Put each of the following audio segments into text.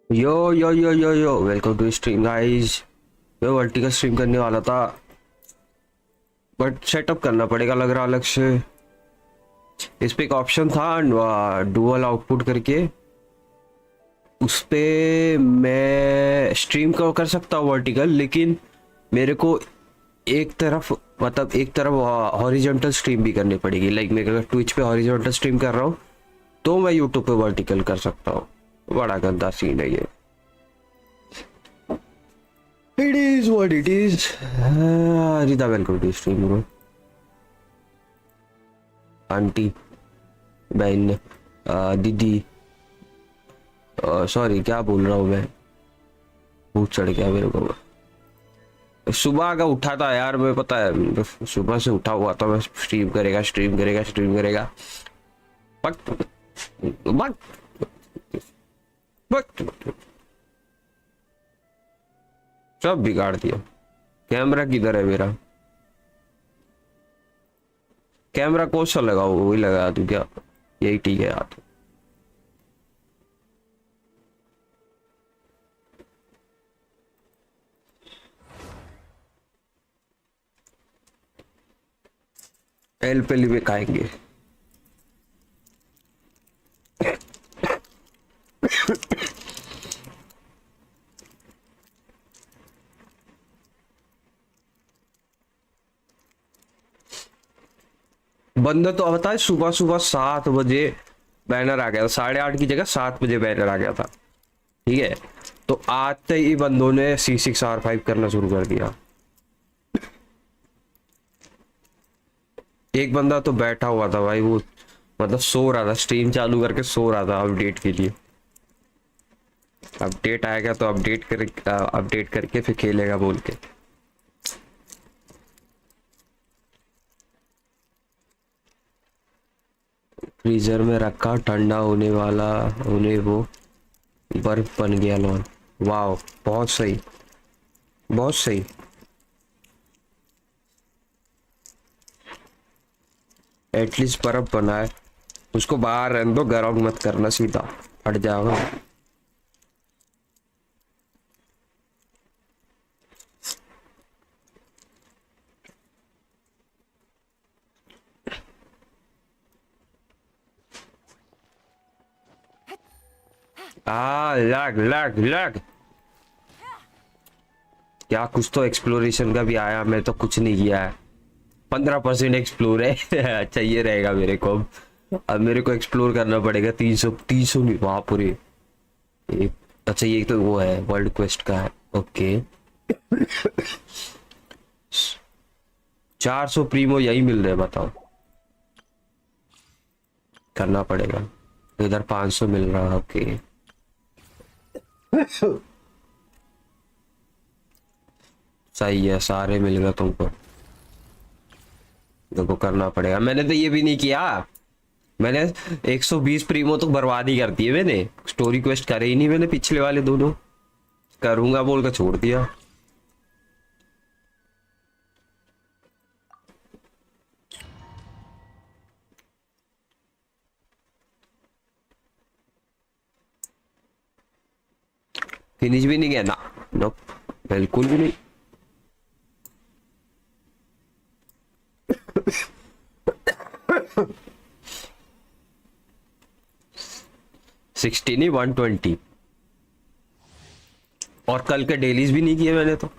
Yo welcome to stream guys. मैं vertical stream करने वाला था बट सेटअप करना पड़ेगा लग रहा अलग से। इस पे एक ऑप्शन था डुअल आउटपुट करके, उस पे मैं स्ट्रीम को कर सकता हूँ वर्टिकल, लेकिन मेरे को एक तरफ मतलब एक तरफ हॉरिजॉन्टल स्ट्रीम भी करनी पड़ेगी। लाइक मैं अगर ट्विच पे हॉरिजॉन्टल स्ट्रीम कर रहा हूँ तो मैं यूट्यूब पे वर्टिकल कर सकता हूँ। बड़ा गंदा सीन है ये। It is what it is. Rida welcome to stream bro. Aunty, बहन, दीदी, सॉरी क्या बोल रहा हूँ मैं, भूत चढ़ गया मेरे को। सुबह का उठा था यार मैं, पता है सुबह से उठा हुआ था मैं, स्ट्रीम करेगा स्ट्रीम करेगा स्ट्रीम करेगा, बट बट बट सब बिगाड़ दिया। कैमरा किधर है मेरा? कैमरा कौन सा लगाओ? वही लगा तू क्या? यही ठीक है यार। एल पे भी खाएंगे। बंदा तो बता है, सुबह सुबह 7 बजे बैनर आ गया था, 8:30 की जगह 7 बजे बैनर आ गया था। ठीक है, तो आते ही बंदों ने C6R5 करना शुरू कर दिया। एक बंदा तो बैठा हुआ था भाई, वो मतलब सो रहा था, स्ट्रीम चालू करके सो रहा था अपडेट के लिए। अपडेट आएगा तो अपडेट करके फिर खेलेगा बोल के। फ्रीजर में रखा, ठंडा होने वाला होने वो बर्फ बन गया लॉन। वाह, बहुत सही बहुत सही। एटलीस्ट बर्फ बना है, उसको बाहर रहने दो, गर्म मत करना, सीधा फट जाएगा। लग लग लग क्या, कुछ तो एक्सप्लोरेशन का भी आया, मैं तो कुछ नहीं किया है। 15% एक्सप्लोर है। अच्छा ये रहेगा मेरे को। अब मेरे को एक्सप्लोर करना पड़ेगा 300 नहीं वहां पूरे। अच्छा ये तो वो है वर्ल्ड क्वेस्ट का है। ओके 400 प्रीमो यही मिल रहे हैं, बताओ। करना पड़ेगा। इधर 500 मिल रहा है। ओके सही है, सारे मिल गए तुमको। देखो करना पड़ेगा, मैंने तो ये भी नहीं किया। मैंने 120 प्रीमो तो बर्बाद ही कर दिए मैंने, स्टोरी क्वेस्ट करे ही नहीं मैंने, पिछले वाले दोनों करूंगा बोल कर छोड़ दिया। फिनिश भी नहीं किया ना, नो बिल्कुल भी नहीं। नहीं 120, और कल के डेलीज भी नहीं किए मैंने तो।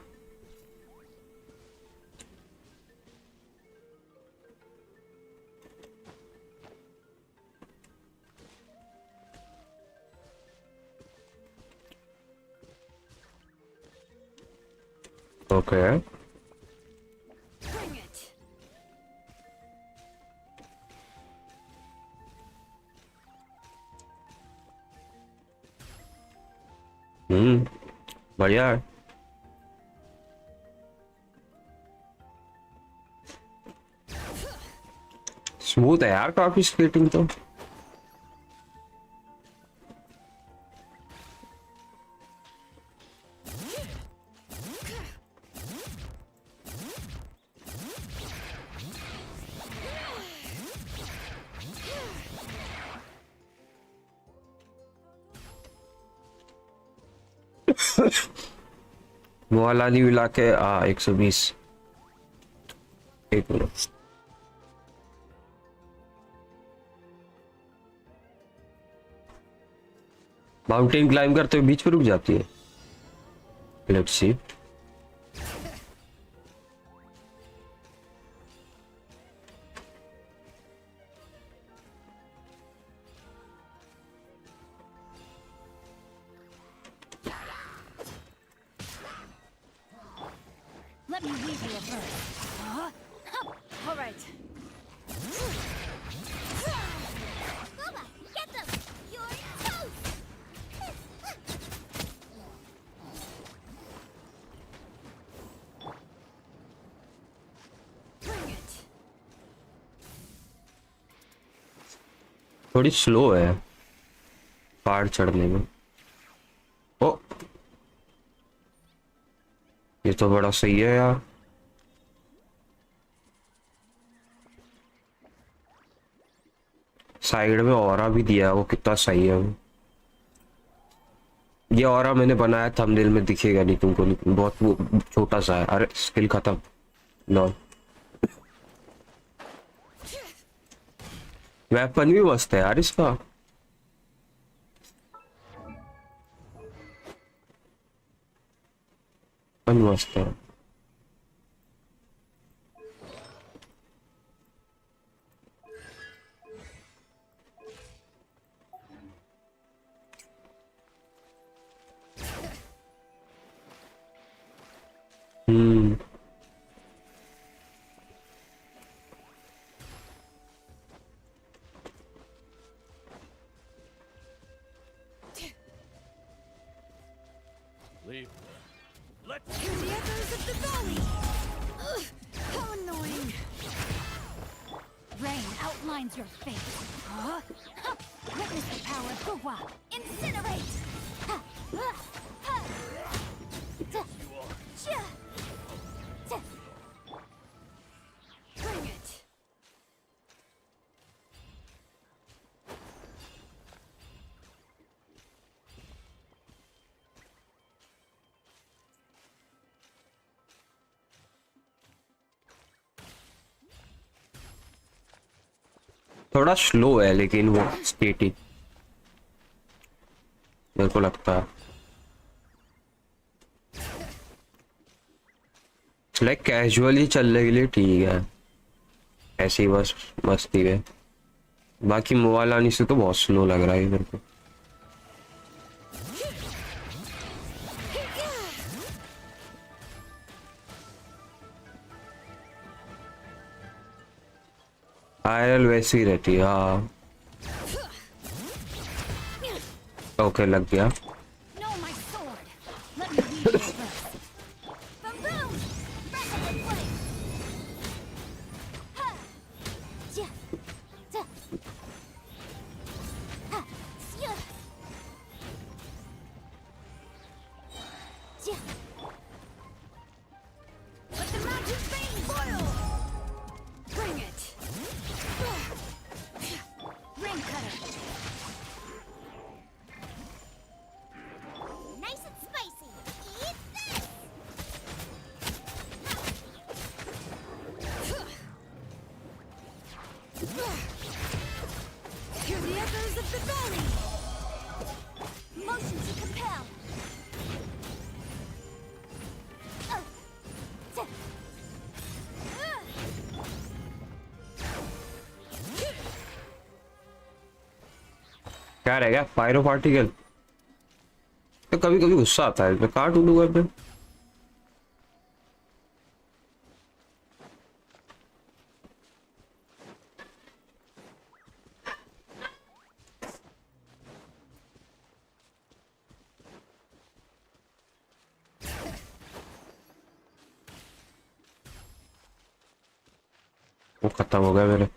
ओके बढ़िया है। स्मूथ है यार काफी स्केटिंग तो। वो वाला नहीं मिला के 120। एक मिनट, माउंटेन क्लाइंब करते हुए बीच पे रुक जाती है। Let's see. Let me weave you a verse. All right. Bubba, get them! You're toast! Bring it. थोड़ी स्लो है पहाड़ चढ़ने में। ओ, ये तो बड़ा सही है यार। साइड में ऑरा भी दिया है, वो कितना सही है वो। ये ऑरा मैंने बनाया, थंबनेल में दिखेगा नहीं तुमको, नहीं बहुत वो छोटा सा है। अरे स्किल खत्म। लॉल, वेपन भी मस्त है यार इसका। वेपन मस्त है। हम्म, Leave. Let's Hear the echoes of the valley. Ugh, how annoying. Rain outlines your fate. Huh? Huh. Witness the power of Gugwa. Incinerate. Ha. Ha. Ta. Cha. Ta. Bring it. थोड़ा slow है लेकिन वो स्टेटी मेरे को लगता है। Like casually चलने के लिए ठीक है, ऐसे ही बस मस्ती है। बाकी मोबाइल आने से तो बहुत स्लो लग रहा है मेरे को। आयरल वैसी ही रहती है। हाँ ओके, लग गया। Know my sword. Let me weave you a verse. Boom boom. Rapid flame. Ha. Ja. Ta. Ha. Sya. Ja. Let the mountain vein boil. Bring it. Ring cutter. Nice and spicy. Eat this. Hear the echoes of the valley. Motion to compel. Oh. Ta. क्या रहेगा? Pyro particle. तो कभी कभी गुस्सा आता है, मैं कहाँ ढूंढूंगा मैं। वो खत्म हो गया मेरे।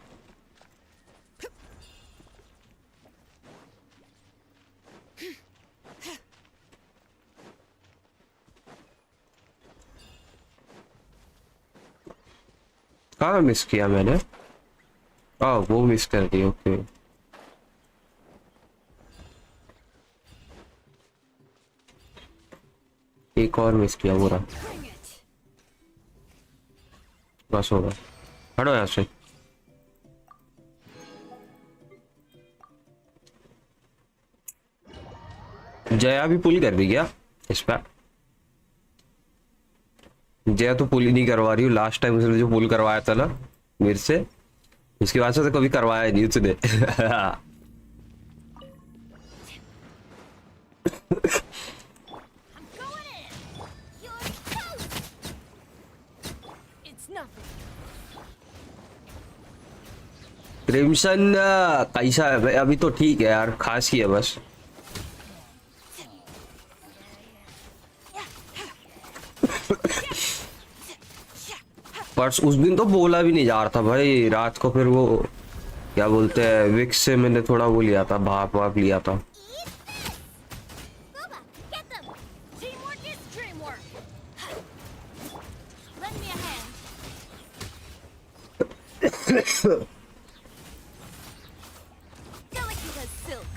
कहाँ मिस किया मैंने? वो मिस कर दी। ओके, एक और मिस किया पूरा। Bring it. बस होगा, हटो यहाँ से। जया भी पुल कर दी क्या इस पर? जया तो पुल ही नहीं करवा रही हूँ। लास्ट टाइम उसने जो पुल करवाया था ना मेरे से, उसके बाद से तो कभी करवाया नहीं उसने। I'm going in. You're toast. It's nothing. Crimson कैसा है भाई? अभी तो ठीक है यार, खास ही है बस। पर उस दिन तो बोला भी नहीं जा रहा था भाई। रात को फिर वो क्या बोलते हैं, विक्स से मैंने थोड़ा वो लिया था, भाप वाप लिया था। Eat this. Booba, get them. Teamwork is dreamwork. Lend me a hand. Delicate as silk.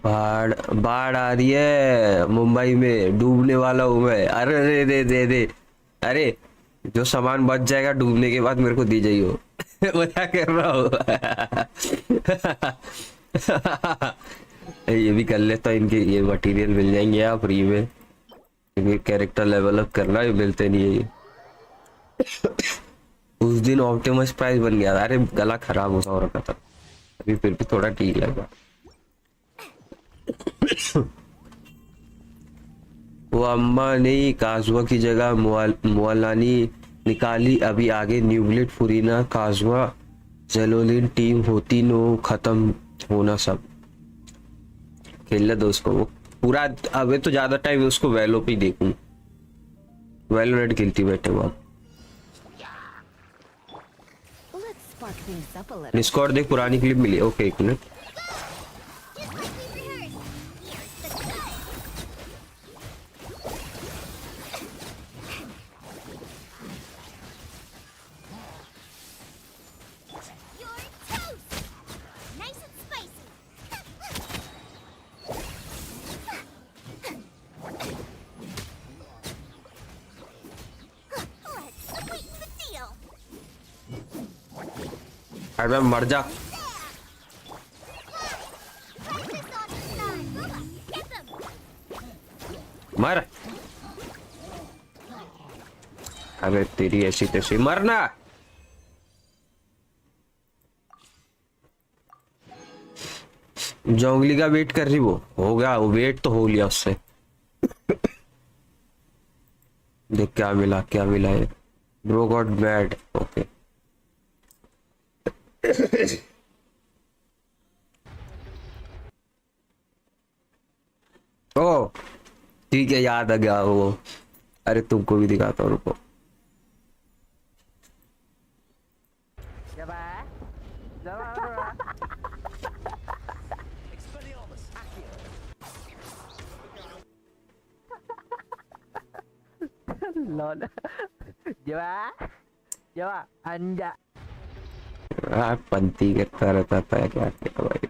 बाढ़ बाढ़ आ रही है मुंबई में, डूबने वाला हूँ मैं। अरे अरे दे दे दे, अरे जो सामान बच जाएगा डूबने के बाद मेरे को दी जाइयो। मजा कर रहा हूँ। ये भी कर लेता, इनके ये मटेरियल मिल जाएंगे यार फ्री में। इनके कैरेक्टर लेवल अप करना ही मिलते नहीं है ये। उस दिन ऑप्टिमस प्राइस बन गया था। अरे गला खराब हो रखा था, अभी फिर भी थोड़ा ठीक लगा। वो अम्मा ने काजवा की जगह मुअल्लानी निकाली। अभी आगे न्यूब्लेट फुरीना काजवा जेलोलिन टीम होती नो खत्म होना सब। खेलने दो उसको, वो पूरा अबे तो ज्यादा टाइम उसको वेलो पे ही देखूं। वेलोनेट खेलती बैठे वो। आप Let's spark things up a little. Discord देख, पुरानी क्लिप मिली। ओके एक minute. Just like we rehearsed. Here's the cut. You're toast. Nice and spicy. Let's sweeten the deal. अरे मर जा। मर, अबे तेरी ऐसी तैसी मरना। जोंगली का वेट कर रही वो, हो गया वो वेट तो हो लिया उससे। देख क्या मिला क्या मिला है। Bro got mad. ओके ओ ठीक है, याद आ गया वो। अरे तुमको भी दिखाता हूँ, रुको। Expelliarmus. Lol. Jawa. Jawa. Anja. पंती करता रहता था। क्या क्या भाई,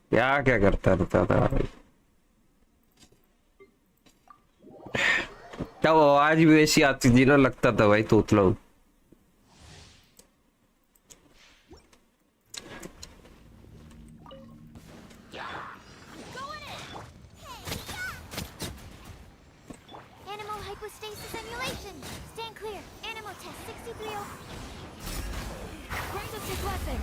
क्या क्या करता रहता था भाई। क्या वो आवाज भी वैसी आती थी ना, लगता था भाई तोतला हूँ। Animal hypostasis emulation. Stand clear. Animal test 63. Grant us your blessing.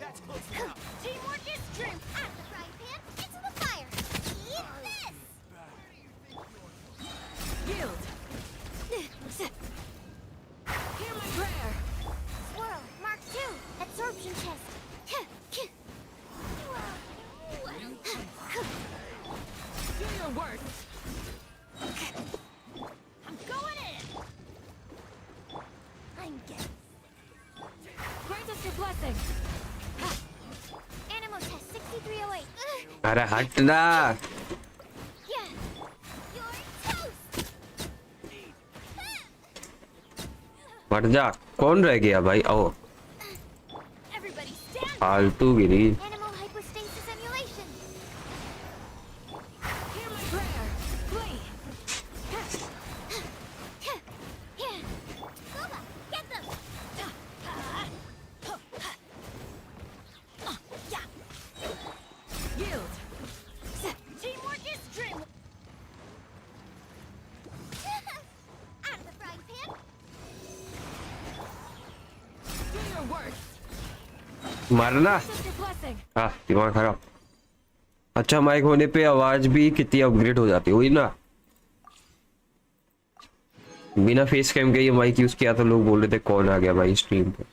That's close enough. Teamwork is dream. Out the frying pan, into the fire. Eat this. Yield. Hear my prayer. Swirl. Mark 2. Absorption test. Do your work. I'm going in. I'm getting. Grant us your blessing. Animal test 6308. अरे हटना। मर जा। कौन रह गया भाई? ओ Everybody stand. फालतू गिरी। Animal hypostasis emulation. Hear my prayer. Flee. Kuba, get them. Yield. Teamwork is dream. Out of the frying pan. Do your worst. मरना। Just your blessing. हाँ दिमाग खराब। अच्छा माइक होने पे आवाज भी कितनी अपग्रेड हो जाती है, वही ना। बिना फेस कैम के ये माइक यूज किया तो लोग बोल रहे थे कौन आ गया भाई स्ट्रीम पे।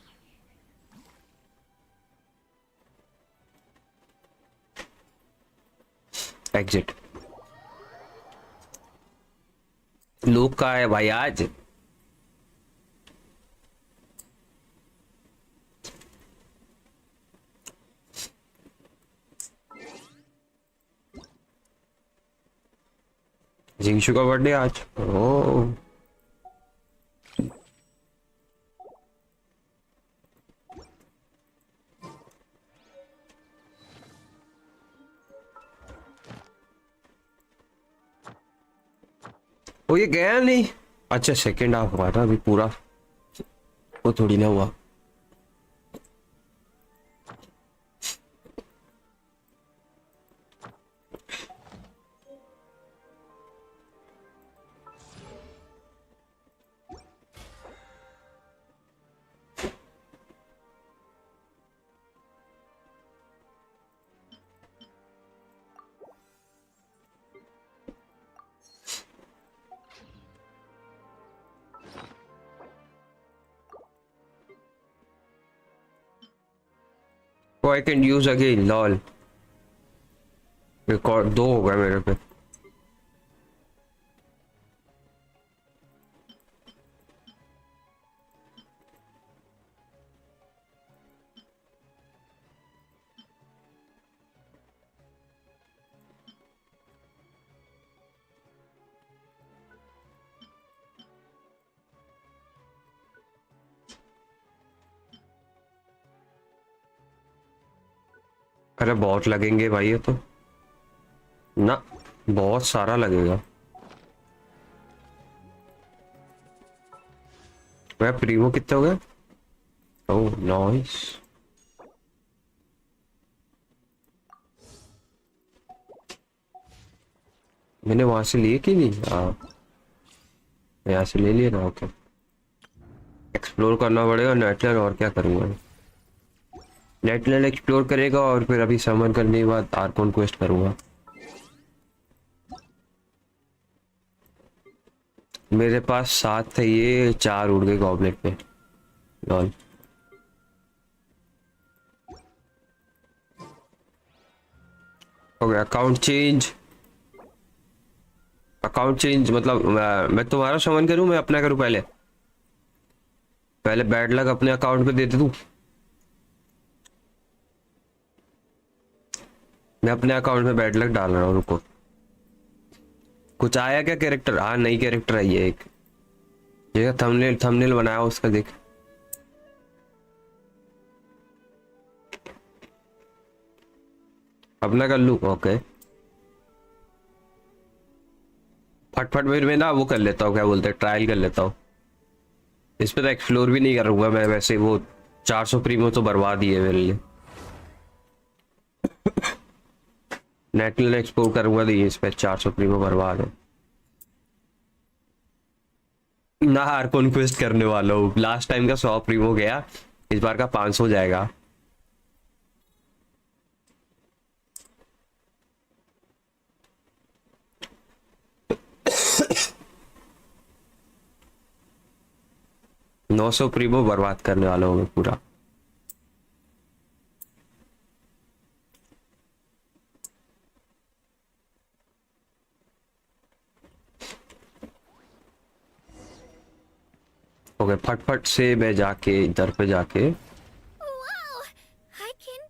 एग्जिट। लोग कहाँ है भाई आज? जिंशु का बर्थडे आज। ओ ये गया नहीं। अच्छा सेकंड हाफ हुआ था, अभी पूरा वो थोड़ी ना हुआ। Oh, I can use again, lol. Record 2 हो गया मेरे पे। अरे बहुत लगेंगे भाई ये तो ना, बहुत सारा लगेगा। वह प्रीमो कितने हो गए? Oh nice. मैंने वहां से लिए कि नहीं? हाँ यहाँ से ले लिए ना। ओके एक्सप्लोर करना पड़ेगा नेटलर, और क्या करूँगा। नेटलर एक्सप्लोर करेगा और फिर अभी समन करने के बाद आर्कोन क्वेस्ट करूँगा। मेरे पास 7 थे, ये 4 उड़ गए गॉबलेट पे। लॉल हो गया। Account change. अकाउंट चेंज मतलब मैं तुम्हारा समन करूं, मैं अपना करूं? पहले पहले बैड लक अपने अकाउंट पे देते तू। मैं अपने अकाउंट में बैड लक डाल रहा हूँ, रुको। कुछ आया क्या कैरेक्टर? हाँ नई कैरेक्टर आई है एक, ये थंबनेल बनाया उसका देख। अपना कर लूँ? ओके फटफट मेरे में ना वो कर लेता हूँ, क्या बोलते हैं, ट्रायल कर लेता हूँ। इस पे तो एक्सप्लोर भी नहीं करूँगा मैं वैसे, वो 400 प्रीमो तो बर्बाद ही है मेरे लिए। नेटल एक्सप्लोर करूँगा तो ये इस पे 400 प्रीमो बर्बाद है ना। हर कॉन्क्वेस्ट करने वाला हूँ। लास्ट टाइम का 100 प्रीमो गया, इस बार का 500 जाएगा। नौ 900 प्रीमो बर्बाद करने वाला हूँ मैं पूरा। ओके फटफट से मैं जाके इधर पे जाके Wow! I can.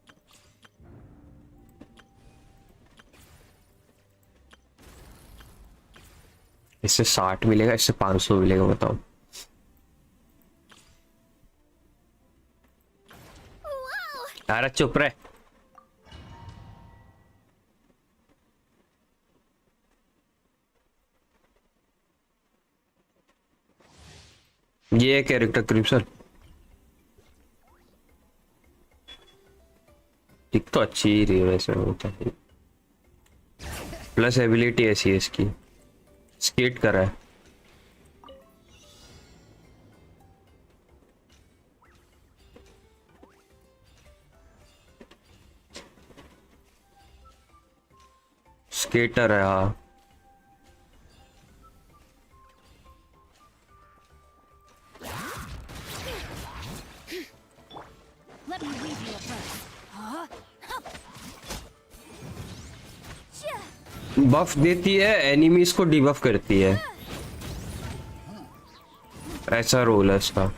इससे 60 मिलेगा, इससे 500 मिलेगा, बताओ। अरे चुप रहे। ये है कैरेक्टर क्रिप्सर। दिख तो अच्छी ही रही है वैसे, होता है प्लस एबिलिटी ऐसी है इसकी, स्केट कर रहा है। स्केटर है हाँ। Let me leave you a verse. बफ देती है, एनिमीज को डिबफ करती है, ऐसा रोल है इसका।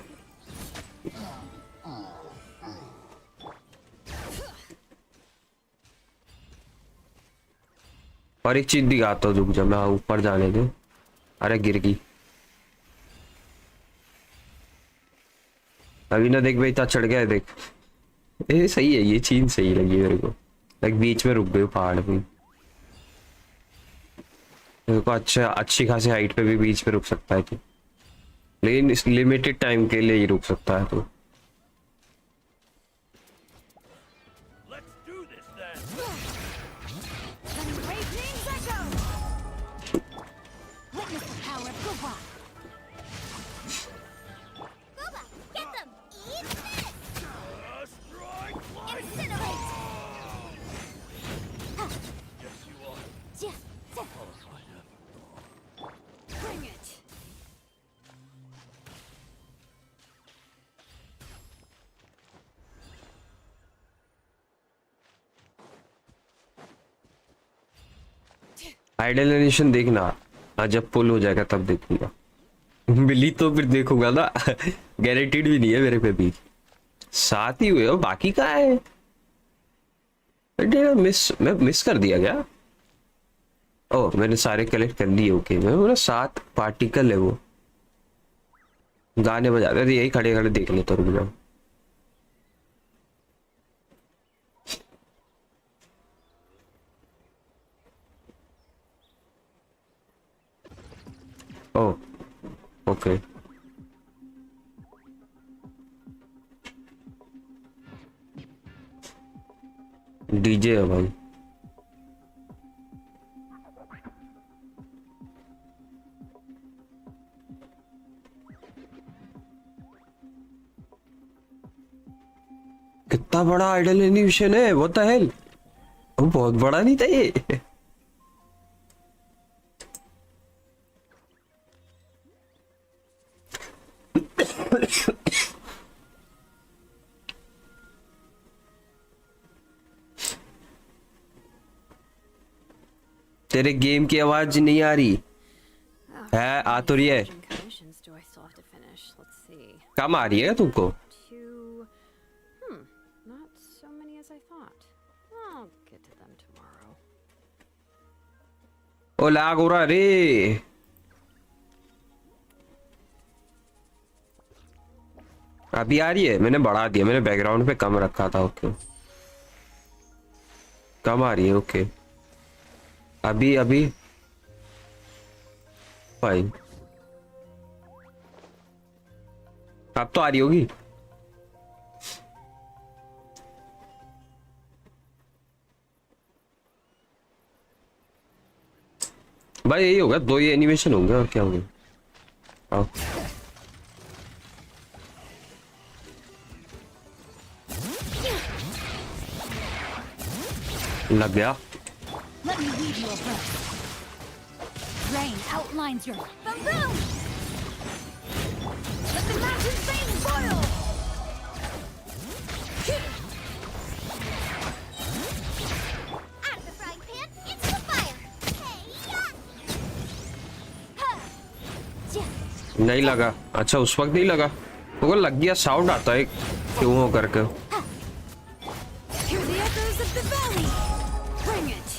और एक चीज दिखाता हूँ, रुक जा, मैं ऊपर जाने दे। अरे गिर गई। अभी ना देख भाई, इतना चढ़ गया है देख। ये सही है, ये चीज सही लगी मेरे को। लाइक बीच में रुक गए पहाड़ पे। मेरे को अच्छा, अच्छी खासी हाइट पे भी बीच पे रुक सकता है तू, लेकिन इस लिमिटेड टाइम के लिए ही रुक सकता है तू। Let's do this then. Raging Echo. Witness the power of Guba. Guba, get them. Eat this. Strike twice. Incinerate. Yes, you are. Just. Bring it. Idle animation देखना, हाँ जब पुल हो जाएगा तब देखूंगा। मिली तो फिर देखूंगा ना। गारंटीड भी नहीं है मेरे पे भी। साथ ही हुए हो, बाकी का है। मैं मिस कर दिया क्या? ओह मैंने सारे कलेक्ट कर लिए। ओके मैं बोला 7 पार्टिकल है वो। गाने बजा रहे थे, यही खड़े खड़े देख लेता, रुक जाओ। ओह ओके डीजे है भाई। कितना बड़ा आइडल एनिमेशन है, व्हाट द हेल। वो बहुत बड़ा नहीं था ये। तेरे गेम की आवाज नहीं आ रही है? आ तो रही है। Commissions do I still have to finish? Let's see. कम आ रही है तुमको? Two. Not so many as I thought. I'll get to them tomorrow. ओ लैग हो रहा है रे। अभी आ रही है? मैंने बढ़ा दिया, मैंने बैकग्राउंड पे कम रखा था। ओके कम आ रही है। ओके अभी अभी फाइन। अब तो आ रही होगी। भाई यही होगा, 2 ही एनिमेशन होंगे और क्या होंगे। आओ लग गया। Let me leave you a verse. Rain outlines your boom. Let the mountain veins boil. Out of the frying pan into the fire. नहीं लगा। अच्छा उस वक्त नहीं लगा, वो लग गया। साउंड आता है क्यों हो करके। Hear the echoes of the valley. Bring it.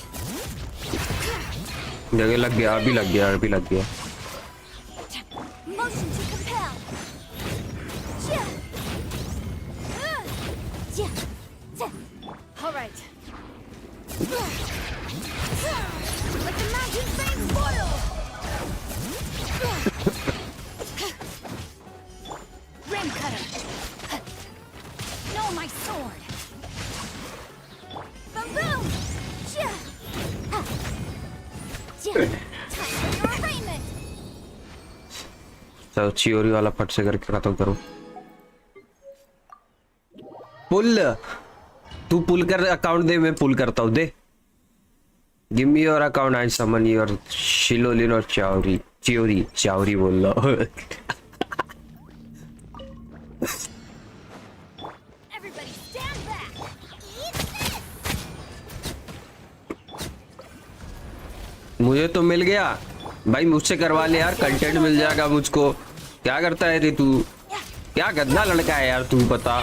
जगह लग गया, अभी लग गया, अभी लग गया। Motion to compel. Like the mountain veins boil. Rim cutter. No, my sword. Boom boom. Time for your arraignment. चलो चियोरी वाला फट से करके खत्म करो। पुल, तू पुल कर, अकाउंट दे, मैं पुल करता हूँ, दे। Give me your account and summon your शिलोलिन और चावरी बोल रहा हूँ। Everybody stand back. Eat this. मुझे तो मिल गया भाई, मुझसे करवा ले यार, कंटेंट मिल जाएगा मुझको। क्या करता है रे तू, क्या गंदा लड़का है यार तू, बता।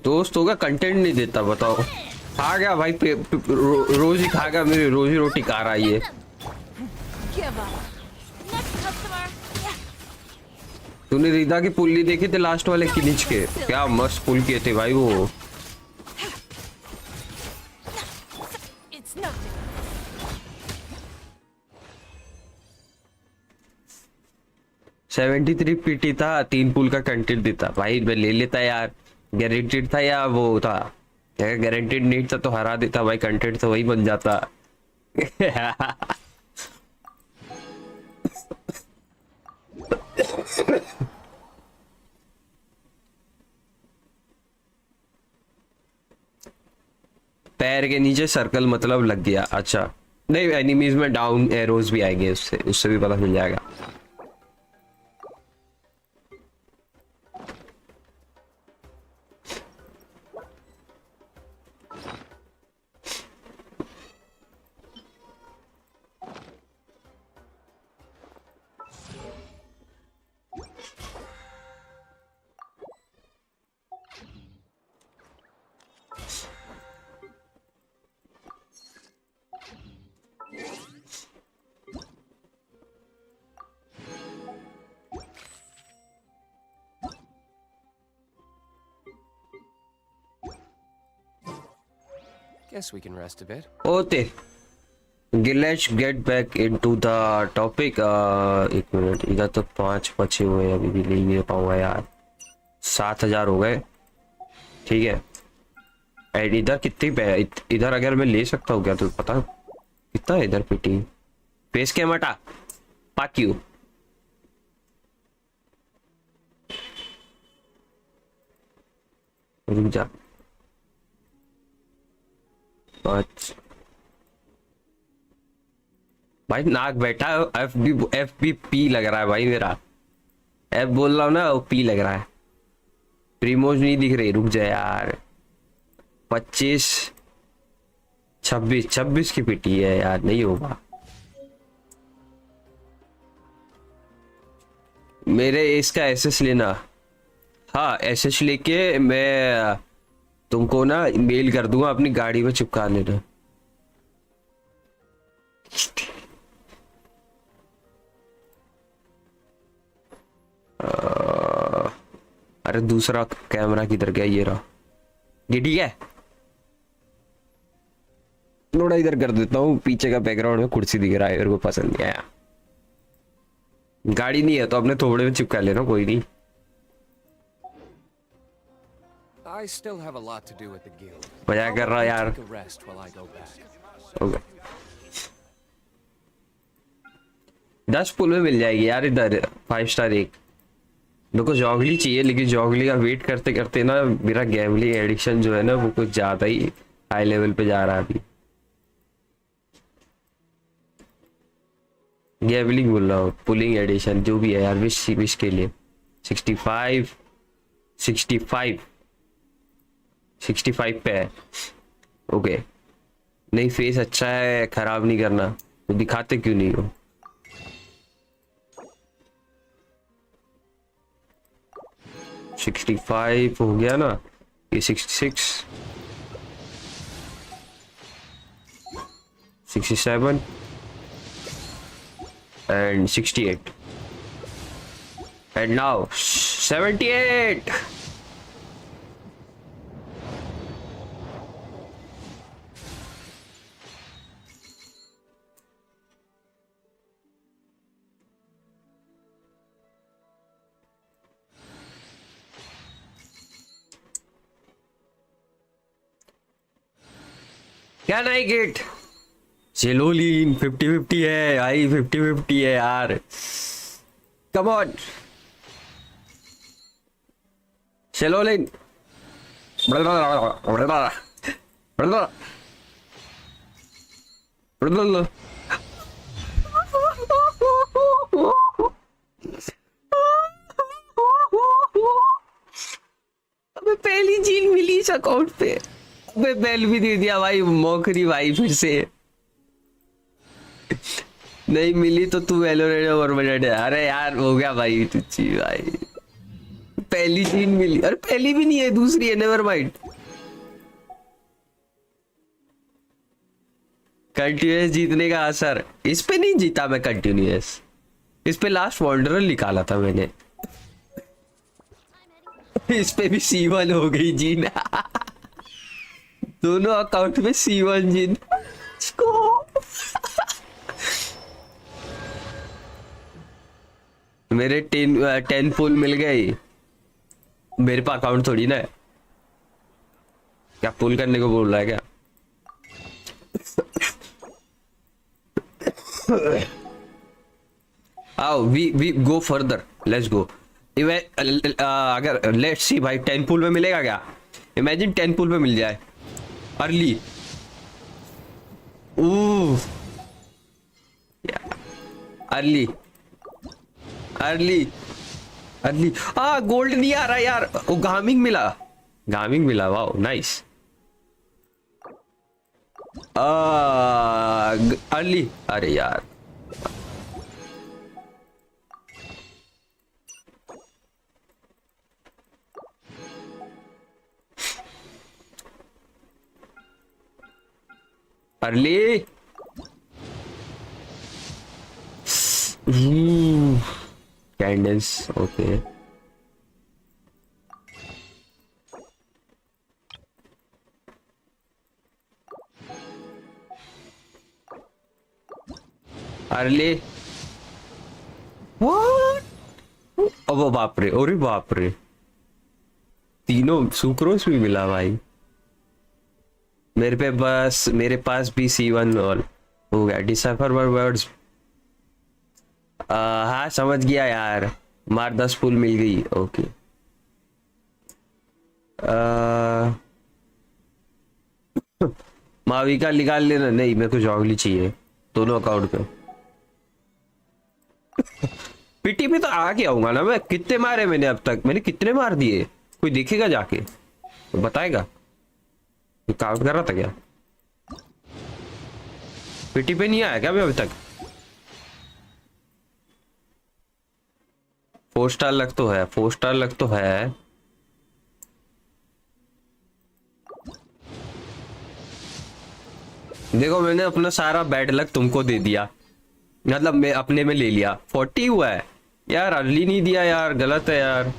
दोस्त होगा कंटेंट नहीं देता, बताओ। खा गया भाई, रोज ही खा गया, मेरी रोजी रोटी खा रहा है ये। Give up. Next customer. तूने रीदा की पुल नहीं देखी थे लास्ट वाले किलिच के, क्या मस्त पुल किए थे भाई वो। It's nothing. 73 पीटी था, 3 पुल का कंटेंट देता भाई, मैं ले लेता यार। गारंटेड था या वो था, गारंटेड नहीं था तो हरा देता भाई, कंटेंट तो वही बन जाता। पैर के नीचे सर्कल मतलब लग गया, अच्छा। नहीं, एनिमीज में डाउन एरोज भी आएंगे, उससे भी पता मिल जाएगा। Guess we can rest a bit. ओते, let's get back into the topic। एक मिनट, इधर तो 5 बचे हुए हैं, अभी भी नहीं ले पाऊंगा यार। 7000 हो गए, ठीक है। एंड इधर कितनी इधर अगर मैं ले सकता हूँ क्या, तो पता कितना है इधर फिटिंग। फेस कैम हटा, पाक यू। रुक जा, 5 भाई, नाक बैठा। एफ बी पी लग रहा है भाई मेरा, एफ बोल रहा हूँ ना, वो पी लग रहा है। प्रीमोज नहीं दिख रही, रुक जा यार। 25 26 की पिटी है यार, नहीं होगा मेरे। इसका एसएस लेना, हाँ एसएस लेके मैं तुमको ना मेल कर दूंगा, अपनी गाड़ी में चिपका लेना। अरे दूसरा कैमरा किधर गया, ये रहा, ये ठीक है। थोड़ा इधर कर देता हूँ, पीछे का बैकग्राउंड में कुर्सी दिख रहा है, मेरे को पसंद नहीं आया। गाड़ी नहीं है तो अपने थोड़े में चिपका लेना, कोई नहीं। I still have a lot to do with the guild. मजा कर रहा यार। Take a rest while I go back. हो गया, 10 पुल में मिल जाएगी यार इधर, 5 स्टार एक। मेरे को जॉगली चाहिए, लेकिन जॉगली का वेट करते करते ना मेरा गैमलिंग एडिक्शन जो है ना, वो कुछ ज्यादा ही हाई लेवल पे जा रहा है अभी। गैमलिंग बोल रहा हूँ, पुलिंग एडिशन जो भी है यार, विश के लिए। 65 पे है, ओके। नहीं फेस अच्छा है, खराब नहीं करना, तो दिखाते क्यों नहीं हो। $65 हो गया ना, ये 66 67 and 68 and now 78। Can I get Celoline? 50-50 है भाई, 50-50 है यार। Come on, Celoline। अबे पहली जील मिली इस अकाउंट पे। अबे बेल भी दे दिया भाई, मौकरी भाई फिर से। नहीं मिली तो तू वेलोरेंट और बजट है। अरे यार हो गया भाई तुच्ची भाई, पहली जील मिली। अरे पहली भी नहीं है, दूसरी है, नेवर माइंड। कंटिन्यूअस जीतने का असर इस पे नहीं जीता मैं। कंटिन्यूअस इस पे लास्ट वॉन्डरर निकाला था मैंने। इस पे भी C1 हो गई जीन। दोनों अकाउंट में C1 जीन। मेरे 10 पुल मिल गए। मेरे पास अकाउंट थोड़ी ना है। क्या पुल करने को बोल रहा है क्या? आओ we go further, let's go. अगर लेट्स सी भाई 10 पुल में मिलेगा क्या? इमेजिन 10 पुल में मिल जाए early. Early early early. Gold नहीं आ रहा यार। वो गामिंग मिला, गामिंग मिला। Wow nice. अर्ली। अरे यार अर्ली। Candles okay. अर्ली। अब बाप रे, अरे बाप रे, तीनों सुक्रोस भी मिला भाई। मेरे पास भी C1 और हो गया। Decipher words. हाँ समझ गया यार। मार 10 पुल मिल गई। ओके माविका निकाल लेना। नहीं मेरे को जॉगली चाहिए दोनों अकाउंट पे। पीटी पे तो आ गया हूँ ना मैं। कितने मारे मैंने अब तक? मैंने कितने मार दिए? कोई देखेगा जाके तो बताएगा। काउंट कर रहा था क्या? पीटी पे नहीं आया क्या मैं अभी तक? 4 स्टार लग तो है, 4 स्टार लग तो है। देखो मैंने अपना सारा बैड लक तुमको दे दिया, मतलब मैं अपने में ले लिया। 40 हुआ है यार। अर्ली नहीं दिया यार, गलत है यार।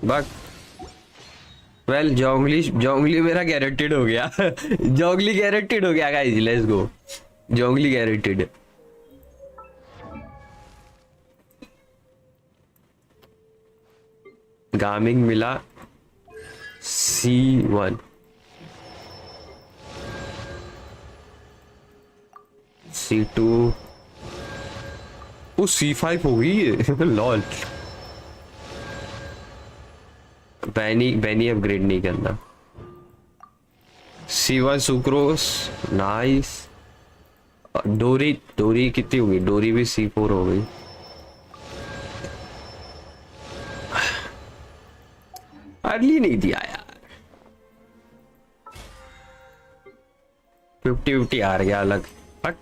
बट वेल जोंगली मेरा गारंटेड हो गया। जोंगली गारंटेड हो गया गाइस, लेट्स गो। जोंगली गारंटेड। गामिंग मिला C1 C2 वो C5 हो गई है। लॉल। बैनी अपग्रेड नहीं करना। C1 sucrose nice. डोरी कितनी होगी? डोरी भी C4 हो गई। अर्ली नहीं दिया यार। 50-50 आ गया अलग। बट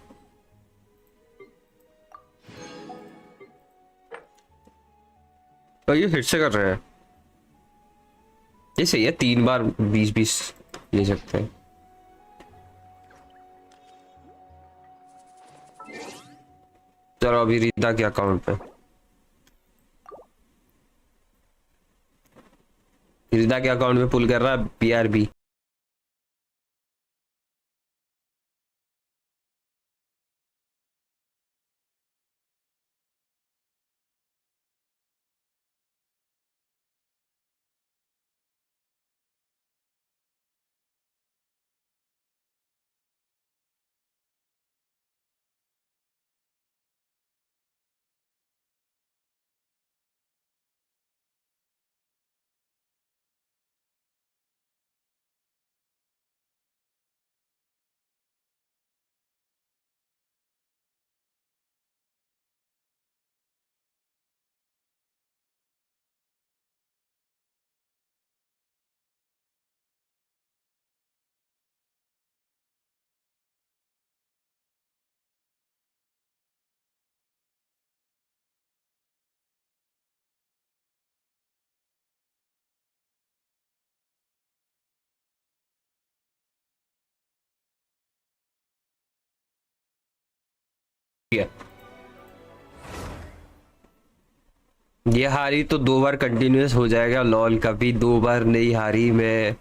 तो ये फिर से कर रहे हैं। ये सही है, 3 बार 20-20 ले सकते हैं। चलो अभी रीता के अकाउंट पे, रीता के अकाउंट में पुल कर रहा है PRB। ये हारी तो 2 बार कंटिन्यूस हो जाएगा लॉल, कभी 2 बार नहीं हारी मैं,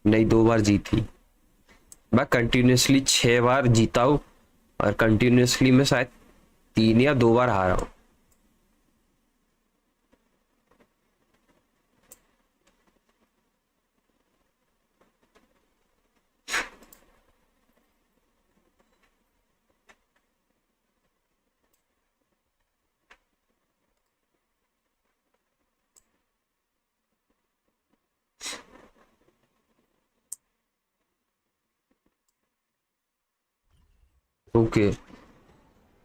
नहीं 2 बार जीती मैं, कंटिन्यूसली 6 बार जीता हूँ और कंटिन्यूसली मैं शायद 3 या 2 बार हारा हूँ। ओके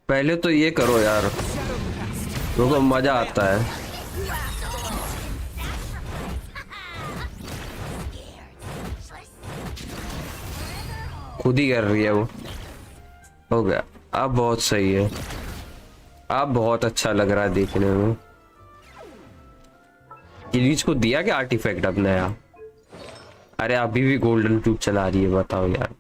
पहले तो ये करो यार, तो मजा आता है। खुद ही कर रही है वो, हो गया। अब बहुत सही है, अब बहुत अच्छा लग रहा है देखने में। गिलीच को दिया क्या आर्टिफैक्ट अब नया? अरे अभी भी गोल्डन ट्यूब चला रही है, बताओ यार।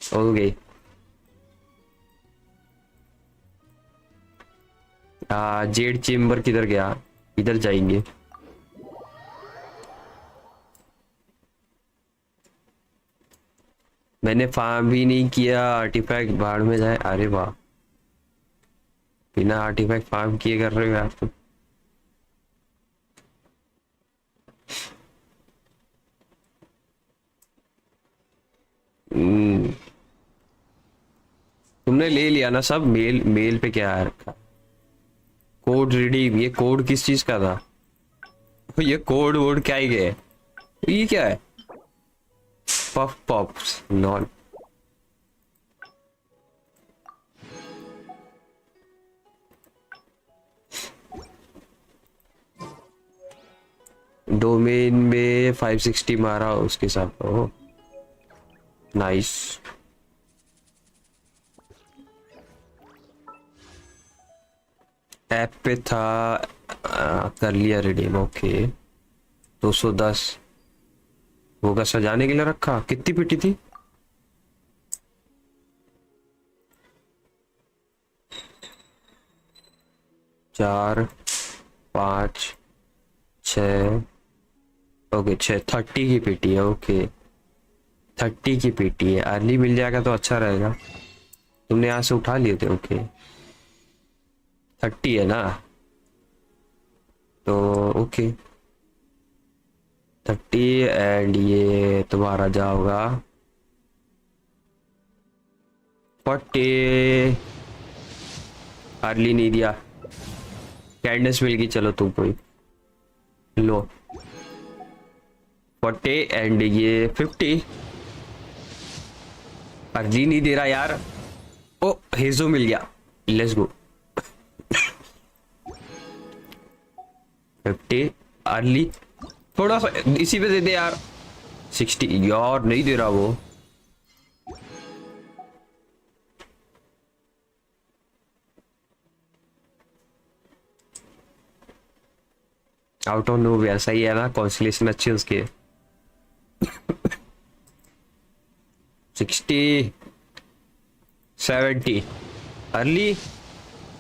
हो गई। जेड चेम्बर किधर गया? इधर जाएंगे। मैंने फार्म भी नहीं किया, आर्टिफैक्ट बाढ़ में जाए। अरे वाह, बिना आर्टिफैक्ट फार्म किए कर रहे हो यार तुम। तुमने ले लिया ना सब? मेल मेल पे क्या है रखा? Code redeem. ये कोड किस चीज का था? ये कोड वोड क्या ही गए? ये क्या है? Puff pops non. डोमेन में 560 मारा उसके साथ। Oh nice. ऐप पे था, कर लिया रिडीम। ओके 210 होगा, सजाने के लिए रखा। कितनी पिटी थी? चार, 5, 6। ओके 6, 30 की पेटी है। ओके 30 की पेटी है। अर्ली मिल जाएगा तो अच्छा रहेगा। तुमने यहाँ से उठा लिए थे? ओके 30 है ना, तो ओके 30। एंड ये तुम्हारा जाओगा 40। अर्ली नहीं दिया, कैंडस मिल गई। चलो तुम कोई लो 40 एंड ये 50। अर्ली नहीं दे रहा यार। ओ हेजो मिल गया, लेट्स गो। 50 अर्ली, थोड़ा सा इसी पे दे दे यार। 60 यार नहीं दे रहा वो। आउट ऑफ नो, वैसा ही है ना, कॉन्सलेशन अच्छे उसके। 60 70 अर्ली।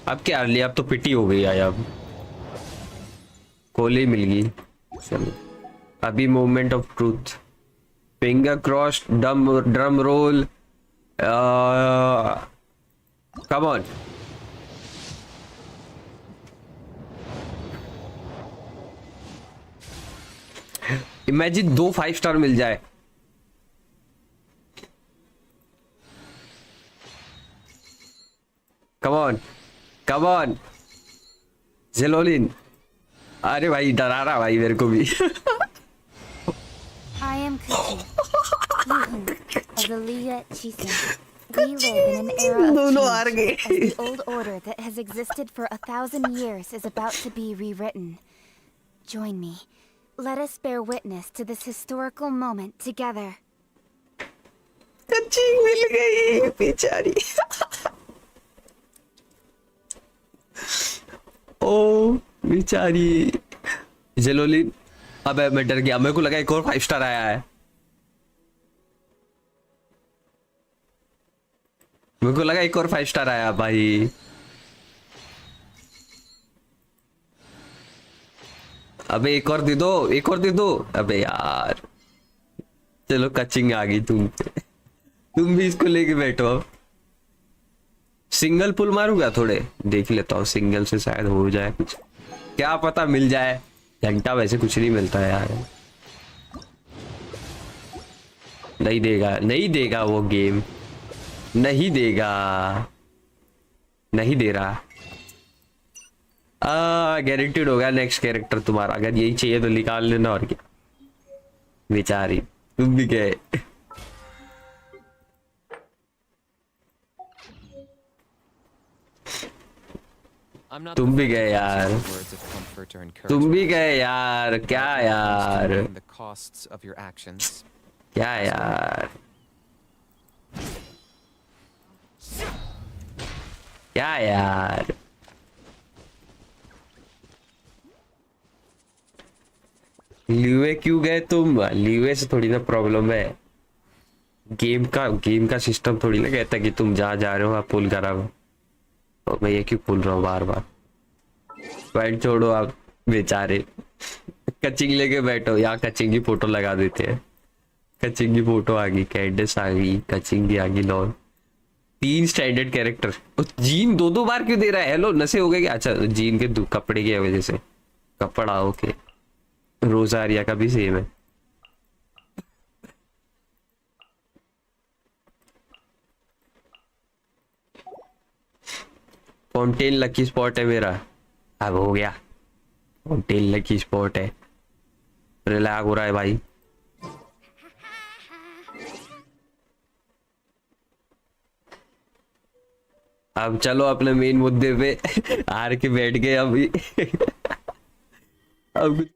अब क्या अर्ली, अब तो पिटी हो गई यार, अब कोली मिल गई। चलो अभी moment of truth, finger cross, drum roll, come on. Imagine 2 5 star मिल जाए। कम ऑन कम ऑन जेलोलिन। अरे भाई डरा रहा भाई मेरे को भी। I am Kuchi, Yuhu of the Liga Chisen. We live in an era of change, as the old order that has existed for 1,000 years is about to be rewritten. Join me. Let us bear witness to this historical moment together. कच्ची मिल गई बेचारी। ओ बेचारी जेलोलिन। अबे मैं डर गया, मेरे को लगा एक और 5 स्टार आया है। मेरे को लगा एक और 5 स्टार आया भाई। अबे एक और दे दो, एक और दे दो। अबे यार चलो कचिंग आ गई तुम पे। तुम भी इसको लेके बैठो। सिंगल पुल मारूंगा, थोड़े देख लेता हूँ, सिंगल से शायद हो जाए कुछ, क्या पता मिल जाए। घंटा वैसे कुछ नहीं मिलता है यार। नहीं देगा, नहीं देगा वो गेम, नहीं देगा, नहीं दे रहा। गारंटीड हो गया नेक्स्ट कैरेक्टर तुम्हारा। अगर यही चाहिए तो निकाल लेना, और क्या। बेचारी तुम भी गए। तुम भी गए यार, तुम भी गए यार। क्या यार, क्या यार, क्या यार। लीवे क्यों गए तुम? लीवे से थोड़ी ना प्रॉब्लम है। गेम का सिस्टम थोड़ी ना कहता कि तुम जहाँ जा रहे हो आप पुल करा हो। तो मैं ये क्यों पुल रहा हूँ बार बार। पॉइंट छोड़ो आप बेचारे, कचिंग लेके बैठो। यहाँ कचिंग की फोटो लगा देते हैं। कचिंग की फोटो आ गई, कैंडिस आ गई, कचिंग भी आ गई। Lol 3 standard character. जीन 2 बार क्यों दे रहा है? हेलो नशे हो गए क्या? अच्छा जीन के कपड़े की वजह से। कपड़ा ओके। रोजारिया का भी सेम है। फाउंटेन लकी स्पॉट है मेरा। अब हो गया, फाउंटेन लकी स्पॉट है। लैग हो रहा है भाई। अब चलो अपने मेन मुद्दे पे। हार के बैठ गए अभी। अब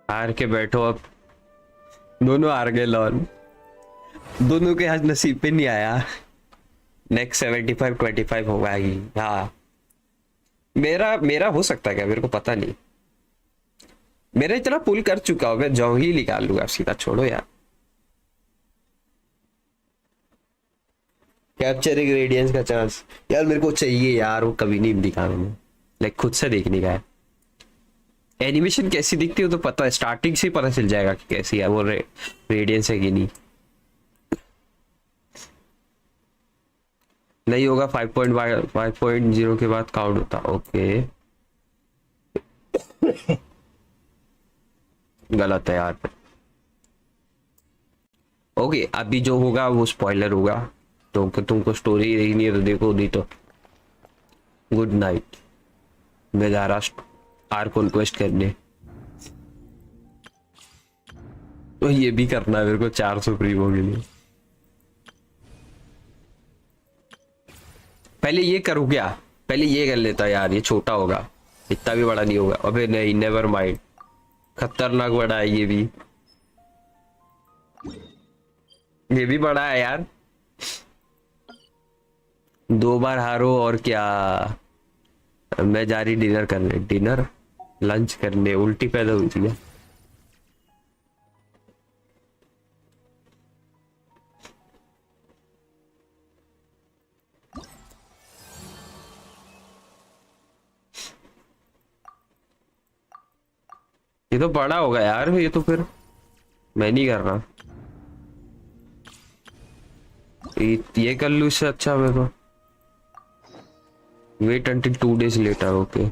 हार के बैठो। अब दोनों हार गए। लॉन दोनों के आज नसीब पे नहीं आया। नेक्स्ट 75-25 होगा ही। हाँ मेरा हो सकता है क्या, मेरे को पता नहीं। मेरा इतना पुल कर चुका हूँ, मैं जाऊँ ही निकाल लूंगा सीधा। छोड़ो यार। कैप्चरिंग रेडियंस का चांस यार मेरे को चाहिए यार, वो कभी नहीं दिखा मैंने। लाइक खुद से देखने का है। एनिमेशन कैसी दिखती हो तो पता है, स्टार्टिंग से ही पता चल जाएगा कि कैसी है वो। रेडियंस है कि नहीं। नहीं होगा 5.0 के बाद काउंट होता। ओके गलत है यार। ओके अभी जो होगा वो स्पॉइलर होगा। तो तुमको स्टोरी देखनी है तो देखो, नहीं तो गुड नाइट। मैं जा रहा आर कॉन्क्वेस्ट करने। तो ये भी करना है मेरे को 400 प्रीमो के लिए। पहले ये करूँ क्या, पहले ये कर लेता यार, ये छोटा होगा, इतना भी बड़ा नहीं होगा। अबे नहीं, नेवर माइंड, खतरनाक बड़ा है ये भी, ये भी बड़ा है यार। 2 बार हारो और क्या। मैं जा रही डिनर करने, डिनर लंच करने, उल्टी पैदा हुई थी। ये तो बड़ा होगा यार, ये तो फिर मैं नहीं कर रहा। ये कर लूँ इससे अच्छा मेरे को। Wait until 2 days later, okay.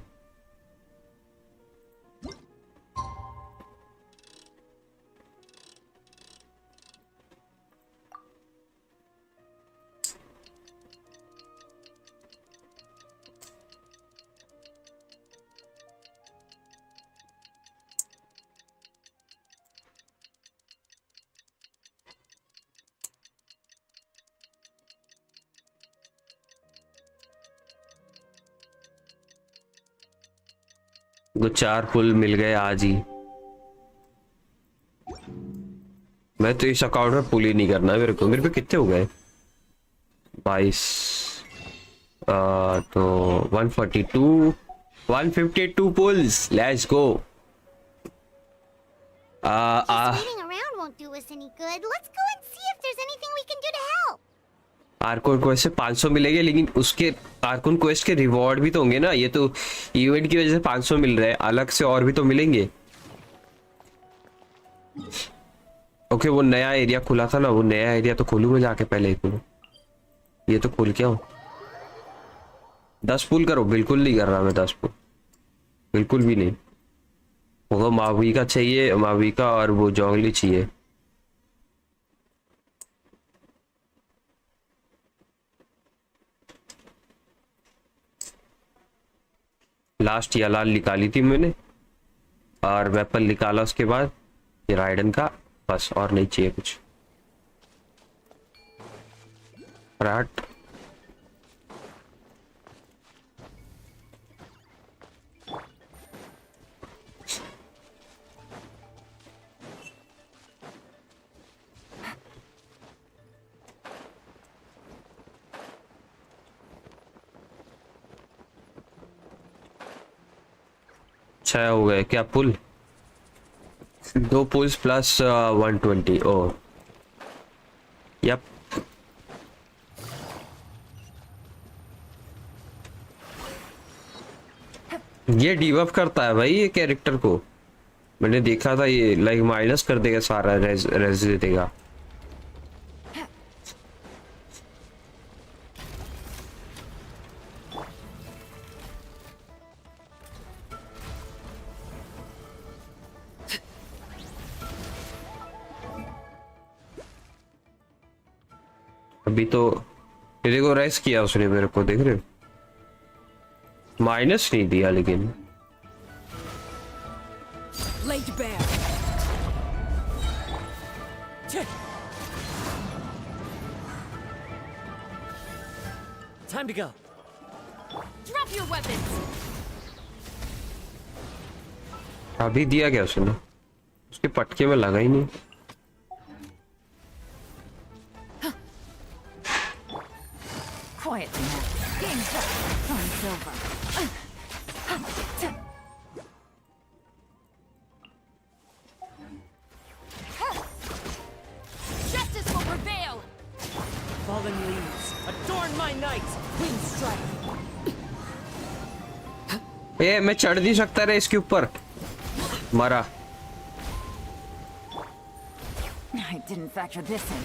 वो 4 पुल मिल गए आज ही। मैं तो इस अकाउंट में पुल ही नहीं करना मेरे को। मेरे पे कितने हो गए? 22। तो 142 152 pulls, let's go. Waiting around won't do us any good. Let's go and see if there's anything we can do to help. Archon quest से 500 मिलेंगे, लेकिन उसके आर्कोन क्वेस्ट के रिवॉर्ड भी तो होंगे ना। ये तो इवेंट की वजह से 500 मिल रहे हैं, अलग से और भी तो मिलेंगे। ओके, वो नया एरिया खुला था ना, वो नया एरिया तो खोलूं मैं जाके, पहले ही खोलूं। ये तो खोल क्या हो। 10 पुल करो, बिल्कुल नहीं कर रहा मैं 10 पुल, बिल्कुल भी नहीं। वो मावी का चाहिए, मावी का, और वो जोंगली चाहिए। लास्ट या लाल निकाली थी मैंने, और वेपन निकाला उसके बाद ये राइडन का, बस और नहीं चाहिए कुछ। राट छह हो गए क्या पुल? 2 पुल्स प्लस 120। ओ यप, ये डिबफ करता है भाई ये कैरेक्टर को। मैंने देखा था, ये लाइक माइनस कर देगा सारा, रेज दे देगा। अभी तो ये देखो रेस किया उसने मेरे को, देख रहे हो? माइनस नहीं दिया लेकिन। Laid bare. Time to go. Drop your weapons. अभी दिया क्या उसने? उसके पटके में लगा ही नहीं। Quiet now. Game's up. It's over. Justice will prevail. Fallen leaves, adorn my night. Wind strike. ए, मैं चढ़ नहीं सकता रे इसके ऊपर, मरा। I didn't factor this in.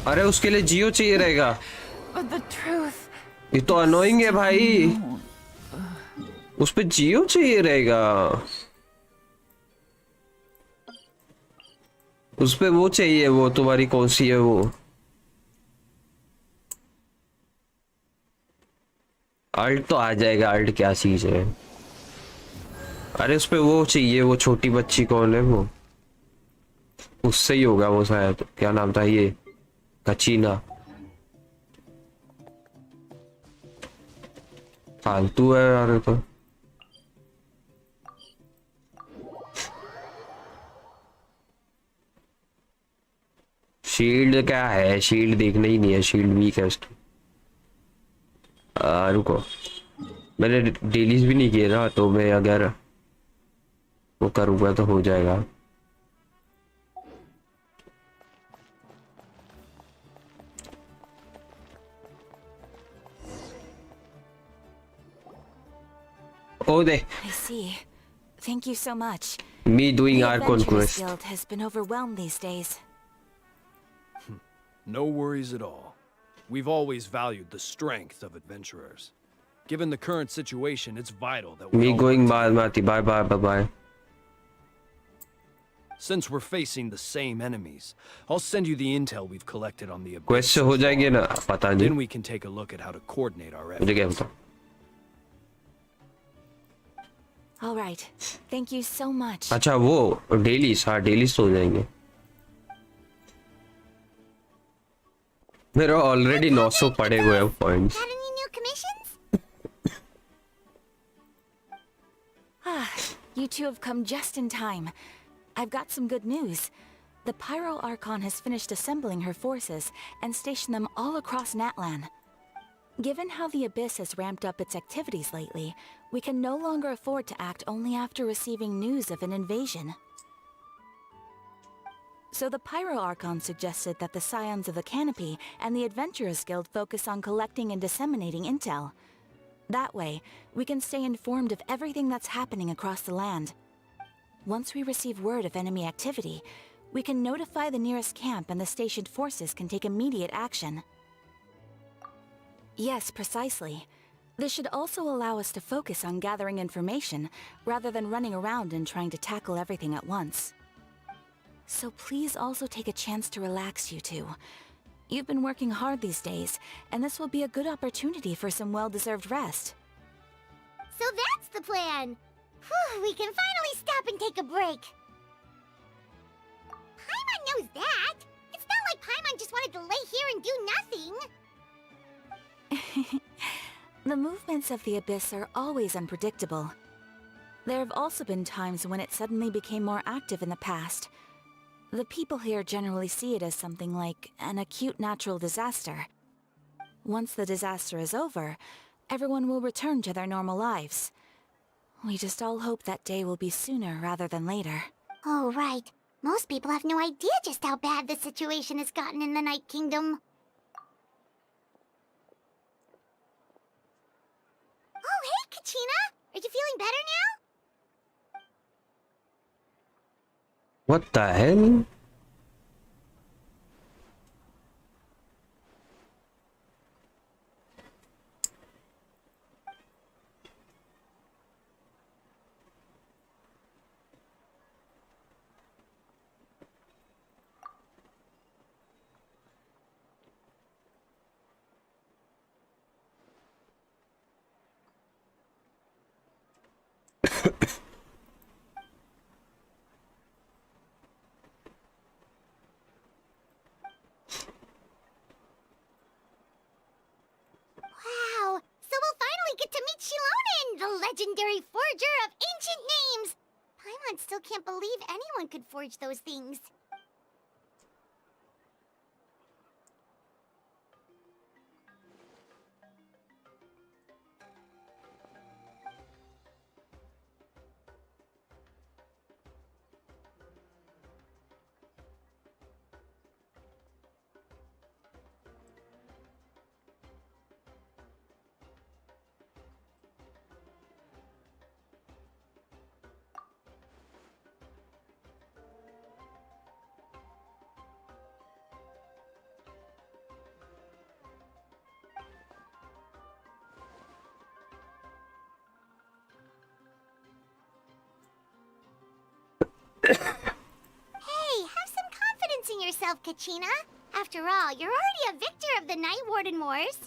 अरे उसके लिए जियो चाहिए रहेगा। But the truth. ये तो अनोइंग है भाई, उस पे जियो चाहिए रहेगा। उस पे वो चाहिए, वो तुम्हारी कौन सी है वो, अल्ट तो आ जाएगा। अल्ट क्या चीज है? अरे उस पे वो चाहिए, वो छोटी बच्ची कौन है वो, उससे ही होगा वो शायद, क्या नाम था ये, कचीना। फालतू है यार ये तो। शील्ड क्या है, शील्ड देखना ही नहीं है, शील्ड वीक है उसकी। रुको, मैंने डेलीज भी नहीं किए ना, तो मैं अगर वो करूँगा तो हो जाएगा। Oh, I see. Thank you so much. me doing The our Adventurers conquest. Guild has been overwhelmed these days. No worries at all. We've always valued the strength of adventurers. Given the current situation, it's vital that we Me all going work bye, together. Mati. Bye bye bye bye. Since we're facing the same enemies, I'll send you the intel we've collected on the Abyss. Quest so हो far. जाएगी ना, पता Then नहीं, we can take a look at how to coordinate our मुझे क्या efforts. पता। All right. Thank you so much. अच्छा वो डेलीज, हाँ डेलीज तो हो जाएंगे। मेरा ऑलरेडी 900 पड़े हुए हैं points. Got any new commissions? You two have come just in time. I've got some good news. The Pyro Archon has finished assembling her forces and stationed them all across Natlan. Given how the Abyss has ramped up its activities lately, we can no longer afford to act only after receiving news of an invasion. So the Pyro Archon suggested that the Scions of the Canopy and the Adventurers Guild focus on collecting and disseminating intel. That way, we can stay informed of everything that's happening across the land. Once we receive word of enemy activity, we can notify the nearest camp and the stationed forces can take immediate action. Yes, precisely. This should also allow us to focus on gathering information rather than running around and trying to tackle everything at once. So please also take a chance to relax, you two. You've been working hard these days, and this will be a good opportunity for some well-deserved rest. So that's the plan! Whew, we can finally stop and take a break! Paimon knows that! It's not like Paimon just wanted to lay here and do nothing! The movements of the Abyss are always unpredictable. There have also been times when it suddenly became more active in the past. The people here generally see it as something like an acute natural disaster. Once the disaster is over, everyone will return to their normal lives. We just all hope that day will be sooner rather than later. Oh, right. Most people have no idea just how bad the situation has gotten in the Night Kingdom. Oh, hey, Kachina! Are you feeling better now? What the hell? Wow! So we'll finally get to meet xilonen, the legendary forger of ancient names! Paimon still can't believe anyone could forge those things. Hey, have some confidence in yourself, Kachina. After all, you're already a victor of the Night Warden Wars.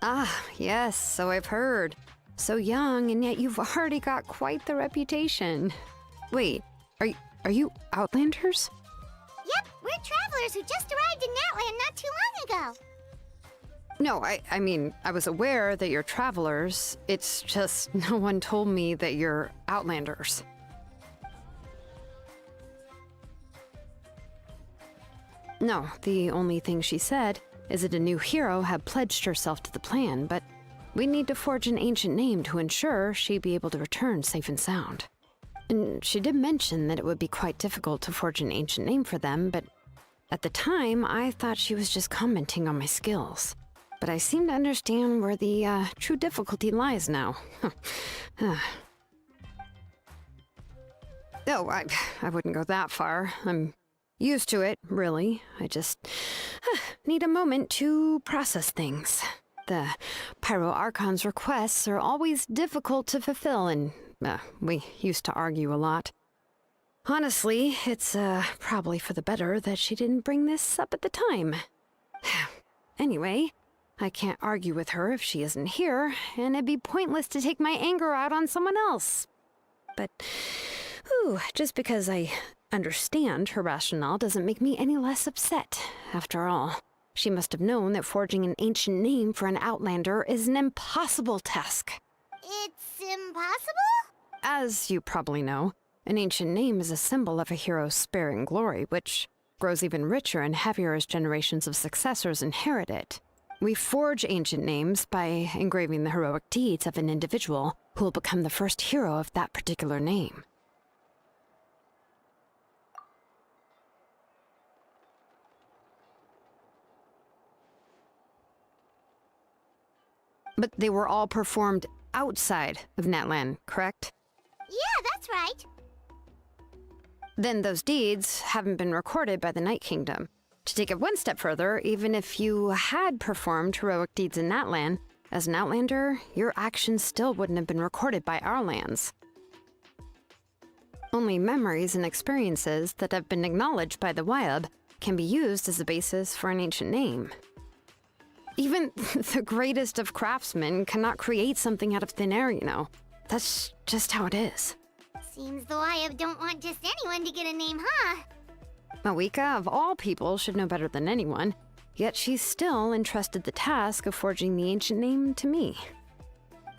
Ah, yes, so I've heard. So young, and yet you've already got quite the reputation. Wait, are you Outlanders? Yep, we're travelers who just arrived in Natland not too long ago. No, I mean, I was aware that you're travelers. It's just no one told me that you're Outlanders. No, the only thing she said is that a new hero had pledged herself to the plan, but we need to forge an ancient name to ensure she'd be able to return safe and sound. And she did mention that it would be quite difficult to forge an ancient name for them, but at the time, I thought she was just commenting on my skills. But I seem to understand where the true difficulty lies now. Oh, I wouldn't go that far. I'm used to it, really. I just need a moment to process things. The Pyro Archon's requests are always difficult to fulfill, and we used to argue a lot. Honestly, it's probably for the better that she didn't bring this up at the time. Anyway, I can't argue with her if she isn't here, and it'd be pointless to take my anger out on someone else. But, just because I understand her rationale doesn't make me any less upset. After all, she must have known that forging an ancient name for an Outlander is an impossible task. It's impossible? As you probably know, an ancient name is a symbol of a hero's spirit and glory, which grows even richer and heavier as generations of successors inherit it. We forge ancient names by engraving the heroic deeds of an individual who will become the first hero of that particular name. But they were all performed outside of Natlan, correct? Yeah, that's right. Then those deeds haven't been recorded by the Night Kingdom. To take it one step further, even if you had performed heroic deeds in Natlan, as an Outlander, your actions still wouldn't have been recorded by our lands. Only memories and experiences that have been acknowledged by the Wyab can be used as a basis for an ancient name. Even the greatest of craftsmen cannot create something out of thin air, you know. That's just how it is. Seems the Wyab don't want just anyone to get a name, huh? Mawika, of all people, should know better than anyone, yet she's still entrusted the task of forging the ancient name to me.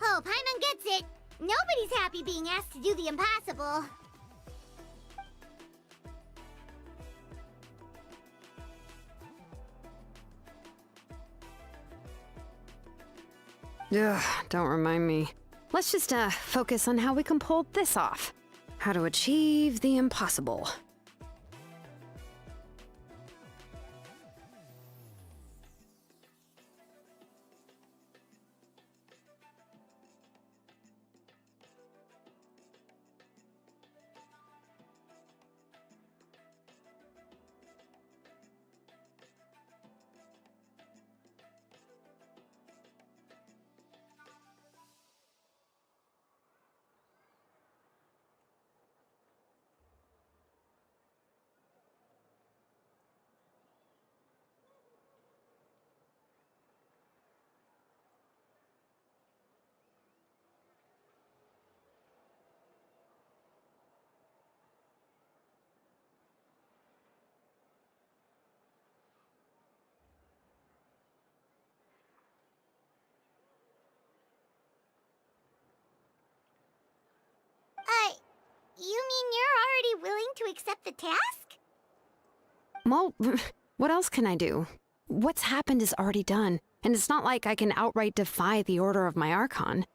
Oh, Paimon gets it. Nobody's happy being asked to do the impossible. Ugh, don't remind me. Let's just focus on how we can pull this off. How to achieve the impossible. You mean you're already willing to accept the task? Well, what else can I do? What's happened is already done, and it's not like I can outright defy the order of my Archon.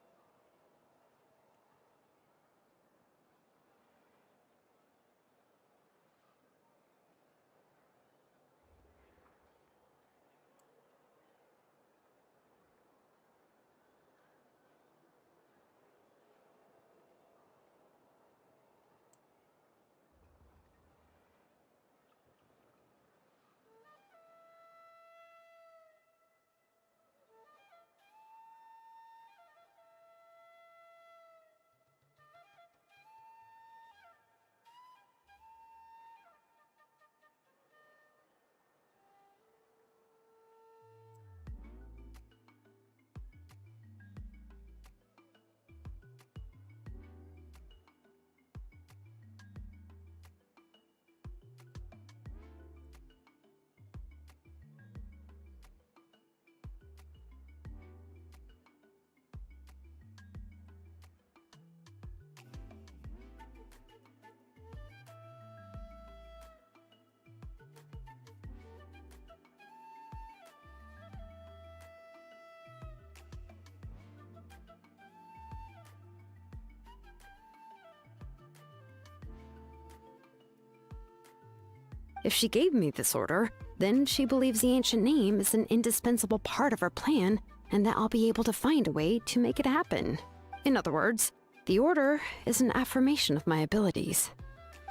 If she gave me this order, then she believes the ancient name is an indispensable part of her plan and that I'll be able to find a way to make it happen. In other words, the order is an affirmation of my abilities.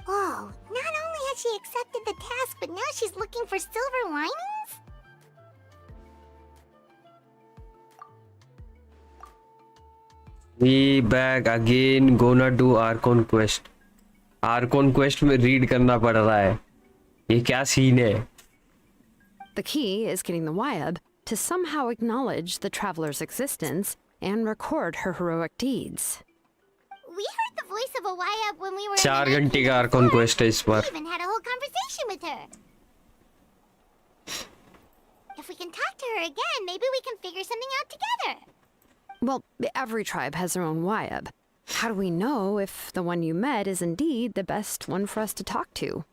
Whoa, not only has she accepted the task, but now she's looking for silver linings? We back again, gonna do Archon quest. Archon quest में read करना पड़ रहा है. ये क्या scene है? The key is getting the Wyab to somehow acknowledge the traveler's existence and record her heroic deeds. We heard the voice of a YF when we were 4 in the घंटे का Archon quest है इस We bar. even had a whole conversation with her. If we can talk to her again, maybe we can figure something out together. Well, every tribe has their own Wyab. How do we know if the one you met is indeed the best one for us to talk to?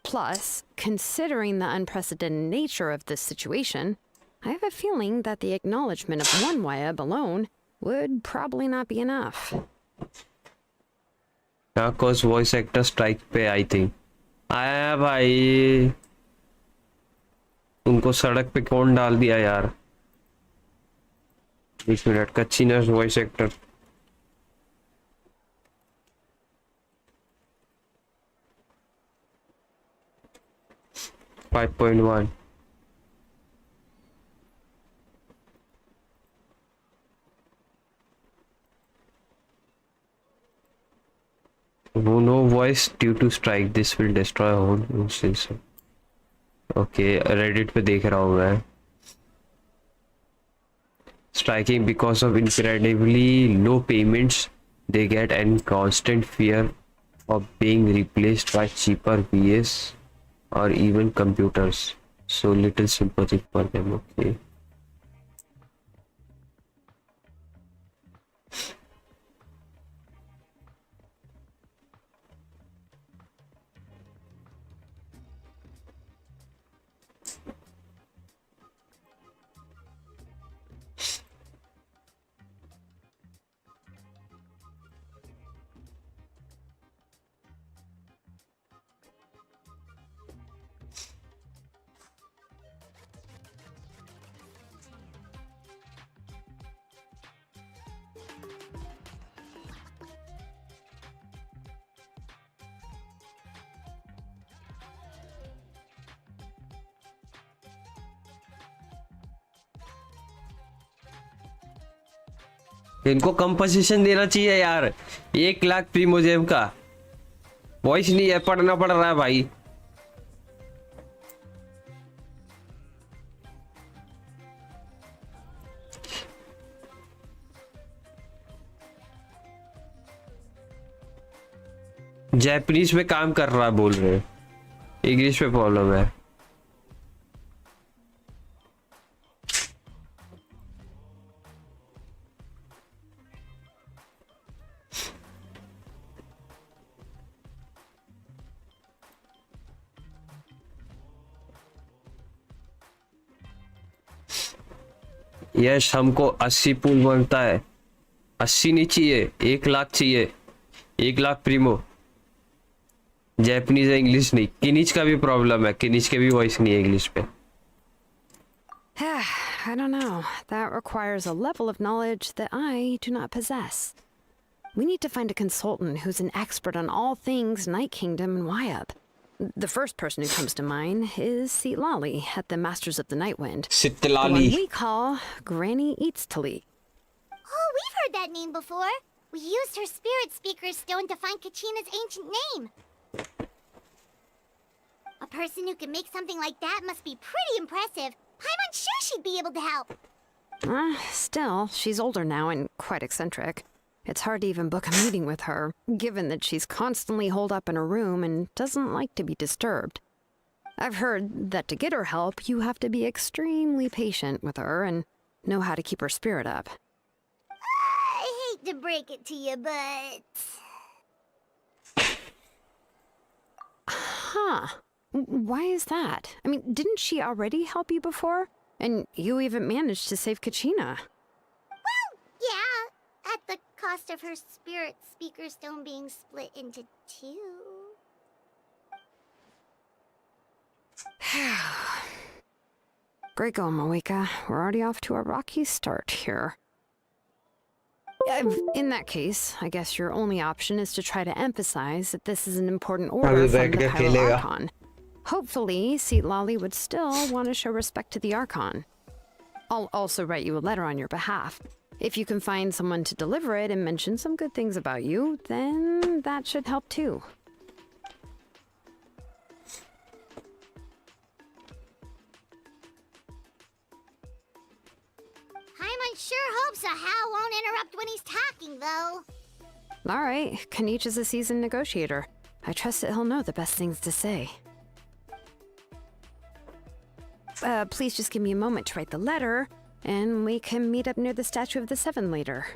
Plus, considering the unprecedented nature of this situation, I have a feeling that the acknowledgement of one Wyab alone would probably not be enough. यहाँ cause voice actor strike पे I think. आया भाई. उनको सड़क पे कौन डाल दिया यार? 20 मिनट का चीनस voice actor. Five point one. No voice due to strike. This will destroy whole instance. Okay, Reddit पे देख रहा हूँ मैं. Striking because of incredibly low payments they get and constant fear of being replaced by cheaper VS or even computers. So little sympathy for them. Okay. इनको कम position देना चाहिए यार. 1 लाख प्रीमोजेम का वॉइस नहीं है, पढ़ना पड़ रहा है भाई. जापानीज में काम कर रहा है बोल रहे हैं, इंग्लिश में प्रॉब्लम है. यश हमको 80 पूल बनता है. 80 नहीं चाहिए, 1 लाख चाहिए. 1 लाख प्रीमो. जापानीज है, इंग्लिश नहीं. किनिच का भी प्रॉब्लम है, किनिच के भी वॉइस नहीं है इंग्लिश पे. I don't know. That requires a level of knowledge that I do not possess. We need to find a consultant who's an expert on all things Night Kingdom and Wyab. The first person who comes to mind is Sitlali at the Masters of the Nightwind. The one we call Granny Eatstali. Oh, we've heard that name before. We used her spirit speaker stone to find Kachina's ancient name. A person who can make something like that must be pretty impressive. I'm unsure she'd be able to help. Still, she's older now and quite eccentric. It's hard to even book a meeting with her, given that she's constantly holed up in her room and doesn't like to be disturbed. I've heard that to get her help, you have to be extremely patient with her and know how to keep her spirit up. I hate to break it to you, but... Huh. Why is that? I mean, didn't she already help you before? And you even managed to save Kachina. Well, yeah. At the cost of her spirit speaker stone being split into 2. Great going, Moeka. We're already off to a rocky start here. In that case, I guess your only option is to try to emphasize that this is an important order from the Pyro Archon. Hopefully, Seat Lolly would still want to show respect to the Archon. I'll also write you a letter on your behalf. If you can find someone to deliver it and mention some good things about you, then that should help too. Paimon sure hopes a Hal won't interrupt when he's talking, though. All right, Kanich is a seasoned negotiator. I trust that he'll know the best things to say. Please just give me a moment to write the letter, and we can meet up near the Statue of the Seven later.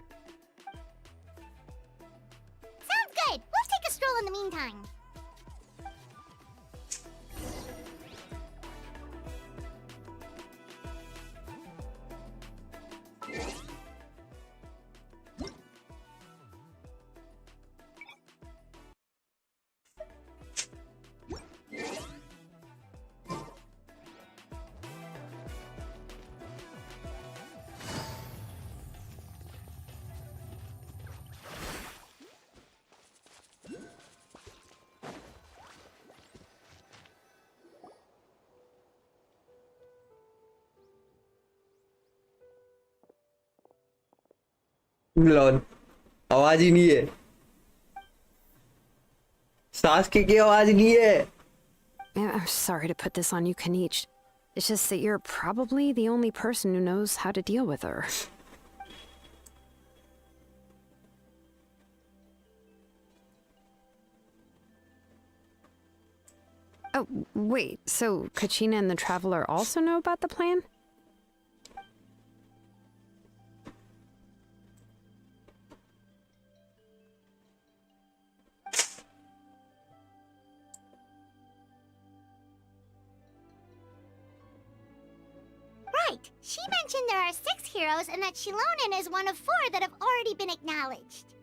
Sounds good. We'll take a stroll in the meantime. Lawn आवाज ही नहीं है सांस की आवाज नहीं है I'm sorry to put this on you, Kanich. It's just that you're probably the only person who knows how to deal with her. Oh, wait, so Kachina and the Traveler also know about the plan? Right. She mentioned there are 6 heroes and that xilonen is one of 4 that have already been acknowledged.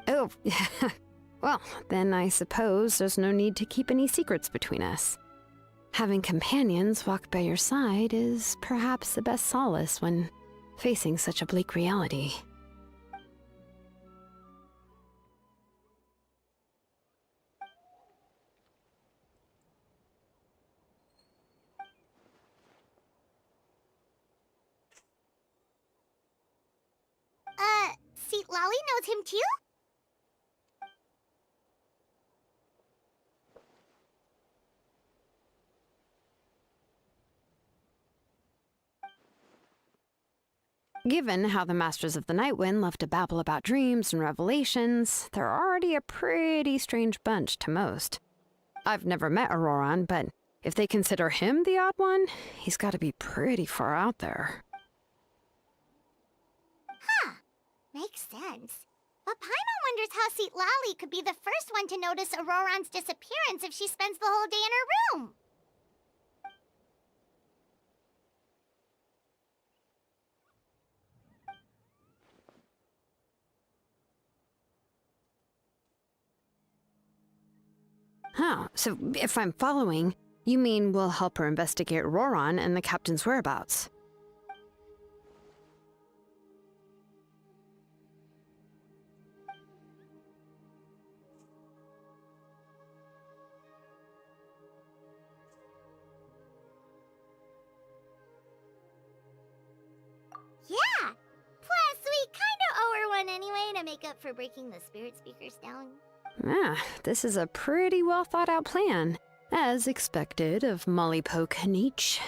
Oh, well, then I suppose there's no need to keep any secrets between us. Having companions walk by your side is perhaps the best solace when facing such a bleak reality. Seat Lolly knows him too? Given how the Masters of the Nightwind love to babble about dreams and revelations, they're already a pretty strange bunch to most. I've never met Auroran, but if they consider him the odd one, he's got to be pretty far out there. Huh. Makes sense. But Paimon wonders how Seat Lolly could be the first one to notice Auroran's disappearance if she spends the whole day in her room. Huh, so if I'm following, you mean we'll help her investigate Auroran and the captain's whereabouts? Yeah! Plus, we kinda owe her one anyway to make up for breaking the spirit speakers down. Ah, this is a pretty well thought out plan, as expected of Mollypo Kanich.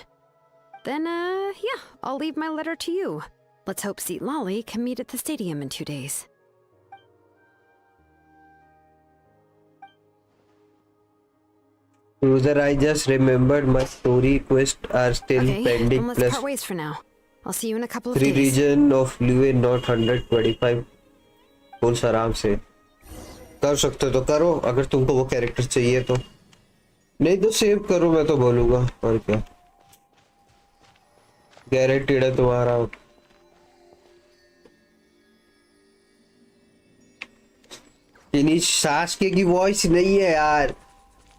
Then, yeah, I'll leave my letter to you. Let's hope Seat Lolly can meet at the stadium in 2 days. KRUZAR, I just remembered my story quests are still Okay, pending, then let's plus part ways for now. I'll see you in a couple of 3 days. region of Lue not 125 goals आराम से कर सकते हो तो करो अगर तुमको वो कैरेक्टर चाहिए तो नहीं तो सेव करो मैं तो बोलूंगा और क्या गारंटीड है तुम्हारा इन्हीं सास के की वॉइस नहीं है यार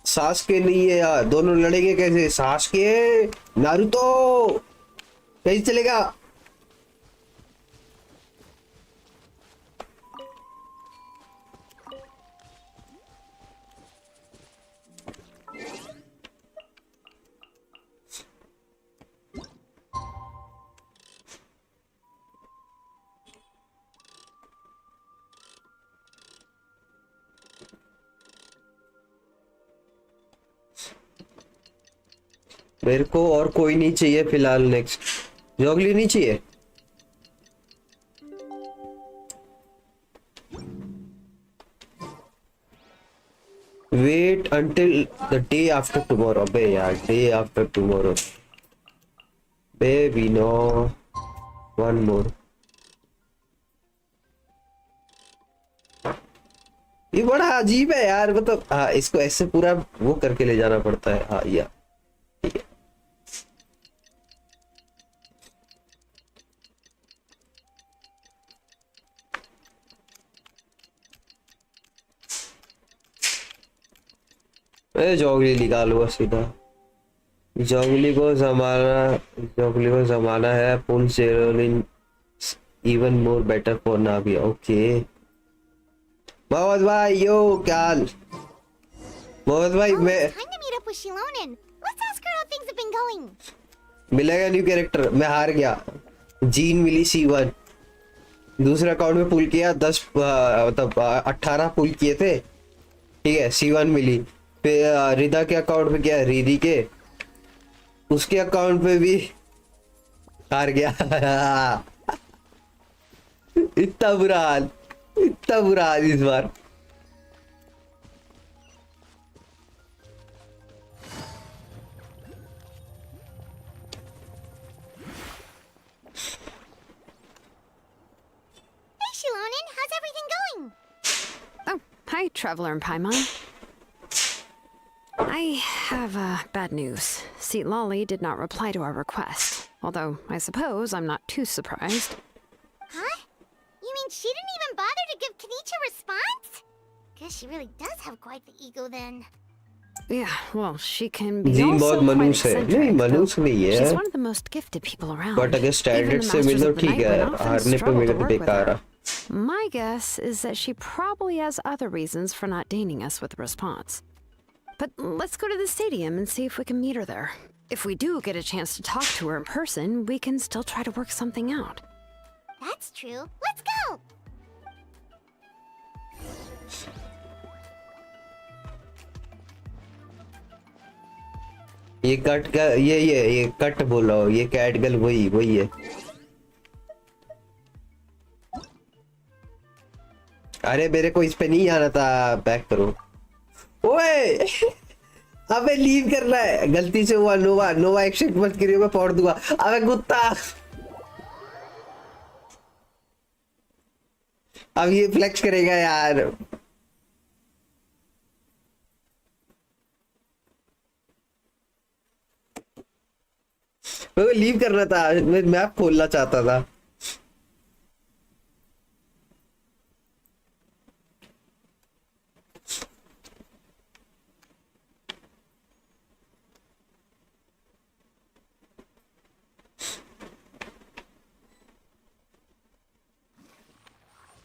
सास्के नहीं है यार, दोनों लड़ेंगे कैसे? सास्के नारुतो कैसे चलेगा? मेरे को और कोई नहीं चाहिए फिलहाल। नेक्स्ट जॉगली नहीं चाहिए। Wait until the day after tomorrow. अबे यार, day after tomorrow baby no. One more. ये बड़ा अजीब है यार, मतलब हाँ, इसको ऐसे पूरा वो करके ले जाना पड़ता है। हाँ यार ठीक है। जॉगली निकालो बस सीधा। जॉगली को जमाना है। Pull xilonen even more better for नावी। ओके मोहम्मद भाई, यो क्या हाल? मोहम्मद भाई Oh, मैं it's time to meet up with xilonen. Let's ask her how things have been going. मिलेगा न्यू कैरेक्टर। मैं हार गया। जीन मिली C1। दूसरे अकाउंट में पुल किया 10 मतलब 18 पुल किए थे, ठीक है। C1 मिली। फिर रिदा के अकाउंट पे किया, रिदी के, उसके अकाउंट पे भी हार गया। इतना बुरा हाल, इतना बुरा हाल इस बार। Hey xilonen, how's everything going? Oh, hi, Traveler and Paimon. I have bad news. See, Lolly did not reply to our request. Although, I suppose I'm not too surprised. Huh? You mean she didn't even bother to give Kenichi a response? Guess she really does have quite the ego then. Yeah, well, she can be gene also बहुत quite मनुष्य है। नहीं, eccentric, मनुष्य though नहीं she's है, one of the most gifted people around. But अगर Even standard the से Masters मिलो of the ठीक Night है, would often हारने पे struggle मिले to तो work with बेकार her. है। My guess is that she probably has other reasons for not deigning us with a response. But let's go to the stadium and see if we can meet her there. If we do get a chance to talk to her in person, we can still try to work something out. That's true. Let's go! ये cut का ये cut बोल रहा हूँ, ये कैटगल वही है। अरे मेरे को इस पे नहीं आना था, बैक करो। ओए अबे लीव करना है, गलती से हुआ। नोवा एक्सेप्ट मत करियो, मैं फोड़ दूंगा। अबे कुत्ता, अब ये फ्लेक्स करेगा यार। मेरे को लीव करना था, मैं मैप खोलना चाहता था।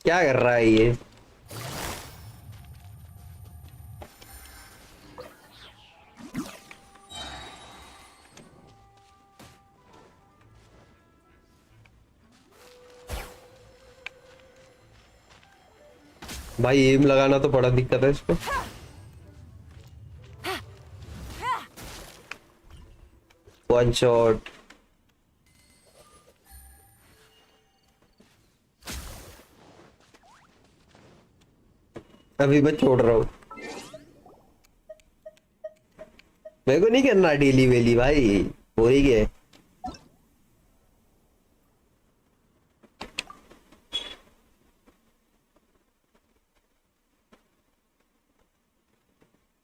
क्या कर रहा है ये? भाई एम लगाना तो बड़ा दिक्कत है इसको। One shot. अभी मैं छोड़ रहा हूँ, मेरे को नहीं करना डेली वेली भाई, हो ही गया।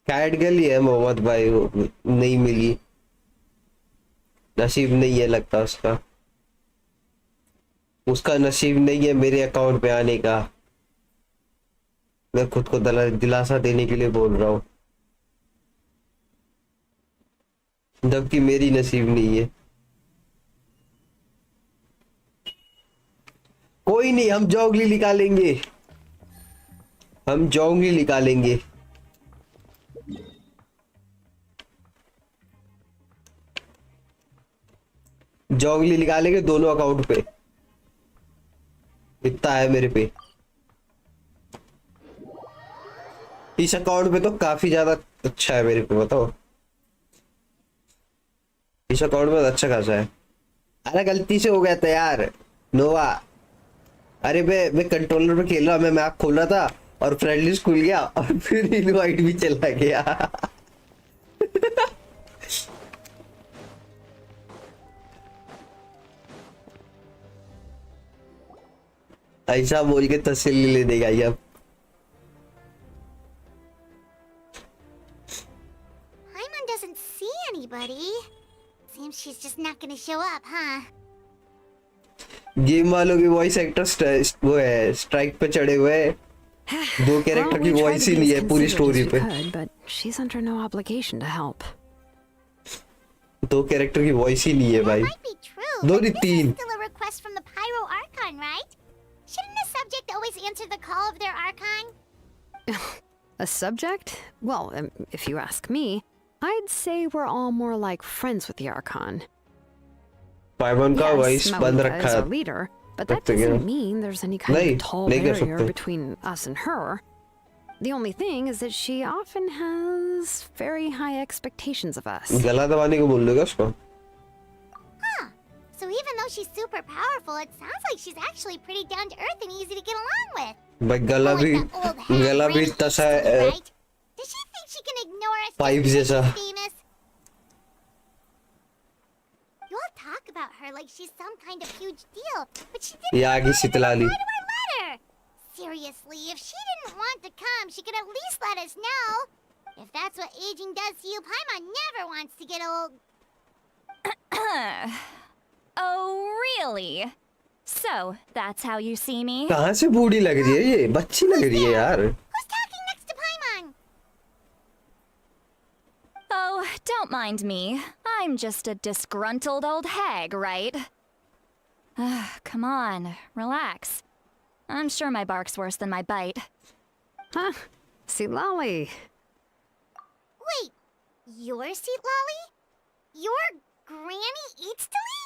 कैट गर्ल ही है मोहम्मद भाई, वो नहीं मिली, नसीब नहीं है लगता उसका। उसका नसीब नहीं है मेरे अकाउंट पे आने का। मैं खुद को दिलासा देने के लिए बोल रहा हूँ। जबकि मेरी नसीब नहीं है। कोई नहीं, हम जोंगली निकालेंगे, हम जोंगली निकालेंगे। जोंगली निकालेंगे दोनों अकाउंट पे। इतना है मेरे पे। इस अकाउंट पे तो काफी ज्यादा अच्छा है मेरे पे, बताओ। इस अकाउंट में अच्छा खासा है। अरे गलती से हो गया था यार नोवा। अरे मैं कंट्रोलर पे खेल रहा, मैं मैप खोल रहा था और फ्रेंड लिस्ट खुल गया और फिर इनवाइट भी चला गया। ऐसा बोल के तसल्ली ले देगा ये अब। Paimon doesn't see anybody. Seems she's just not gonna show up, huh? Game वालों की वॉइस एक्टर वो है स्ट्राइक पे चढ़े हुए हैं। दो कैरेक्टर की वॉइस ही नहीं है पूरी स्टोरी पे। But she's under no obligation to help. दो कैरेक्टर की वॉइस ही नहीं है भाई। That might be true. दो but नहीं this तीन। is still a request from the Pyro Archon, right? Shouldn't the subject always answer the call of their Archon? A subject? Well, if you ask me, I'd say we're all more like friends with the Archon. पाइमन का Yes, voice बंद Maono रखा is है। our leader, but that सकते हैं। doesn't mean there's any kind नहीं, of tall नहीं कर barrier सकते। between us and her. The only thing is that she often has very high expectations of us. गला दबाने को बोल देगा उसको। Huh. So even though she's super powerful, it sounds like she's actually pretty down to earth and easy to get along with. भाई गला भी Unlike that old hag गला भी Granny तसा Easterly, है right? Does she think she can ignore us pipe just because जैसा। she's famous? You all talk about her like she's some kind of huge deal, but she didn't ये आगे शीतलाली। reply to our letter. Seriously, if she didn't want to come, she could at least let us know. If that's what aging does to you, Paimon never wants to get old. Oh, really? So, that's how you see me? कहाँ से बूढ़ी लग रही है ये? बच्ची लग रही है यार। Who's talking next to Paimon? Oh, don't mind me. I'm just a disgruntled old hag, right? Come on, relax. I'm sure my bark's worse than my bite. Huh? See, Lolly. Wait, your seat, Lolly? Your Granny Eatstly?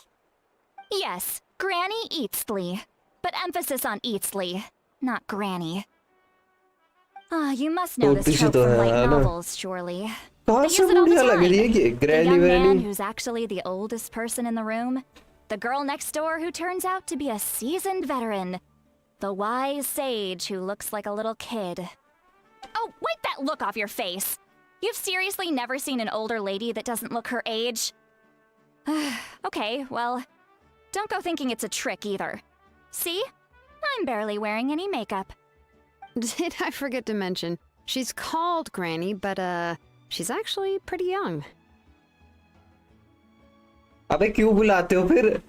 Yes, Granny Eatsley. But emphasis on Eatsley, not Granny. Ah, you must know छोटी this C trope तो from है light ना। novels, surely. कहाँ They से use it all the बुढ़िया लग रही है time. कि The granny young man Waini? who's actually the oldest person in the room. The girl next door who turns out to be a seasoned veteran. The wise sage who looks like a little kid. Oh, wipe that look off your face! You've seriously never seen an older lady that doesn't look her age? Okay, well, don't go thinking it's a trick either. See? I'm barely wearing any makeup. Did I forget to mention? She's called Granny, but she's actually pretty young. अबे क्यों बुलाते हो फिर?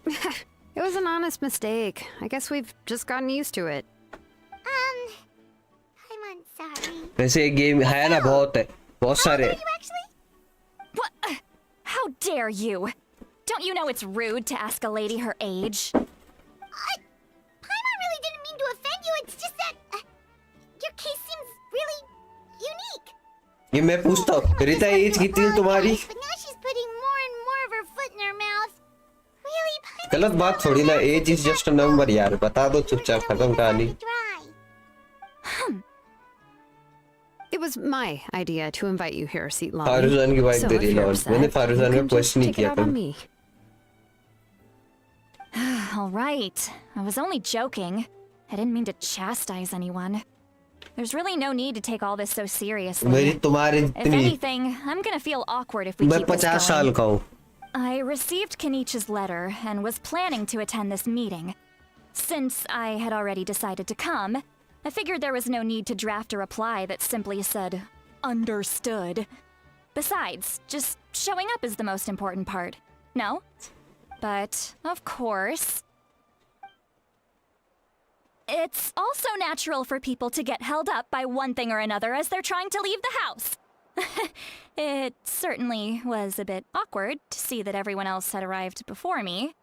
It was an honest mistake. I guess we've just gotten used to it. Paimon, sorry. वैसे ये game है ना बहुत है, बहुत How old सारे। are you actually? What? How dare you? Don't you know it's rude to ask a lady her age? Paimon really didn't mean to offend you. It's just that your case seems really unique. ये मैं पूछता हूँ, Rita as कितनी है तुम्हारी? But now she's putting more and more of her foot in her mouth. Really, Paimon? गलत बात थोड़ी ना, age is just a number यार, बता दो चुपचाप, खत्म कहानी। It was my idea to invite you here, Seat Lolly. फारूजान की वाइफ So दे if रही you're है, upset, मैंने you फारूजान can में just क्वेश्चन नहीं take it किया out on कभी। me. All right. I was only joking. I didn't mean to chastise anyone. There's really no need to take all this so seriously. मेरी तुम्हारी If इतनी, anything, I'm gonna feel awkward if we मैं keep this 50 साल going. का हूँ। I received Kenichi's letter and was planning to attend this meeting. Since I had already decided to come, I figured there was no need to draft a reply that simply said, understood. Besides, just showing up is the most important part. No? But, of course... It's also natural for people to get held up by one thing or another as they're trying to leave the house. It certainly was a bit awkward to see that everyone else had arrived before me.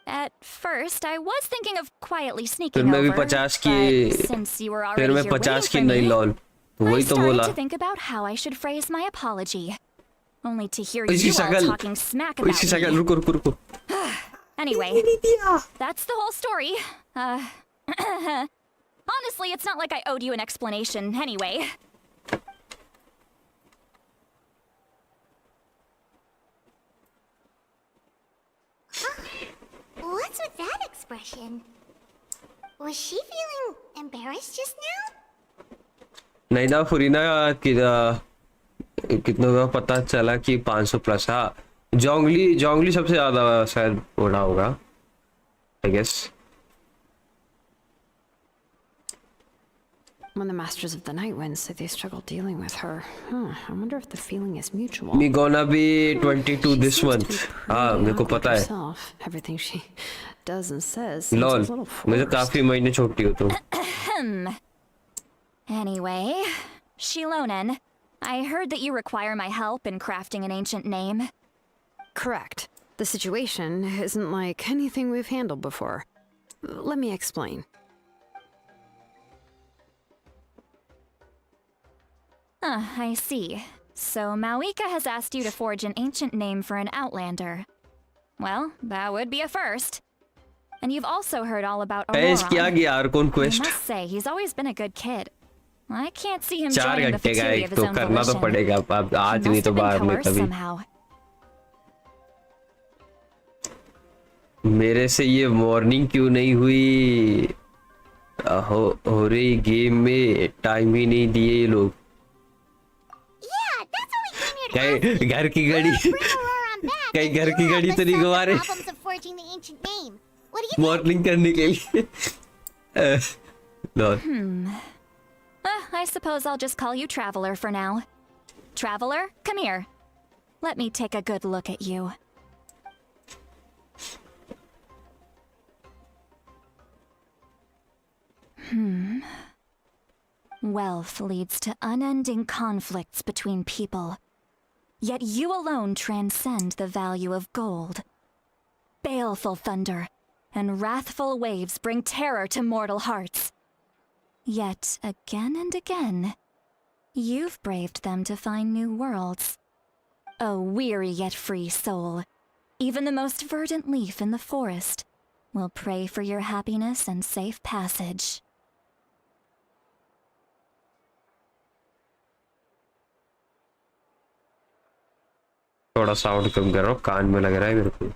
At first, I was thinking of quietly sneaking over, but since you were already here waiting for me, I started to think about how I should phrase my apology. Only to hear you all talking smack about me. Anyway, that's the whole story. Honestly, it's not like I owed you an explanation anyway. What's with that expression? Was she feeling embarrassed just now? नहीं ना फुरीना कितनों का पता चला कि 500 plus. हाँ, जोंगली सबसे ज्यादा शायद उड़ा होगा, I guess. When the Masters of the Night wins, say they struggle dealing with her. I wonder if the feeling is mutual. Me gonna be 22 this month. हाँ, मेरे को पता है. Everything she does and says. Lol, मैं तो काफी महीने छोटी हूँ तो. Anyway, xilonen, I heard that you require my help in crafting an ancient name. Correct. The situation isn't like anything we've handled before. Let me explain. I see. So Mawika has asked you to forge an ancient name for an outlander. Well, that would be a first. And you've also heard all about Aurora. I must say, he's always been a good kid. I can't see him joining the fraternity of his own volition. He must have been coerced somehow. मेरे से ये warning क्यों नहीं हुई? हो रही game में time ही नहीं दिए ये लोग. कहीं घर की घड़ी तो नहीं गवा रहे वार्निंग करने के लिए. I suppose I'll just call you Traveler for now. Traveler, come here. Let me take a good look at you. Wealth leads to unending conflicts between people. Yet you alone transcend the value of gold. Baleful thunder and wrathful waves bring terror to mortal hearts. Yet again and again, you've braved them to find new worlds. A weary yet free soul, even the most verdant leaf in the forest will pray for your happiness and safe passage. थोड़ा sound कम करो, कान में लग रहा है मेरे को.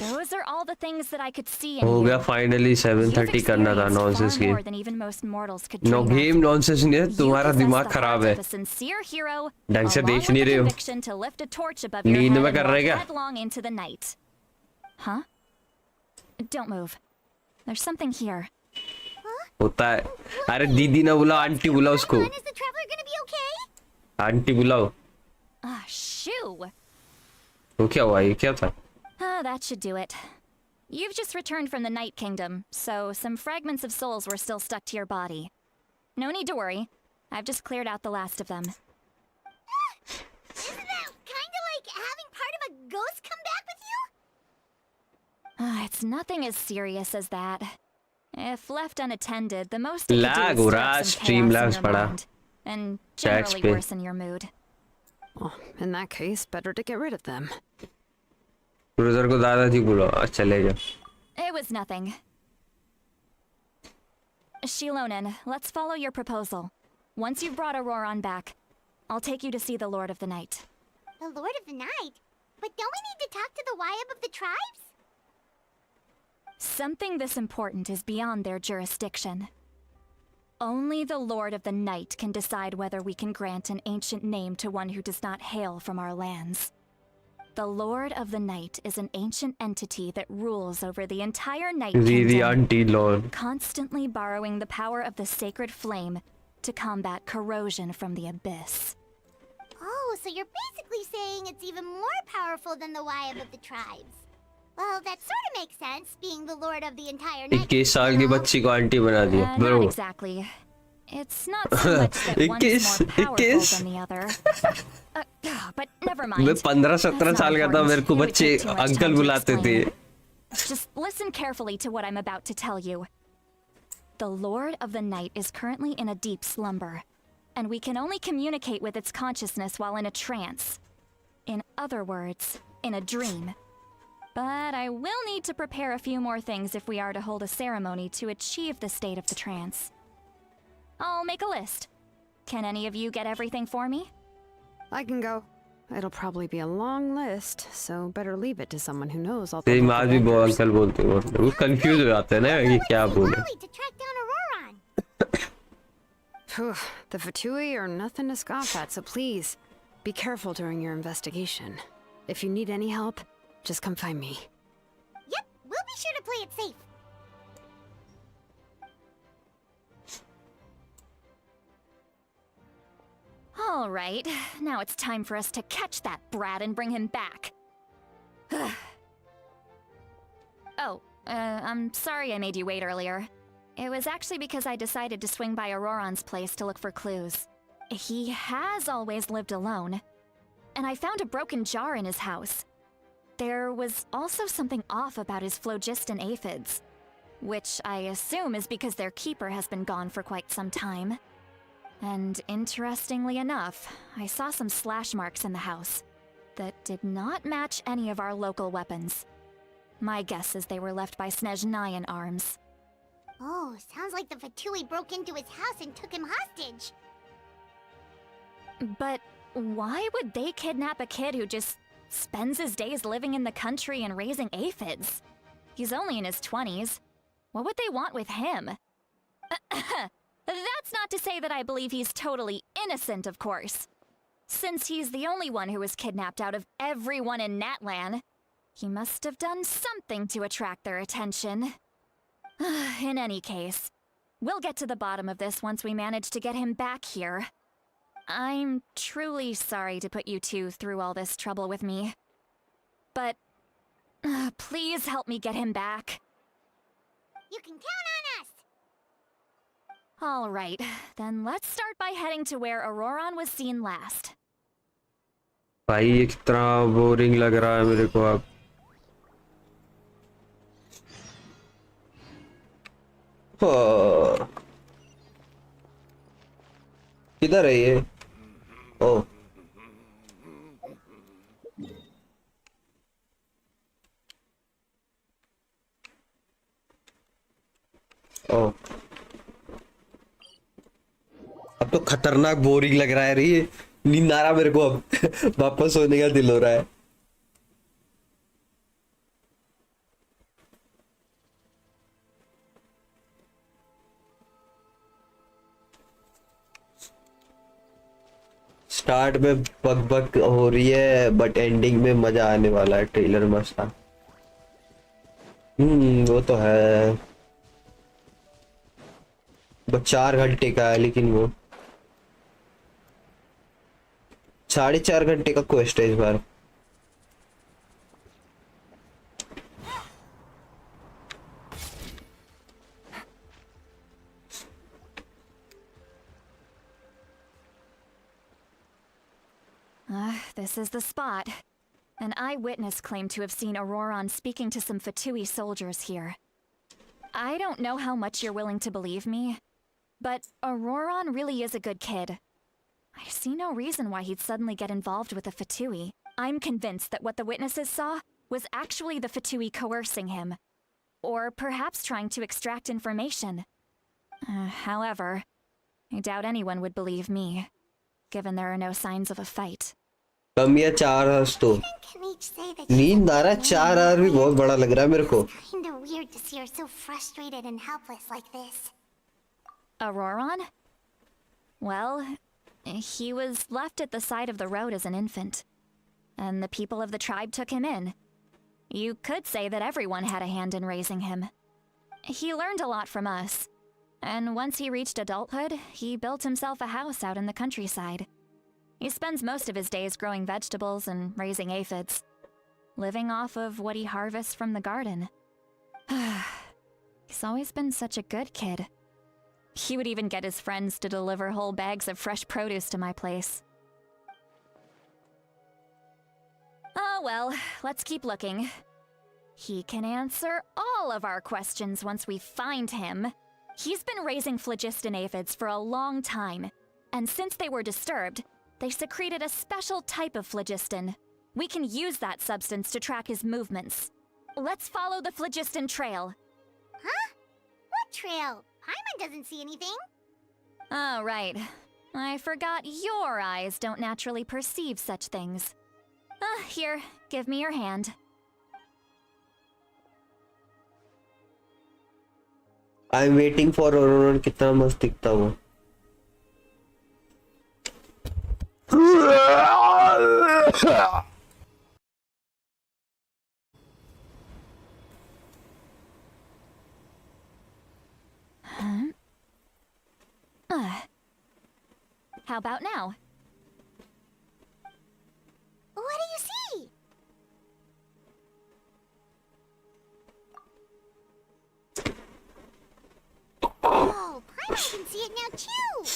Those are all the things that I could see in हो you. गया फाइनली 7:30 करना था. Nonsense game. No game nonsense नहीं है, तुम्हारा दिमाग खराब है. ढंग से देख नहीं रहे हो. नींद में कर रहे क्या? Huh? Don't move. There's something here. होता है. अरे दीदी ना बुलाओ, आंटी बुलाओ उसको. आंटी बुलाओ. Shoo. तो क्या हुआ? ये क्या था? That should do it. You've just returned from the Night Kingdom, so some fragments of souls were still stuck to your body. No need to worry. I've just cleared out the last of them. Isn't that kind of like having part of a ghost come back with you? It's nothing as serious as that. If left unattended, the most it could do is stir some chaos in your mind, and generally worsen your mood. Well, in that case, better to get rid of them. Cruiser को दादाजी बुलाओ. चले जाओ. It was nothing. xilonen, let's follow your proposal. Once you've brought Auroron back, I'll take you to see the Lord of the Night. The Lord of the Night? But don't we need to talk to the Wyab of the tribes? Something this important is beyond their jurisdiction. Only the Lord of the Night can decide whether we can grant an ancient name to one who does not hail from our lands. The Lord of the Night is an ancient entity that rules over the entire Night Kingdom, constantly borrowing the power of the sacred flame to combat corrosion from the abyss. Oh, Oh, so you're basically saying it's even more powerful than the Wyatt of the tribes. Well, that sort of makes sense, being the lord of the entire night. 21 साल की बच्ची को aunty बना दिया Not bro. exactly. It's not so much that one is more powerful than the other. But never mind. मैं 15-17 साल का था, मेरे को बच्चे अंकल बुलाते थे. Just listen carefully to what I'm about to tell you. The Lord of the Night is currently in a deep slumber, and we can only communicate with its consciousness while in a trance. In other words, in a dream. But I will need to prepare a few more things if we are to hold a ceremony to achieve the state of the trance. I'll make a list. Can any of you get everything for me? I can go. It'll probably be a long list, so better leave it to someone who knows all the तेरी local माँ भी वो vendors. Uncle बोलते हैं, वो confuse हो जाते हैं ना कि क्या बोले. Molly to track down Auroron. Phew, the Fatui are nothing to scoff at, so please, be careful during your investigation. If you need any help, just come find me. Yep, we'll be sure to play it safe. All right, now it's time for us to catch that brat and bring him back. I'm sorry I made you wait earlier. It was actually because I decided to swing by Auroron's place to look for clues. He has always lived alone, and I found a broken jar in his house. There was also something off about his phlogiston aphids, which I assume is because their keeper has been gone for quite some time. And interestingly enough, I saw some slash marks in the house that did not match any of our local weapons. My guess is they were left by Snezhnayan arms. Oh, sounds like the Fatui broke into his house and took him hostage. But why would they kidnap a kid who just spends his days living in the country and raising aphids? He's only in his 20s. What would they want with him? That's not to say that I believe he's totally innocent, of course. Since he's the only one who was kidnapped out of everyone in Natlan, he must have done something to attract their attention. In any case, we'll get to the bottom of this once we manage to get him back here. I'm truly sorry to put you two through all this trouble with me. But please help me get him back. You can count on us. All right, then let's start by heading to where Auroron was seen last. भाई ये कितना boring लग रहा है मेरे को अब. किधर है ये? ओ ओ अब तो खतरनाक बोरिंग लग रहा है रे ये. नींद आ रहा मेरे को अब. वापस सोने का दिल हो रहा है. स्टार्ट में बक बक हो रही है बट एंडिंग में मजा आने वाला है. ट्रेलर मस्त था. वो तो है. बस 4 घंटे का है लेकिन वो 4.5 घंटे का क्वेस्ट है इस बार. This is the spot. An eyewitness claimed to have seen Auroron speaking to some Fatui soldiers here. I don't know how much you're willing to believe me, but Auroron really is a good kid. I see no reason why he'd suddenly get involved with the Fatui. I'm convinced that what the witnesses saw was actually the Fatui coercing him, or perhaps trying to extract information. However, I doubt anyone would believe me, given there are no signs of a fight. कमियां 4 hours तो Can each say that नींद आ रहा है. 4 our भी बहुत बड़ा लग रहा है मेरे को. kinda weird to see her so frustrated and helpless like this. Auroron? Well, he was left at the side of the road as an infant, and the people of the tribe took him in. You could say that everyone had a hand in raising him. He learned a lot from us, and once he reached adulthood, he built himself a house out in the countryside. He spends most of his days growing vegetables and raising aphids, living off of what he harvests from the garden. He's always been such a good kid. He would even get his friends to deliver whole bags of fresh produce to my place. Oh well, let's keep looking. He can answer all of our questions once we find him. He's been raising phlogiston aphids for a long time, and since they were disturbed, they secreted a special type of phlogiston. We can use that substance to track his movements. Let's follow the phlogiston trail. Huh? What trail? Paimon doesn't see anything. Oh, right. I forgot your eyes don't naturally perceive such things. Here, give me your hand. I'm waiting for Auroran कितना मस्त दिखता हुआ. How about now? What do you see? Oh, Paimon can see it now too!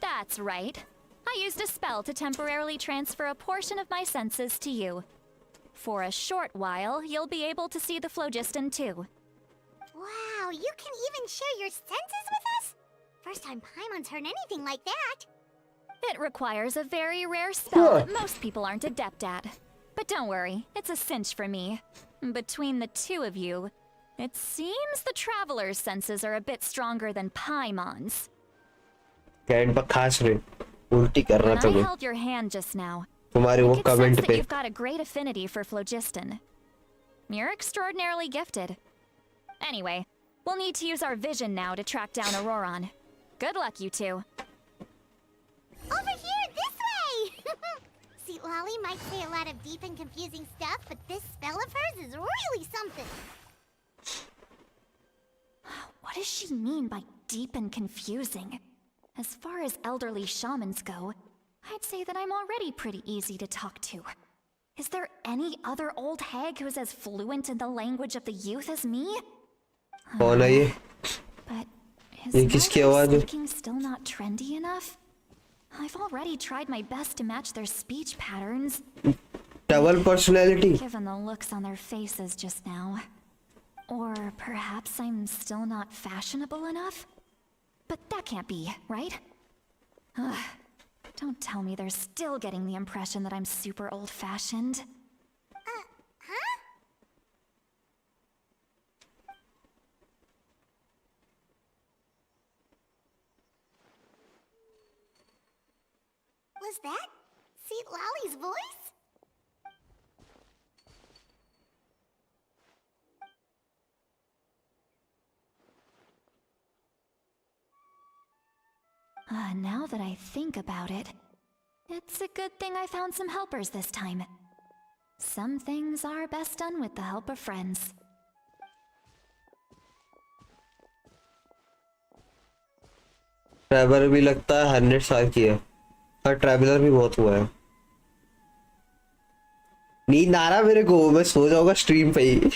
That's right. I used a spell to temporarily transfer a portion of my senses to you. For a short while, you'll be able to see the phlogiston too. Wow, you can even share your senses with us? First time Paimon's heard anything like that. It requires a very rare spell that most people aren't adept at. But don't worry, it's a cinch for me. Between the two of you, it seems the Traveler's senses are a bit stronger than Paimon's. कैंड पर खास रे उल्टी कर रहा था When I मैं held your hand just now, तुम्हारे I वो could sense कमेंट that पे. you've got a great affinity for phlogiston. You're extraordinarily gifted. Anyway, we'll need to use our vision now to track down Auroran. Good luck, you two. Over here, this way! See, Lolly might say a lot of deep and confusing stuff, but this spell of hers is really something. What does she mean by deep and confusing? As far as elderly shamans go, I'd say that I'm already pretty easy to talk to. Is there any other old hag who's as fluent in the language of the youth as me? कौन है ये? But ये is किसकी mother आवाज है? speaking still not trendy enough? I've already tried my best to match their speech patterns, Double personality. given the looks on their faces just now. Or perhaps I'm still not fashionable enough? But that can't be, right? Ugh. Don't tell me they're still getting the impression that I'm super old-fashioned. Huh? Was that Seat Lolly's voice? Now that I think about it, it's a good thing I found some helpers this time. Some things are best done with the help of friends. Traveller भी लगता है 100 साल की है और traveller भी बहुत हुआ है. नींद आ रहा मेरे को, मैं सो जाऊंगा स्ट्रीम पे ही.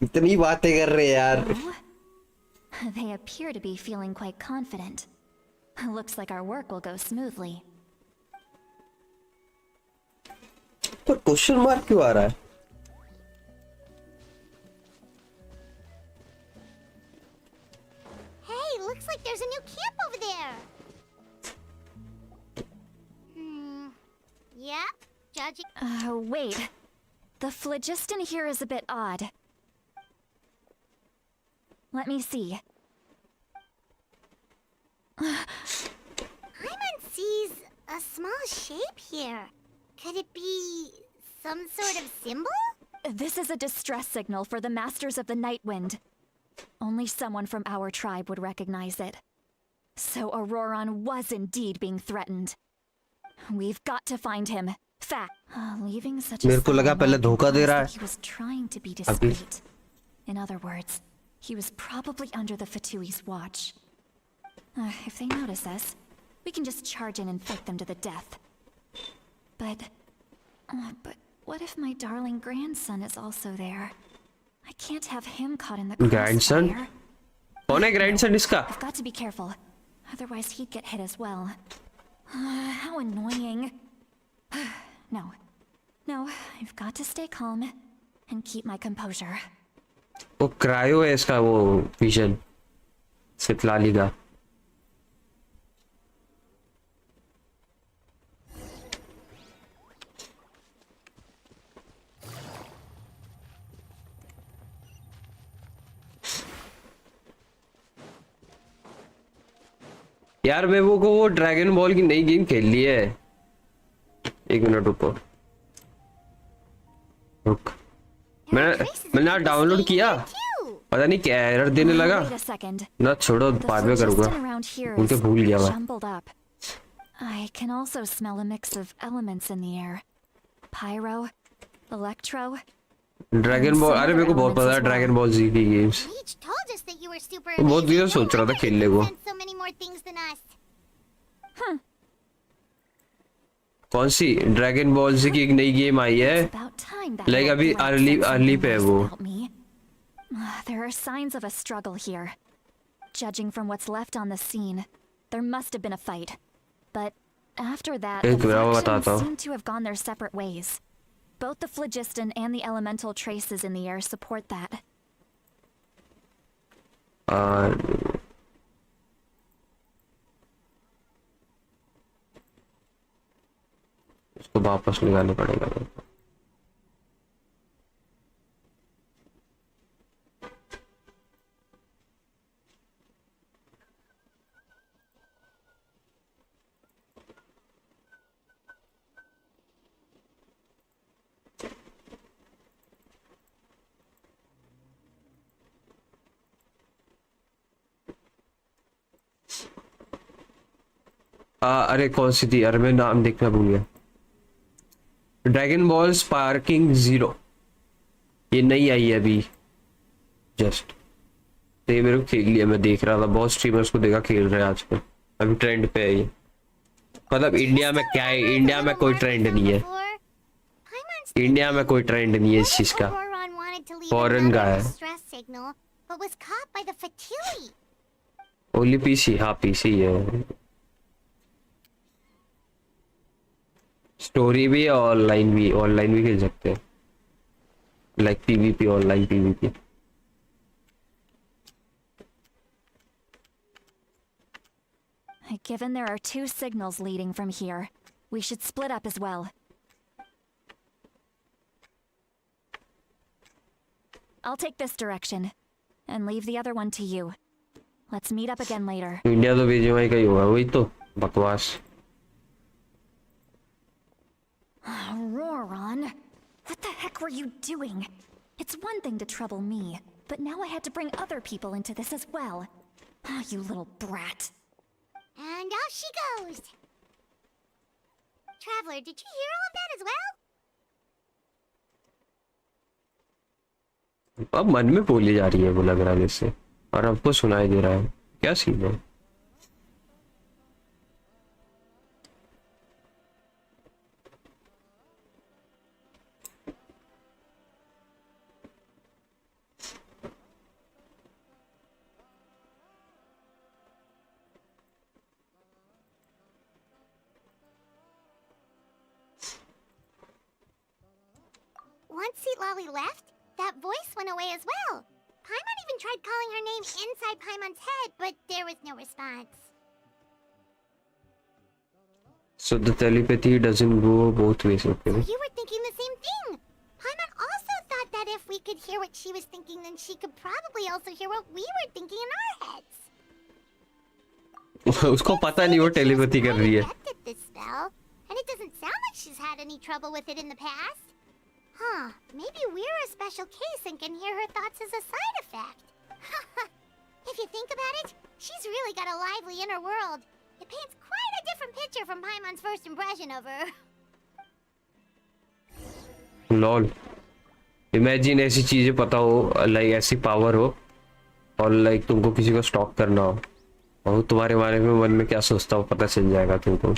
इतनी बातें कर रहे हैं यार. They appear to be feeling quite confident. Looks like our work will go smoothly. पर क्वेश्चन मार्क क्यों आ रहा है? Hey, looks like there's a new camp over there. Yep, judging. Wait. The phlogiston here is a bit odd. Let me see. Paimon sees a small shape here. Could it be some sort of symbol? This is a distress signal for the Masters of the Night Wind. Only someone from our tribe would recognize it. So Auroran was indeed being threatened. We've got to find him. Fact. Leaving such a मेरे को लगा पहले धोखा दे रहा है. he was trying to be discreet. In other words, he was probably under the Fatui's watch. If they notice us, We can just charge in and fight them to the death. But what if my darling grandson is also there? I can't have him caught in the Grandson? crossfire. कौन है grandson इसका? I've got to be careful. Otherwise he'd get hit as well. How annoying. No, I've got to stay calm and keep my composure. वो cryo है इसका वो vision सितलाली का. यार मैं वो ड्रैगन बॉल की नई गेम खेल ली है. एक मिनट रुक. मैंने डाउनलोड किया, पता नहीं क्या एरर देने लगा ना. छोड़ो, बाद में करूंगा, उनके भूल गया मैं. I can also smell a mix of elements in the air. Pyro, electro. Dragon ball, अरे मेरे को बहुत पता है ड्रैगन बॉल जी की गेम्स. बहुत दिनों सोच रहा था खेलने को. कौन सी ड्रैगन बॉल जी की एक नई गेम आई है, लाइक अभी अर्ली पे है वो. There are signs of a struggle here. Judging from what's left on the scene, there must have been a fight. But after that, the factions seem to have gone their separate ways. Both the phlogiston and the elemental traces in the air support that. इसको वापस निकालना पड़ेगा. अरे कौन सी थी यार, मैं नाम देखना भूल गया. ड्रैगन बॉल स्पार्किंग 0, ये नई आई है अभी जस्ट. तो ये मेरे को खेल लिया, मैं देख रहा था बहुत स्ट्रीमर्स को देखा खेल रहे हैं आजकल. अभी ट्रेंड पे है ये. मतलब इंडिया में क्या है, इंडिया में कोई ट्रेंड नहीं है. इंडिया में कोई ट्रेंड नहीं है इस चीज का, फॉरेन का है. Only PC. हाँ पीसी है. स्टोरी भी है, ऑनलाइन भी खेल सकते हैं, like PVP, online PVP. Given there are 2 signals leading from here, we should split up as well. I'll take this direction and leave the other one to you. Let's meet up again later. India तो BGMI का ही होगा, वही तो बकवास. Roran, what the heck were you doing? It's one thing to trouble me, but now I had to bring other people into this as well. Ah, you little brat. And off she goes. Traveler, did you hear all of that as well? अब मन में बोली जा रही है वो, लग रहा है जैसे, और आपको सुनाई दे रहा है. क्या सीन है? Once Lolly left, that voice went away as well. Paimon even tried calling her name inside Paimon's head, but there was no response. So the telepathy doesn't go both ways, okay? So you were thinking the same thing. Paimon also thought that if we could hear what she was thinking, then she could probably also hear what we were thinking in our heads. उसको पता नहीं वो telepathy कर रही है. This spell, and it doesn't sound like she's had any trouble with it in the past. Huh, maybe we're a special case and can hear her thoughts as a side effect. If you think about it, she's really got a lively inner world. It paints quite a different picture from Paimon's first impression of her. Lol, imagine ऐसी चीजें पता हो, like ऐसी power हो, और like तुमको किसी को स्टॉक करना हो, और तुम्हारे बारे में मन में क्या सोचता हो पता चल जाएगा तुमको।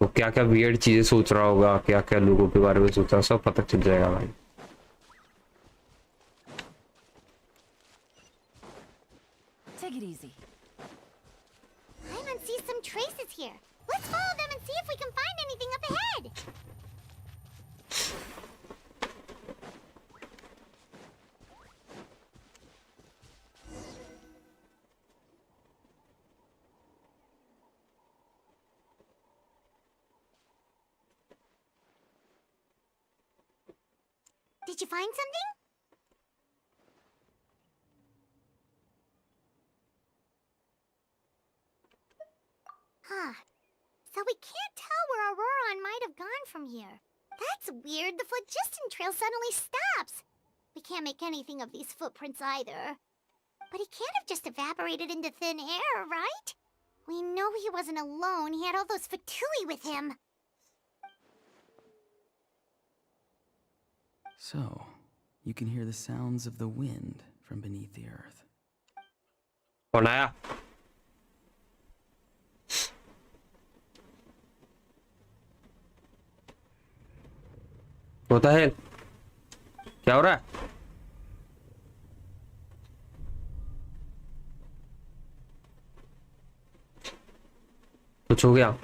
वो क्या क्या वियर्ड चीजें सोच रहा होगा, क्या क्या लोगों के बारे में सोच रहा, सब पता चल जाएगा भाई। Take it easy. Paimon sees some traces here. Let's follow them and see if we can find anything up ahead. Did you find something? Huh. So we can't tell where Auroron might have gone from here. That's weird. The phlogiston trail suddenly stops. We can't make anything of these footprints either. But he can't have just evaporated into thin air, right? We know he wasn't alone. He had all those Fatui with him. So, you can hear the sounds of the wind from beneath the earth. कौन आया? होता है क्या हो रहा है? कुछ हो गया?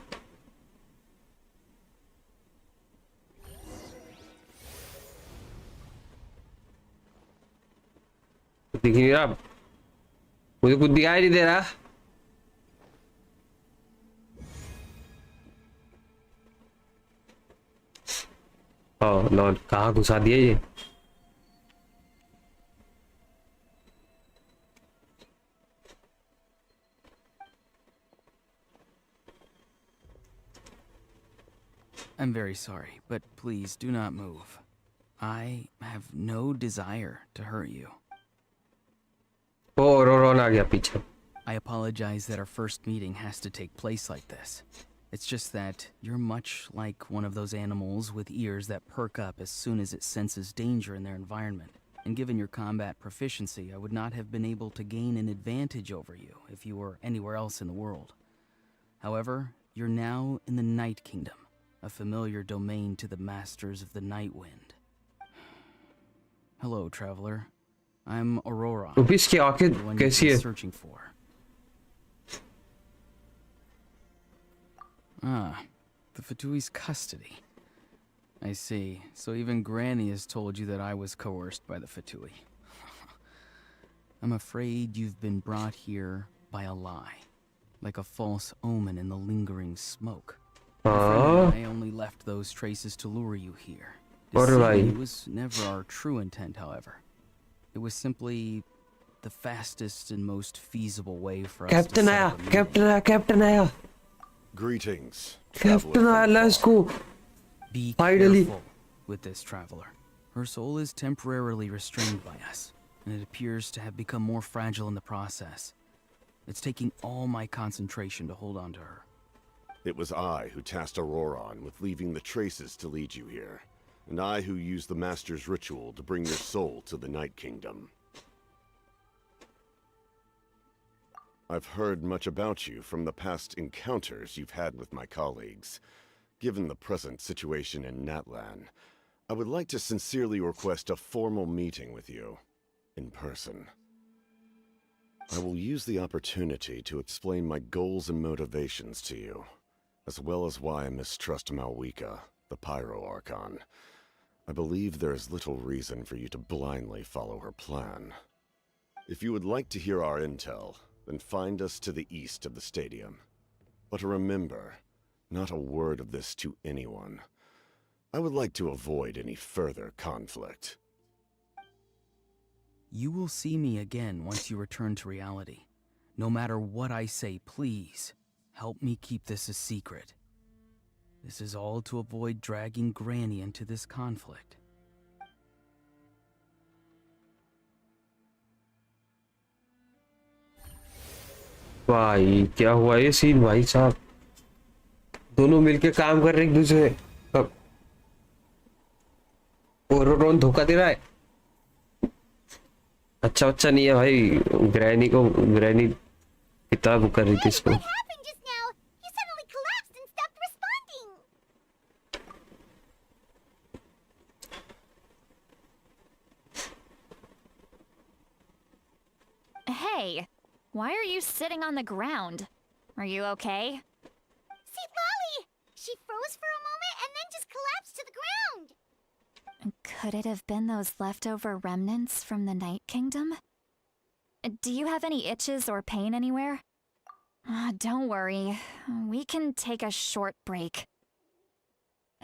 दिख नहीं रहा, मुझे कुछ दिखाई नहीं दे रहा। ओह लॉर्ड, कहाँ घुसा दिया ये? I'm very sorry, but please do not move. I have no desire to hurt you. ओ रोन आ गया पीछे। I apologize that our first meeting has to take place like this. It's just that you're much like one of those animals with ears that perk up as soon as it senses danger in their environment. And given your combat proficiency, I would not have been able to gain an advantage over you if you were anywhere else in the world. However, you're now in the Night Kingdom, a familiar domain to the masters of the Night Wind. Hello, traveler. I'm Aurora. तो इसकी आंखें the one कैसी you've है? been searching for. Ah, the Fatui's custody. I see. So even Granny has told you that I was coerced by the Fatui. I'm afraid you've been brought here by a lie, like a false omen in the lingering smoke. My friend and I only left those traces to lure you here. Deceiving you was never our true intent, however. It was simply the fastest and most feasible way for us captain to आया, set up a captain आया, captain आया, Greetings. Captain आया, let's go. Be Finally. careful with this traveler. Her soul is temporarily restrained by us, and it appears to have become more fragile in the process. It's taking all my concentration to hold on to her. It was I who tasked Auroron with leaving the traces to lead you here, and I who used the Master's ritual to bring your soul to the Night Kingdom. I've heard much about you from the past encounters you've had with my colleagues. Given the present situation in Natlan, I would like to sincerely request a formal meeting with you, in person. I will use the opportunity to explain my goals and motivations to you, as well as why I mistrust Malwika, the Pyro-Archon. I believe there is little reason for you to blindly follow her plan. If you would like to hear our intel, then find us to the east of the stadium. But remember, not a word of this to anyone. I would like to avoid any further conflict. You will see me again once you return to reality. No matter what I say, please, help me keep this a secret. This is all to avoid dragging Granny into this conflict. भाई क्या हुआ ये scene भाई साहब, दोनों मिलके काम कर रहे एक दूसरे। अब ओरोन धोखा दे रहा है। अच्छा नहीं है भाई, ग्रैनी कितना बुक कर रही थी इसको. What happened just now? You suddenly collapsed and stopped responding. Hey, why are you sitting on the ground? Are you okay? See, Lolly! She froze for a moment and then just collapsed to the ground. Could it have been those leftover remnants from the Night Kingdom? Do you have any itches or pain anywhere? Don't worry. We can take a short break.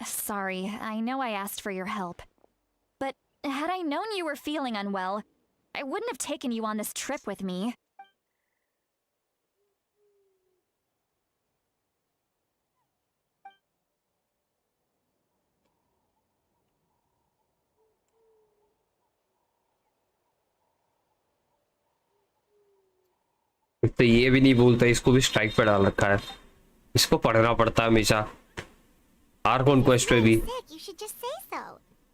Sorry, I know I asked for your help. But had I known you were feeling unwell, I wouldn't have taken you on this trip with me. तो ये भी नहीं बोलता, इसको भी strike पे डाल रखा है. इसको पढ़ना पड़ता है हमेशा. आर कौन क्वेस्ट पे भी. Sick, you should just say so.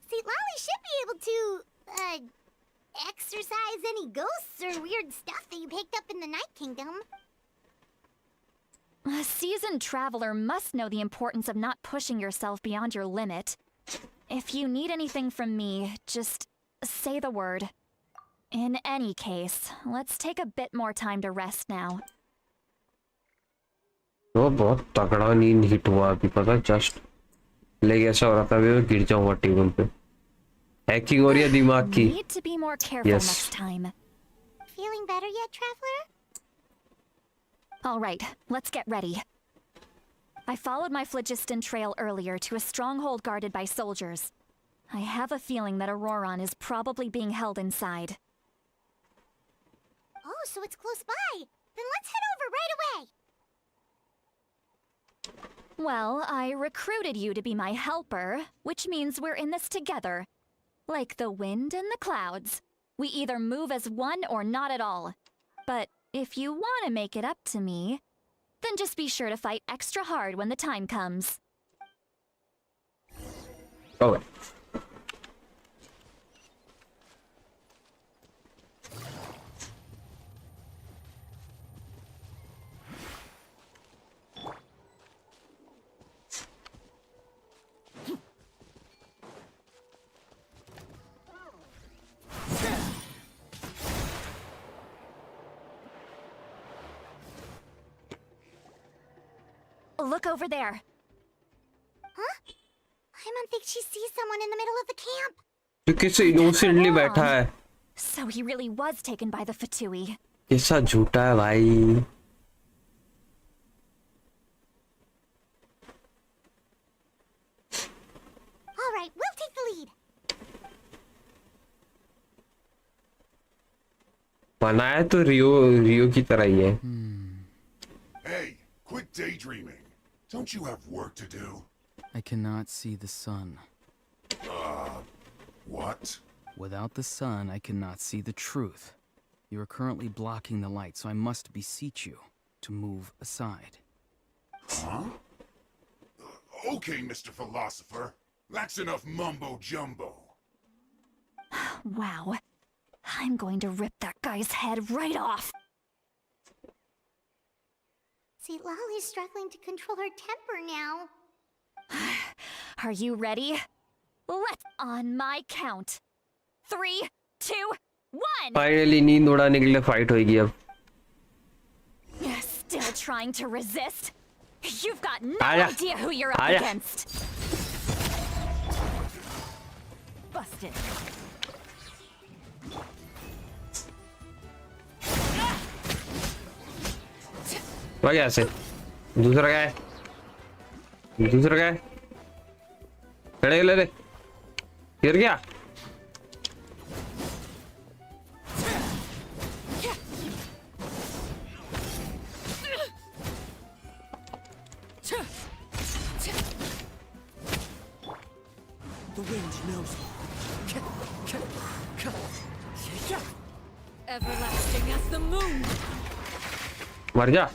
See, Lolly should be able to, exorcise any ghosts or weird stuff that you picked up in the Night Kingdom. A seasoned traveler must know the importance of not pushing yourself beyond your limit. If you need anything from me, just say the word. In any case, let's take a bit more time to rest now. वो बहुत तगड़ा नींद hit हुआ अभी, पता just लेके ऐसा हो रहा था अभी मैं गिर जाऊंगा टेबल पे. हैकिंग हो रही है दिमाग की. Need to be more careful Yes. next time. Feeling better yet, traveler? All right, let's get ready. I followed my phlogiston trail earlier to a stronghold guarded by soldiers. I have a feeling that Auroron is probably being held inside. Oh, so it's close by. Then let's head over right away. Well, I recruited you to be my helper, which means we're in this together. Like the wind and the clouds. We either move as one or not at all. But if you want to make it up to me, then just be sure to fight extra hard when the time comes. Oh. Look over there. Huh? Paimon thinks she sees someone in the middle of the camp. तो किसे innocently बैठा है. So he really was taken by the Fatui. कैसा झूठा है भाई. All right, we'll take the lead. बनाया तो रियो की तरह ही है. Hey, quit daydreaming. Don't you have work to do? I cannot see the sun. What? Without the sun, I cannot see the truth. You are currently blocking the light, so I must beseech you to move aside. Huh? Okay, Mr. Philosopher. That's enough mumbo-jumbo. Wow. I'm going to rip that guy's head right off. See, Lolly's struggling to control her temper now. Are you ready? Let's on my count. 3, 2, 1. Finally नींद उड़ाने के लिए fight होगी अब. Still trying to resist? You've got no Aya. idea who you're up Aya. against. Busted. क्या से दूसरा क्या है. दूसरा क्या है. खड़े ले ले. गिर गया. The wind knows me. Everlasting as the moon. मर जा.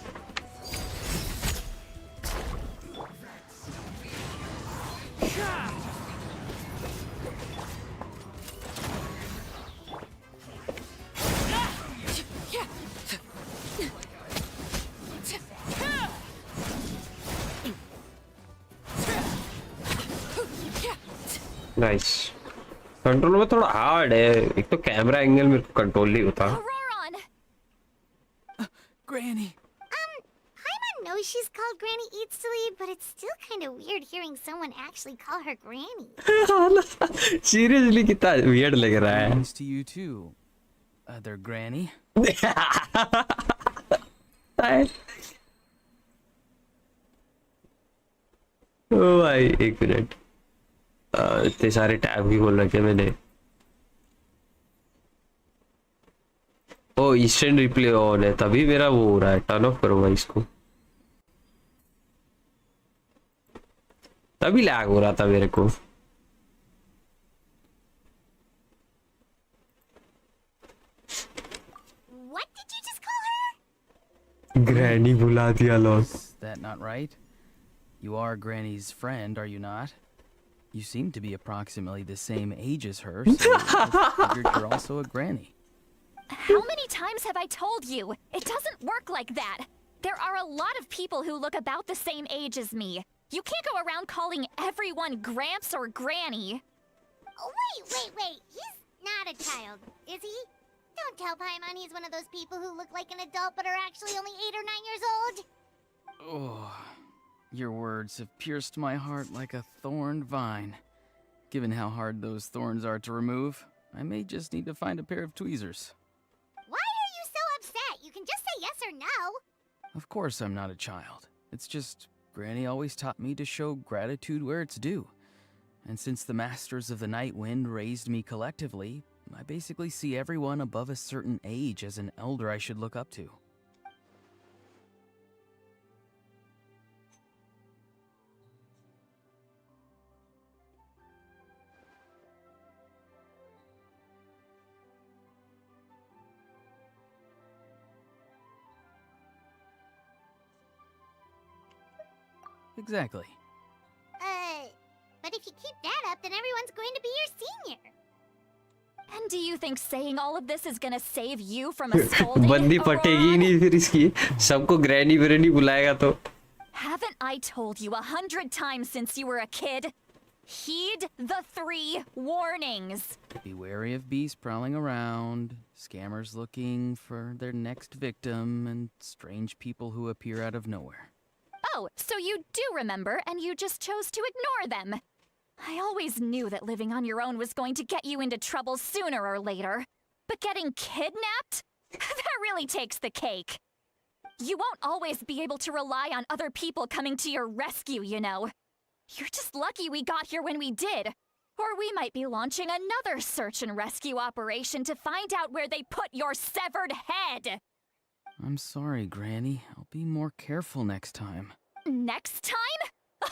नाइस कंट्रोल में थोड़ा हार्ड है एक तो कैमरा एंगल मेरे को कंट्रोल नहीं होता Auroron! Granny! Paimon knows she's called Granny Eats to Leave, but it's still kind of weird hearing someone actually call her Granny. Seriously कितना वियर्ड लग रहा है Thanks to you too, other Granny. ओ भाई एक minute इतने सारे tab भी खोल रखे मैंने ओ ईस्टर्न रिप्ले ऑन है तभी मेरा वो हो रहा है टर्न ऑफ करो भाई इसको तभी लैग हो रहा था मेरे को What did you just call her? Granny बुला दिया loss Is that not right? You are Granny's friend, are you not? You seem to be approximately the same age as her, so I figured you're also a granny. How many times have I told you? It doesn't work like that. There are a lot of people who look about the same age as me. You can't go around calling everyone Gramps or Granny. Oh, wait. He's not a child, is he? Don't tell Paimon he's one of those people who look like an adult but are actually only 8 or 9 years old. Oh, your words have pierced my heart like a thorned vine. Given how hard those thorns are to remove, I may just need to find a pair of tweezers. Why are you so upset? You can just say yes or no. Of course I'm not a child. It's just Granny always taught me to show gratitude where it's due. And since the Masters of the Night Wind raised me collectively, I basically see everyone above a certain age as an elder I should look up to. Exactly. But if you keep that up, then everyone's going to be your senior. And do you think saying all of this is gonna save you from a scolding? बंदी पटेगी नहीं फिर इसकी सबको granny ब्रैनी बुलाएगा तो Haven't I told you 100 times since you were a kid? Heed the 3 warnings. Be wary of beasts prowling around, scammers looking for their next victim, and strange people who appear out of nowhere. Oh, so you do remember, and you just chose to ignore them. I always knew that living on your own was going to get you into trouble sooner or later. But getting kidnapped? That really takes the cake. You won't always be able to rely on other people coming to your rescue, you know. You're just lucky we got here when we did. Or we might be launching another search and rescue operation to find out where they put your severed head. I'm sorry, Granny. I'll be more careful next time. Next time?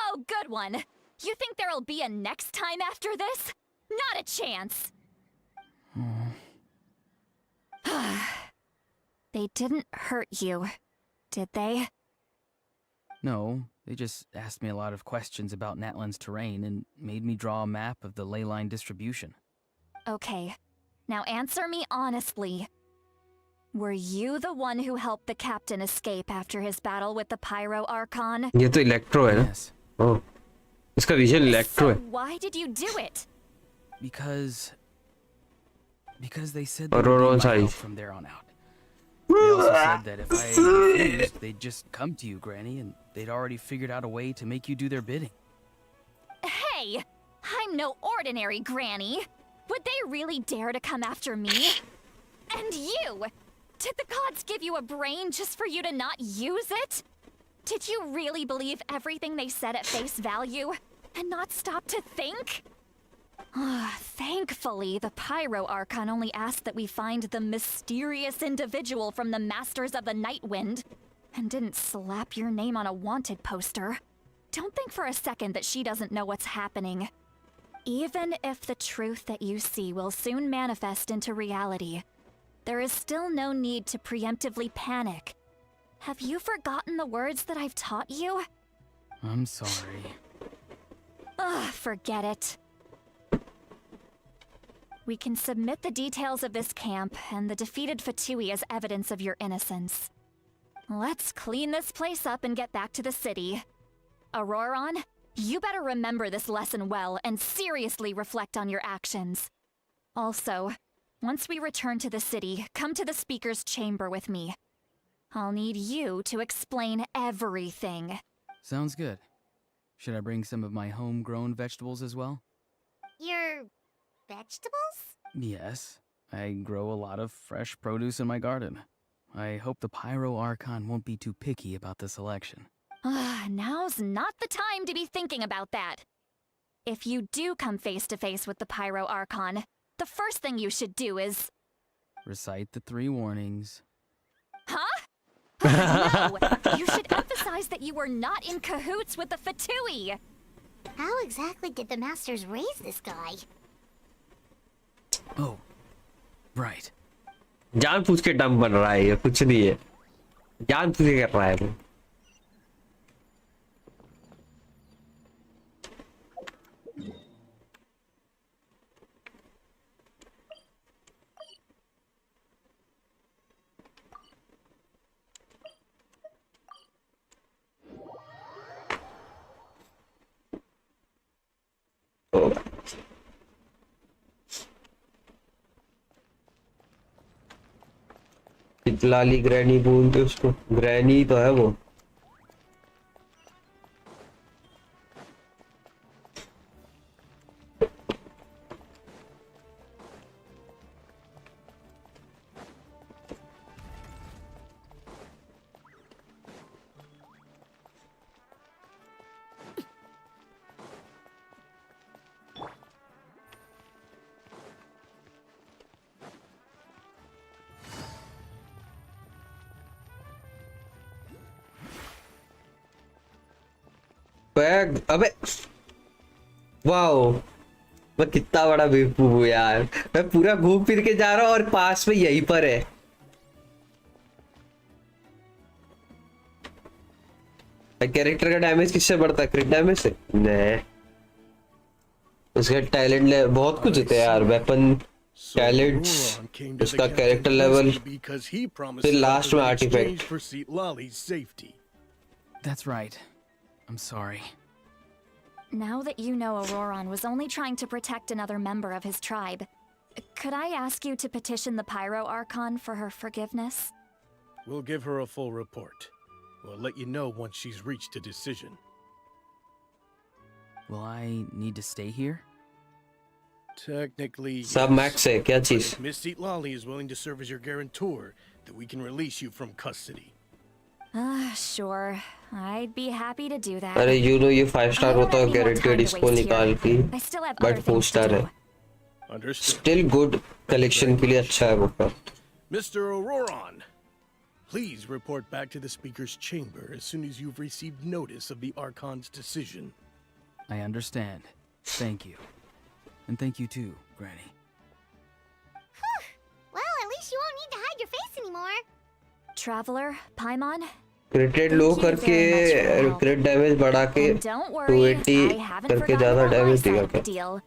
Oh, good one. You think there'll be a next time after this? Not a chance. They didn't hurt you, did they? No, they just asked me a lot of questions about Natlan's terrain and made me draw a map of the ley line distribution. Okay, now answer me honestly. Were you the one who helped the captain escape after his battle with the Pyro Archon? ये तो electro है ना Yes, ओह इसका vision electro So है why did you do it? because they said they Auroron would need my size. help from there on out. They also said that if I refused, they'd just come to you, Granny, and they'd already figured out a way to make you do their bidding. Hey, I'm no ordinary granny. Would they really dare to come after me? And you! Did the gods give you a brain just for you to not use it? Did you really believe everything they said at face value and not stop to think? Thankfully, the Pyro Archon only asked that we find the mysterious individual from the Masters of the Night Wind and didn't slap your name on a wanted poster. Don't think for a second that she doesn't know what's happening. Even if the truth that you see will soon manifest into reality, there is still no need to preemptively panic. Have you forgotten the words that I've taught you? I'm sorry. Forget it. We can submit the details of this camp and the defeated Fatui as evidence of your innocence. Let's clean this place up and get back to the city. Auroron, You better remember this lesson well and seriously reflect on your actions. Also, once we return to the city, come to the speaker's chamber with me. I'll need you to explain everything. Sounds good. Should I bring some of my homegrown vegetables as well? Your vegetables? Yes. I grow a lot of fresh produce in my garden. I hope the Pyro Archon won't be too picky about the selection. Now's not the time to be thinking about that. If you do come face to face with the Pyro Archon, the first thing you should do is... Recite the 3 warnings. Huh? No! You should emphasize that you were not in cahoots with the Fatui! How exactly did the masters raise this guy? Oh, right. जानबूझ के डम बन रहा है ये, कुछ नहीं है, जानबूझ के कर रहा है वो. लाली ग्रैनी बोलते उसको, ग्रैनी तो है वो. बैग, अबे वाओ, मैं कितना बड़ा बेवकूफ हूँ यार. मैं पूरा घूम फिर के जा रहा हूँ और पास में यहीं पर है. कैरेक्टर का डैमेज किससे बढ़ता है? क्रिट डैमेज से? नहीं, उसका टैलेंट बहुत कुछ होता है यार. वेपन टैलेंट्स, उसका कैरेक्टर लेवल, फिर लास्ट में artefact. That's right. I'm sorry. Now that you know Auroron was only trying to protect another member of his tribe, could I ask you to petition the Pyro Archon for her forgiveness? We'll give her a full report. We'll let you know once she's reached a decision. Will I need to stay here? Technically, सब max है क्या चीज? if Miss Seat Lolly is willing to serve as your guarantor, then we can release you from custody. Sure. I'd be happy to do that. अरे you know ये 5 star होता है guaranteed इसको निकाल की, I still have but other 4 things to star है. do. Understood. Still good, collection के लिए अच्छा है वो का. Mr. Auroron, please report back to the speaker's chamber as soon as you've received notice of the Archon's decision. I understand. Thank you. And thank you too, Granny. Well, at least you won't need to hide your face anymore. Traveler, Paimon, क्रिटेड लो करके क्रिट damage बढ़ा के and don't worry, 280 I haven't करके forgotten ज्यादा about my damage side देगा of the क्या? deal.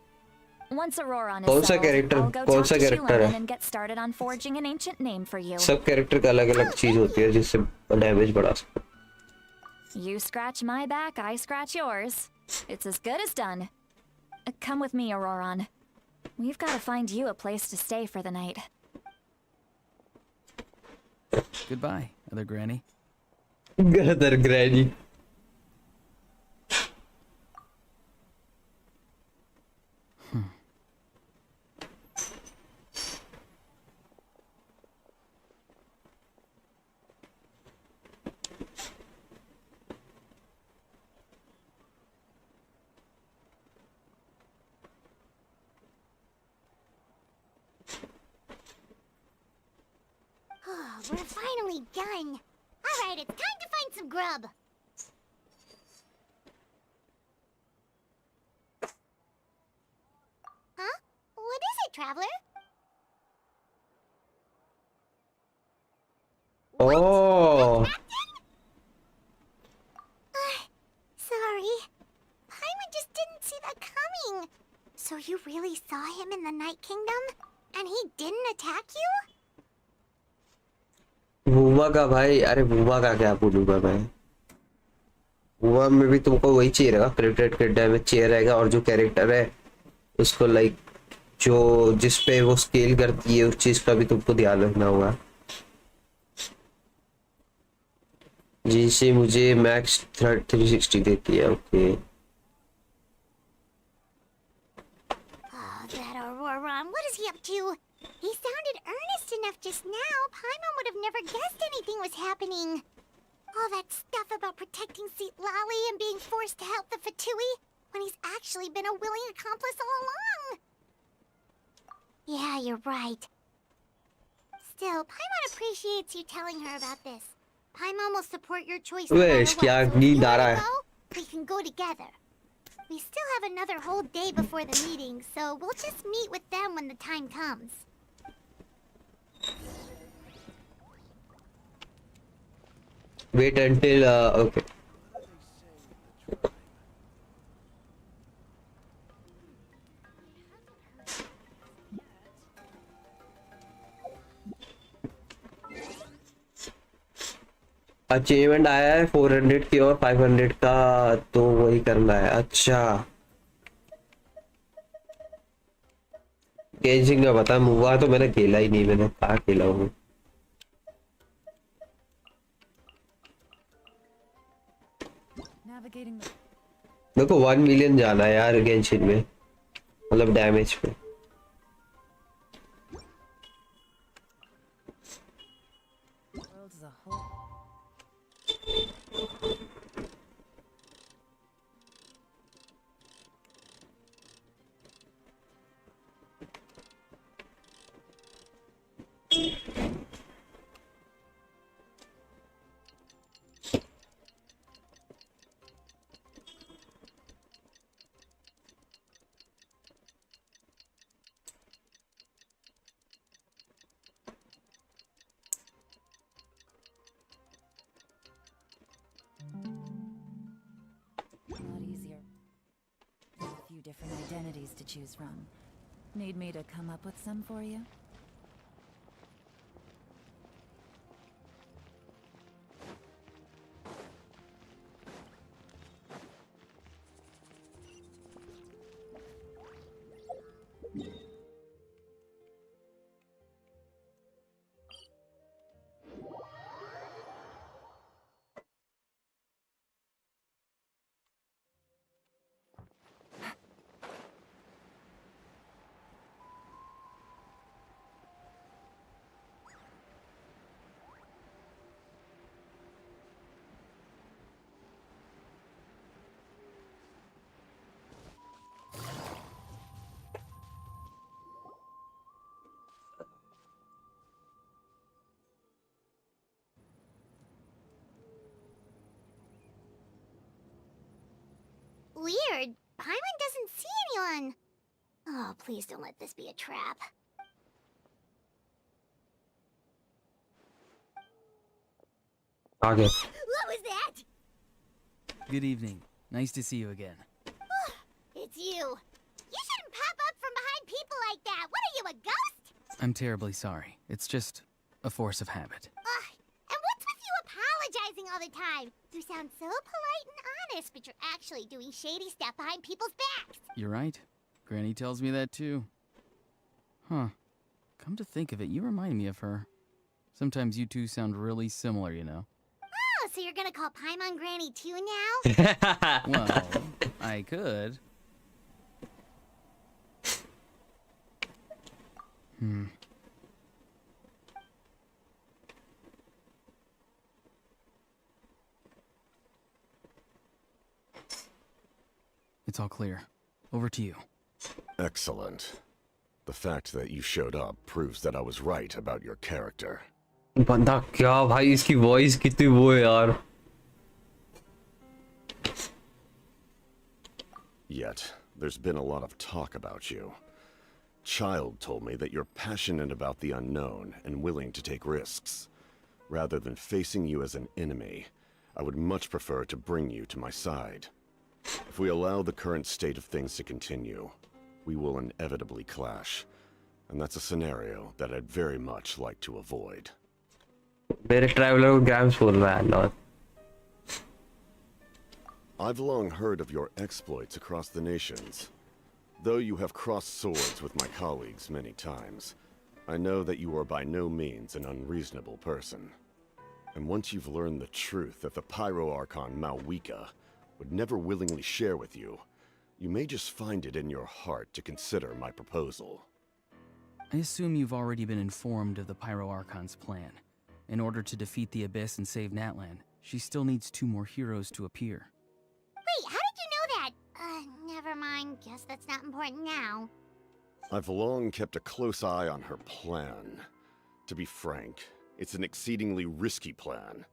Once Auroron कौन is सा settled, character, I'll go कौन talk सा to कैरेक्टर xilonen है? and get started on forging an ancient name for you. सब कैरेक्टर का अलग अलग चीज होती है जिससे डैमेज बढ़ा सकते. You scratch my back, I scratch yours. It's as good as done. Come with me, Auroron. We've got to find you a place to stay for the night. Goodbye, other Granny. गदर granny. We're finally done. All right, it's time to find some grub. Huh? What is it, Traveler? Oh. Sorry. Paimon just didn't see that coming. So you really saw him in the Night Kingdom? And he didn't attack you? बुआ का भाई, अरे बुआ का क्या बोलूंगा मैं. हुआ में भी तुमको वही चाहिए रहेगा, क्रिप्टेड क्रिट डैमेज चाहिए रहेगा, और जो कैरेक्टर है उसको लाइक जो जिस पे वो स्केल करती है उस चीज का भी तुमको ध्यान रखना होगा। जिनसे मुझे मैक्स 360 देती है। Okay Oh, that Aurora, what is he up to? He sounded earnest enough just now. Paimon would have never guessed anything was happening. All that stuff about protecting Seat Lolly and being forced to help the Fatui, when he's actually been a willing accomplice all along. Yeah, you're right. Still, Paimon appreciates you telling her about this. Paimon will support your choice no matter what. So if you wanna go, we can go together. We still have another whole day before the meeting, so we'll just meet with them when the time comes. Wait until okay. Achievement आया है 400 की और 500 का, तो वही करना है। अच्छा गेजिंग का पता हुआ तो मैंने खेला ही नहीं, मैंने कहा खेला हूँ। देखो 1 मिलियन जाना है यार गेंशिन में, मतलब डैमेज पे। Different identities to choose from. Need me to come up with some for you? Weird. Paimon doesn't see anyone. Oh, please don't let this be a trap. Okay. What was that? Good evening. Nice to see you again. It's you. You shouldn't pop up from behind people like that. What are you, a ghost? I'm terribly sorry. It's just a force of habit. And what's with you apologizing all the time? You sound so polite and honest, but you're actually doing shady stuff behind people's backs. You're right. Granny tells me that too. Huh. Come to think of it, you remind me of her. Sometimes you two sound really similar, you know. Oh, so you're gonna call Paimon Granny too now? Well, I could. It's all clear. Over to you. Excellent. The fact that you showed up proves that I was right about your character. बंदा क्या भाई, इसकी voice कितनी वो है यार। Yet, there's been a lot of talk about you. Child told me that you're passionate about the unknown and willing to take risks. Rather than facing you as an enemy, I would much prefer to bring you to my side. If we allow the current state of things to continue, we will inevitably clash. And that's a scenario that I'd very much like to avoid. मेरे traveller को grams बोल रहा है Lord. I've long heard of your exploits across the nations. Though you have crossed swords with my colleagues many times, I know that you are by no means an unreasonable person. And once you've learned the truth that the Pyro-Archon Malwika would never willingly share with you, you may just find it in your heart to consider my proposal. I assume you've already been informed of the Pyro-Archon's plan. In order to defeat the Abyss and save Natlan, she still needs 2 more heroes to appear. Wait, how did you know that? Never mind. Guess that's not important now. I've long kept a close eye on her plan. To be frank, it's an exceedingly risky plan.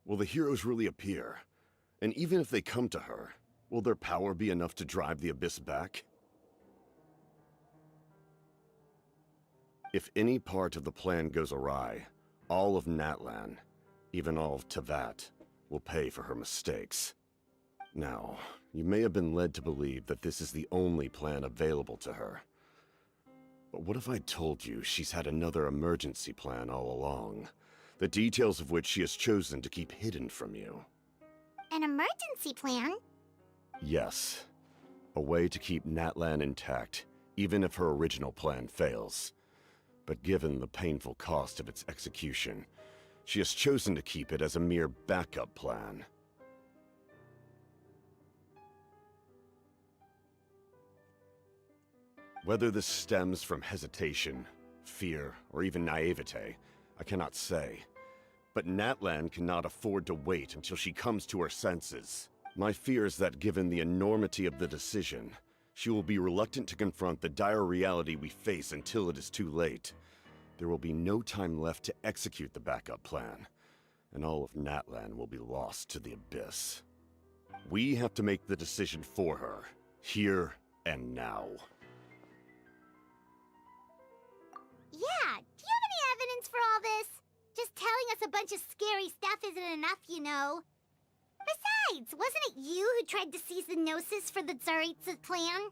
Will the heroes really appear? And even if they come to her, will their power be enough to drive the Abyss back? If any part of the plan goes awry, all of Natlan, even all of Tevat, will pay for her mistakes. Now, you may have been led to believe that this is the only plan available to her. But what if I told you she's had another emergency plan all along, the details of which she has chosen to keep hidden from you? An emergency plan? Yes. A way to keep Natlan intact, even if her original plan fails. But given the painful cost of its execution, she has chosen to keep it as a mere backup plan. Whether this stems from hesitation, fear, or even naivete, I cannot say. But Natlan cannot afford to wait until she comes to her senses. My fear is that given the enormity of the decision, she will be reluctant to confront the dire reality we face until it is too late. There will be no time left to execute the backup plan, and all of Natlan will be lost to the Abyss. We have to make the decision for her, here and now. Yeah, do you have any evidence for all this? Just telling us a bunch of scary stuff isn't enough, you know. Besides, wasn't it you who tried to seize the Gnosis for the Tsaritsa plan?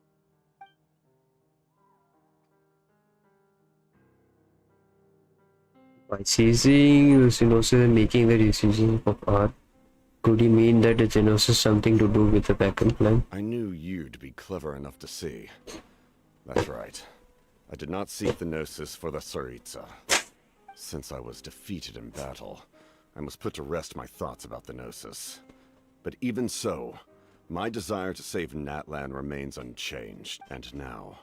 By seizing the Genosis and making the decision of art, could he mean that the Genosis something to do with the backup plan? I knew you to be clever enough to see. That's right. I did not seek the Gnosis for the Tsaritsa. Since I was defeated in battle, I must put to rest my thoughts about the Gnosis. But even so, my desire to save Natlan remains unchanged, and now,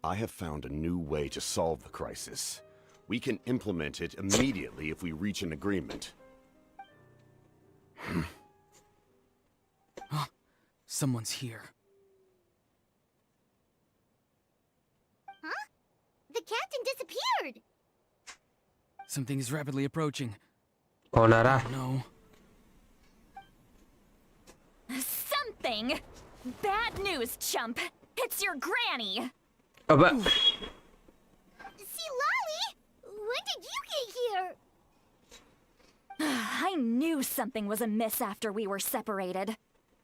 I have found a new way to solve the crisis. We can implement it immediately if we reach an agreement. Someone's here. Huh? The captain disappeared! Something is rapidly approaching. कौन आ रहा? No. Something? Bad news, chump. It's your granny. अबे See, Lolly? When did you get here? I knew something was amiss after we were separated.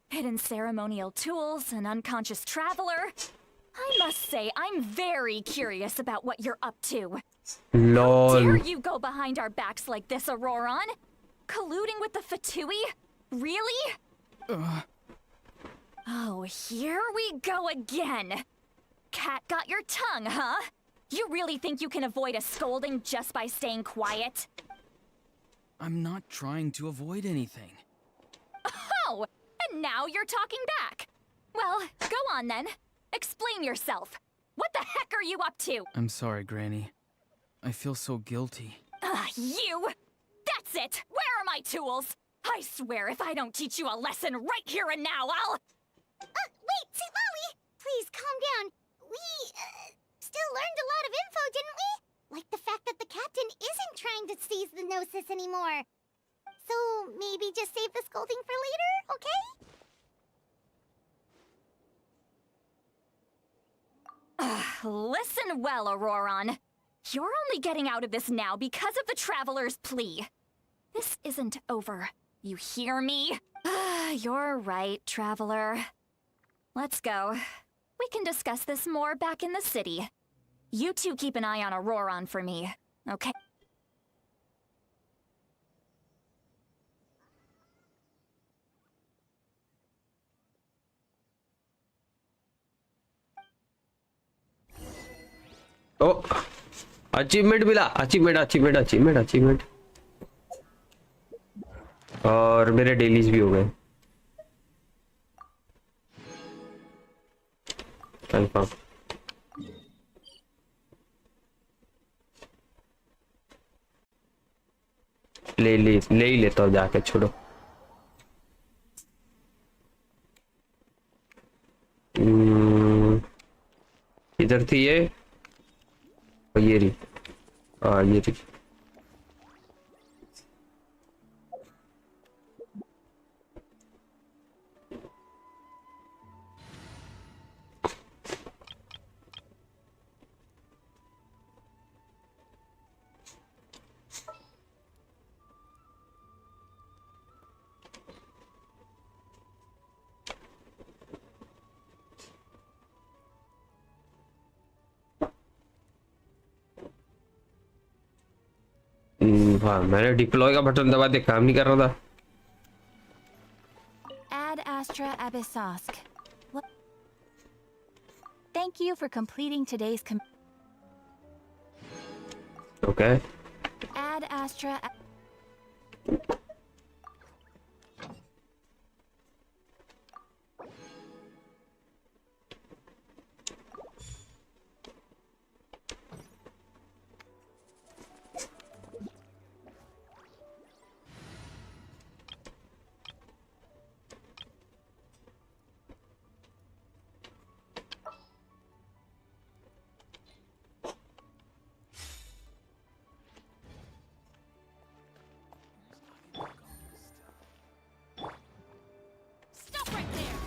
Hidden ceremonial tools, an unconscious traveler. I must say, I'm very curious about what you're up to. LOL. Dare you go behind our backs like this, Auroron? Colluding with the Fatui? Really? Oh, here we go again. Cat got your tongue, huh? You really think you can avoid a scolding just by staying quiet? I'm not trying to avoid anything. Oh, and now you're talking back. Well, go on then. Explain yourself. What the heck are you up to? I'm sorry, Granny. I feel so guilty. You! That's it! Where are my tools? I swear if I don't teach you a lesson right here and now, I'll... Wait, see, Lolly! Please, calm down. We, still learned a lot of info, didn't we? Like the fact that the captain isn't trying to seize the Gnosis anymore. So, maybe just save the scolding for later, okay? Listen well, Auroron. You're only getting out of this now because of the Traveler's plea. This isn't over. You hear me? You're right, Traveler. Let's go. We can discuss this more back in the city. You two keep an eye on Auroron for me, okay? Oh achievement मिला, achievement और मेरे dailies भी हो गए confirm. ले ही लेता हूँ जाके, छोड़ो। इधर थी ये, और ये रही, हाँ ये रही। हाँ मैंने डिप्लॉय का बटन दबा दिया, काम नहीं कर रहा था। Ad Astra Abyssosk. Thank you for completing today's Okay. Ad Astra. Stop right there.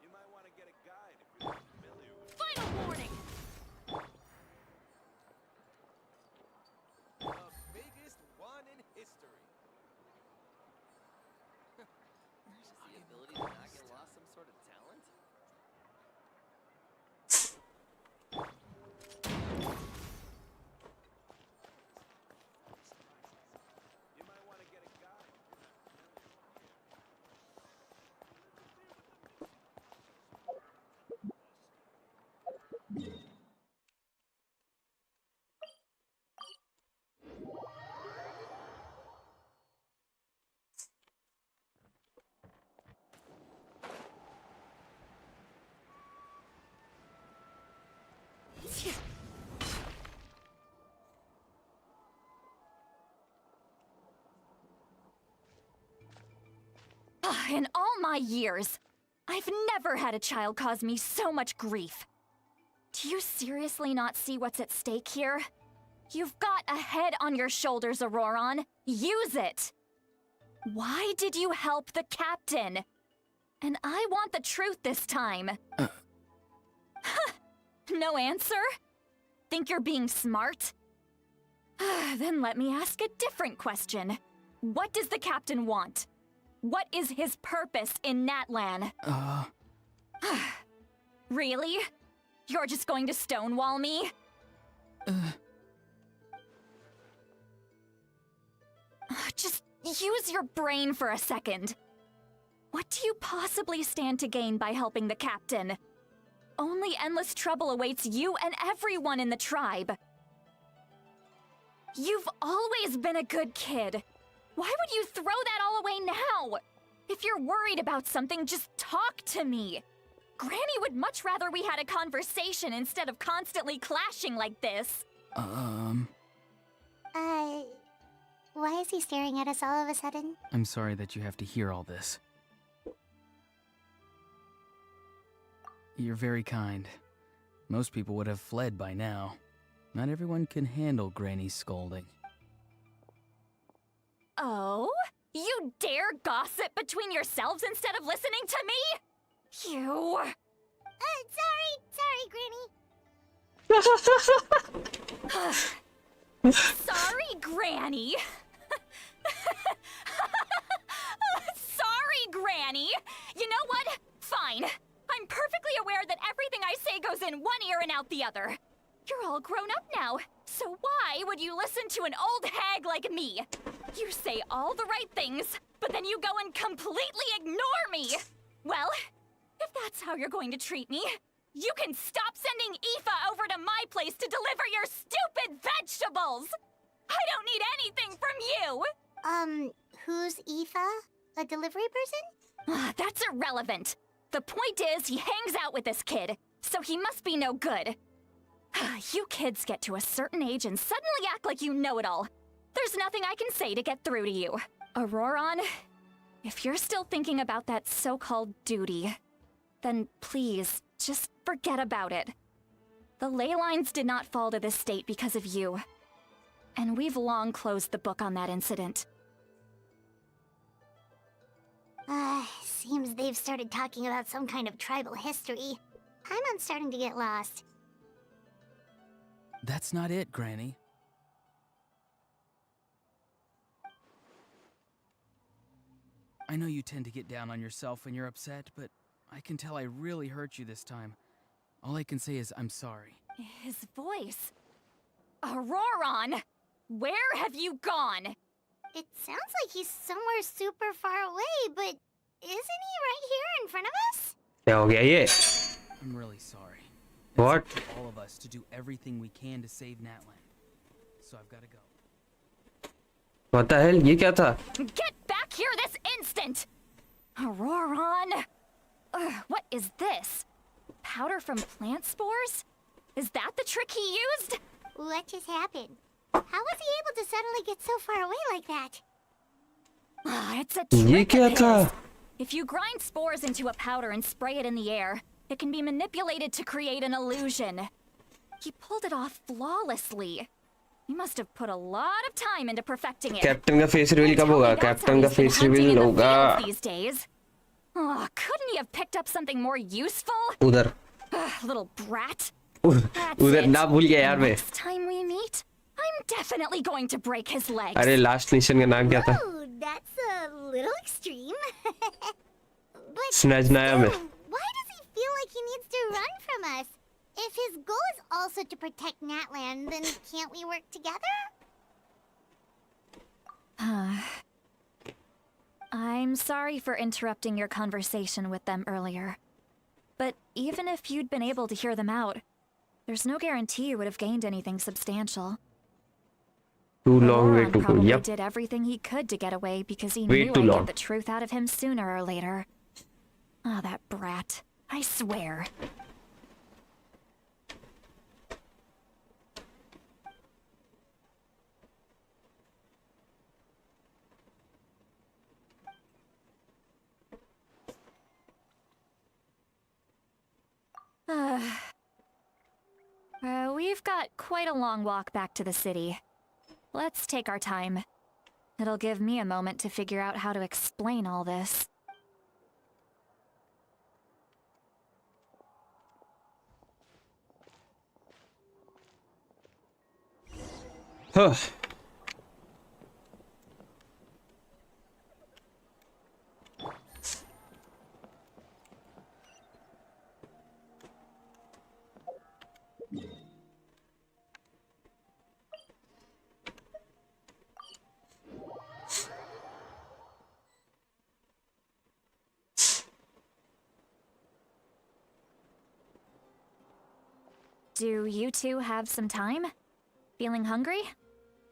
You might want to get a guide if you're not familiar with Final warning. the biggest one in history. Is the ability to not get lost some sort of talent? You might want to get a guide. In all my years, I've never had a child cause me so much grief. Do you seriously not see what's at stake here? You've got a head on your shoulders, Auroron. Use it! Why did you help the captain? And I want the truth this time. No answer? Think you're being smart? Then let me ask a different question. What does the captain want? What is his purpose in Natlan? Really? You're just going to stonewall me? Just use your brain for a second. What do you possibly stand to gain by helping the captain? Only endless trouble awaits you and everyone in the tribe. You've always been a good kid. Why would you throw that all away now? If you're worried about something, just talk to me. Granny would much rather we had a conversation instead of constantly clashing like this. Why is he staring at us all of a sudden? I'm sorry that you have to hear all this. You're very kind. Most people would have fled by now. Not everyone can handle Granny's scolding. Oh? You dare gossip between yourselves instead of listening to me? You... Sorry, Granny. Sorry, Granny. Sorry, Granny. You know what? Fine. I'm perfectly aware that everything I say goes in one ear and out the other. You're all grown up now, so why Why would you listen to an old hag like me? You say all the right things, but then you go and completely ignore me! Well, if that's how you're going to treat me, you can stop sending Aoife over to my place to deliver your stupid vegetables! I don't need anything from you! Who's Aoife? A delivery person? That's irrelevant. The point is, he hangs out with this kid, so he must be no good. You kids get to a certain age and suddenly act like you know it all. There's nothing I can say to get through to you. Auroron, if you're still thinking about that so-called duty, then please, just forget about it. The ley lines did not fall to this state because of you. And we've long closed the book on that incident. Seems they've started talking about some kind of tribal history. I'm starting to get lost. That's not it, Granny. I know you tend to get down on yourself when you're upset, but I can tell I really hurt you this time. All I can say is I'm sorry. His voice. Auroron! Where have you gone? It sounds like he's somewhere super far away, but isn't he right here in front of us? क्या हो गया ये? I'm really sorry. What? It's up to all of us to do everything we can to save Natlan. So I've got to go. What the hell? ये क्या था? Get back here this instant! Auroron! What is this? Powder from plant spores? Is that the trick he used? What just happened? How was he able to suddenly get so far away like that? It's a ये trick क्या of था? his. If you grind spores into a powder and spray it in the air, it can be manipulated to create an illusion. He pulled it off flawlessly. He must have put a lot of time into perfecting it. Captain का face reveal कब होगा? Captain का face Hunting reveal in the होगा fields these days. Oh, couldn't he have picked up something more useful? उधर. Little brat. उधर ना भूल गया यार मैं. Next time we meet, I'm definitely going to break his legs. अरे लास्ट मिशन का नाम क्या था? Oh, that's a little extreme. But snatch नया में. why does he feel like he needs to run from us? If his goal is also to protect Natlan, then can't we work together? I'm sorry for interrupting your conversation with them earlier. But even if you'd been able to hear them out, there's no guarantee you would have gained anything substantial. Too long way Auroron to go. probably Yep. did everything he could to get away because he Way knew too I'd long. get the truth out of him sooner or later. Ah, that brat. I swear. We've got quite a long walk back to the city. Let's take our time. It'll give me a moment to figure out how to explain all this. Huh. Do you two have some time? Feeling hungry?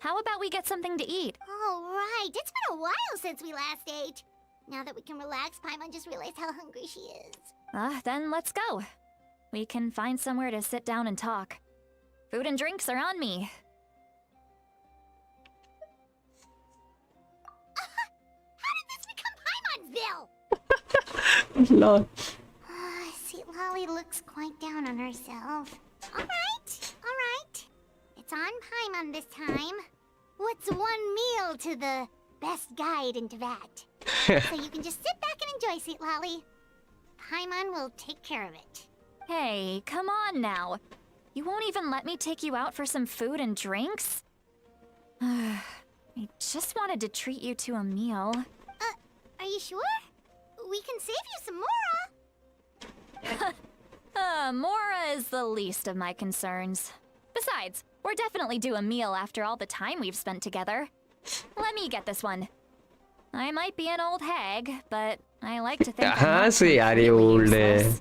How about we get something to eat? Oh, right. It's been a while since we last ate. Now that we can relax, Paimon just realized how hungry she is. Then let's go. We can find somewhere to sit down and talk. Food and drinks are on me. How did this become Paimonville? Lord. See, Lolly looks quite down on herself. Alright. It's on Paimon this time. What's one meal to the best guide into that? So you can just sit back and enjoy, Sweet Lolly. Paimon will take care of it. Hey, come on now. You won't even let me take you out for some food and drinks? I just wanted to treat you to a meal. Are you sure? We can save you some Mora. Mora is the least of my concerns. Besides, We're definitely due a meal after all the time we've spent together. Let me get this one. I might be an old hag, but I like to think कहाँ से यार ये old है?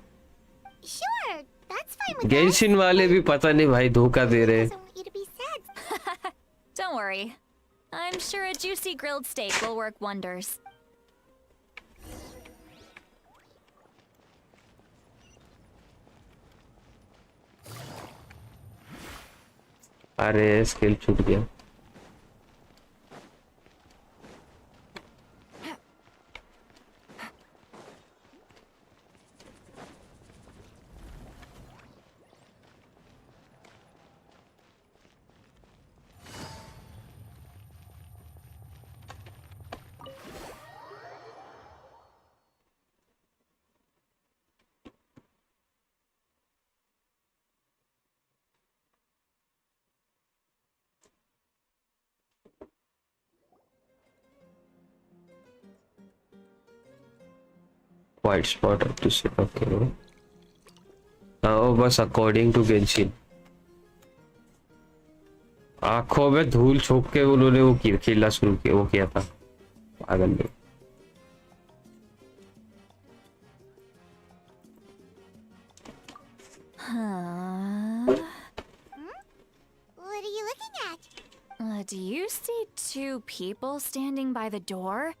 Sure, that's fine with us. Genshin वाले भी पता नहीं भाई धोखा दे रहे. Doesn't want you to be sad. Don't worry. I'm sure a juicy grilled steak will work wonders. अरे स्किल छूट गया. White spot up to sit. Okay. Oh, बस according to गेंशिन. आँखों में धूल छोक के उन्होंने वो खेलना शुरू किया. वो किया था पागल ने. What are you looking at? Do you see two people standing by the door?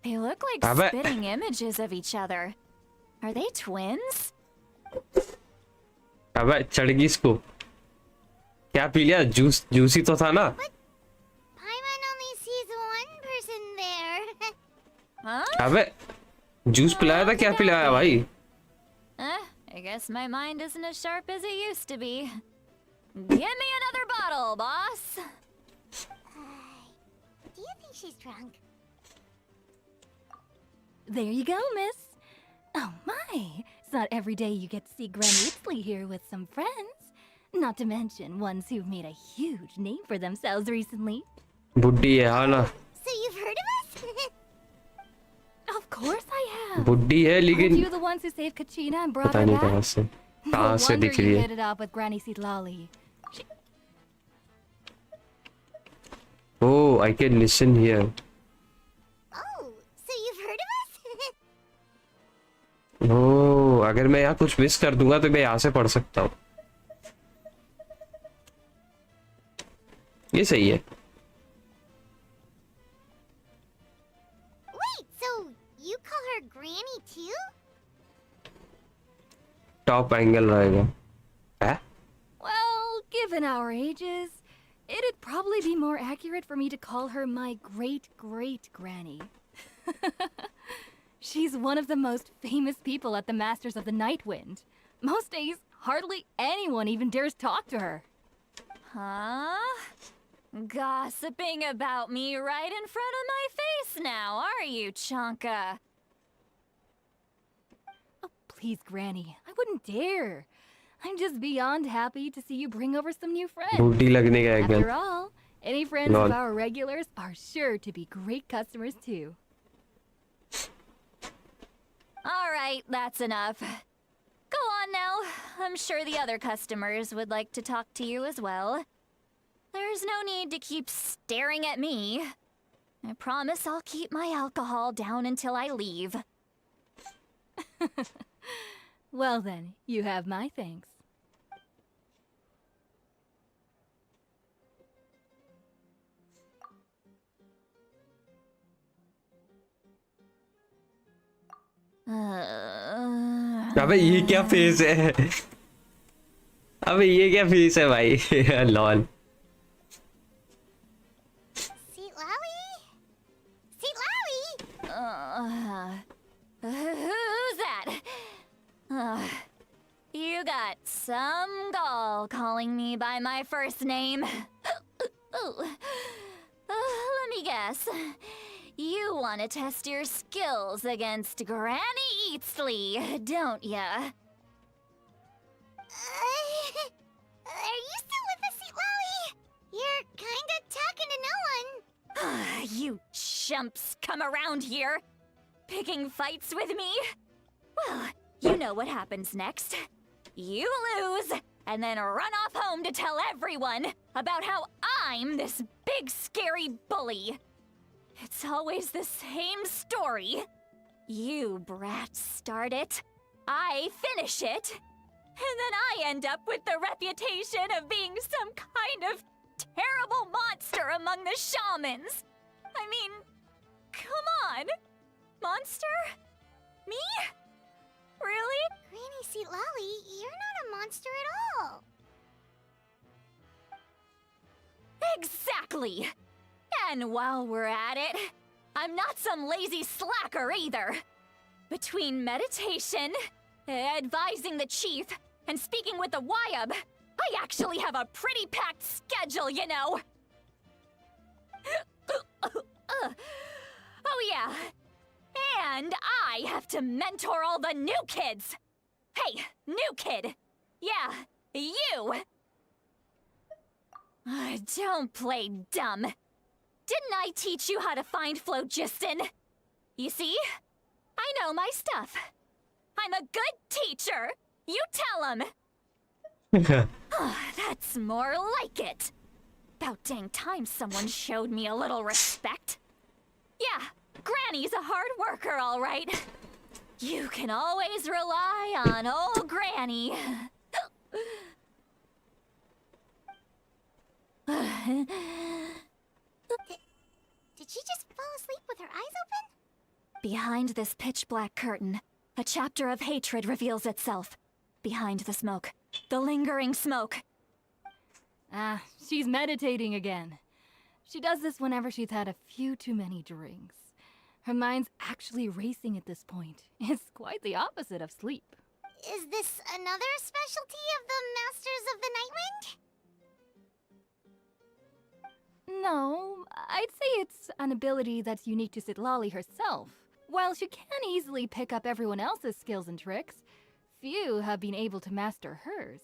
They look like अबे. spitting images of each other. Are they twins? अबे चढ़ गई इसको. क्या पी लिया? जूसी तो था ना. Paimon only sees one person there. Huh? अबे जूस पिलाया था. क्या पिलाया भाई? I guess my mind isn't as sharp as it used to be. Give me another bottle, boss. Do you think she's drunk? There you go, miss. Oh my, it's not every day you get to see Granny Ixley here with some friends. Not to mention ones who've made a huge name for themselves recently. बुड्ढी है हाँ ना. So you've heard of us? Of course I have. बुड्ढी है Aren't लेकिन you the ones who saved Kachina and brought पता her नहीं back? कहाँ से. No कहाँ से wonder दिख you रही है. hit it off with Granny Sitlali. Oh, I can listen here. Oh, so you've heard of us? Oh, अगर मैं यहाँ कुछ मिस कर दूंगा तो मैं यहाँ से पढ़ सकता हूँ. ये सही है. Wait, so you call her Granny too? Top angle रहेगा. है? Well, given our ages, it'd probably be more accurate for me to call her my great-great-granny. She's one of the most famous people at the Masters of the Nightwind. Most days, hardly anyone even dares talk to her. Huh? Gossiping about me right in front of my face now, are you, Chonka? Oh, please, Granny, I wouldn't dare. I'm just beyond happy to see you bring over some new friends. बूढ़ी लगने का After एकदम. all, any friends Lol. of our regulars are sure to be great customers too. All right, that's enough. Go on now. I'm sure the other customers would like to talk to you as well. There's no need to keep staring at me. I promise I'll keep my alcohol down until I leave. Well then, you have my thanks. अबे ये क्या face है? अबे ये क्या face है भाई? Lol. Who's that? You got some gall calling me by my first name. Let me guess. You want to test your skills against Granny Eatsley, don't ya? Are you still with us, Sitlali? You're kinda talking to no one. You chumps come around here, picking fights with me? Well, you know what happens next. You lose, and then run off home to tell everyone about how I'm this big scary bully. It's always the same story. You brats start it, I finish it, and then I end up with the reputation of being some kind of terrible monster among the shamans. I mean, come on. Monster? Me? Really? Granny Seatlali, you're not a monster at all. Exactly! And while we're at it, I'm not some lazy slacker either. Between meditation, advising the chief, and speaking with the Wyab, I actually have a pretty packed schedule, you know. Oh yeah. And I have to mentor all the new kids. Hey, new kid. Yeah, you. Don't play dumb. Didn't I teach you how to find phlogiston? You see? I know my stuff. I'm a good teacher. You tell him. That's more like it. About dang time someone showed me a little respect. Yeah, Granny's a hard worker, all right. You can always rely on old Granny. Did she just fall asleep with her eyes open? Behind this pitch-black curtain, a chapter of hatred reveals itself. Behind the smoke. The lingering smoke. Ah, she's meditating again. She does this whenever she's had a few too many drinks. Her mind's actually racing at this point. It's quite the opposite of sleep. Is this another specialty of the Masters of the Nightwind? No, I'd say it's an ability that's unique to Sitlali herself. While she can easily pick up everyone else's skills and tricks, few have been able to master hers.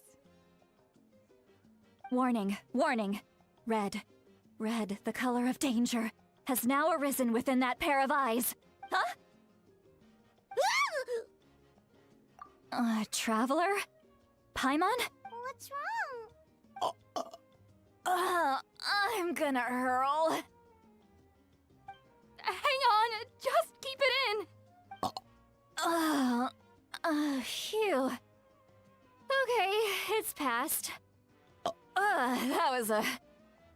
Warning, warning. Red, the color of danger, has now arisen within that pair of eyes. Huh? Traveler? Paimon? What's wrong? I'm gonna hurl. Hang on, just keep it in. Phew. Okay, it's passed. That was a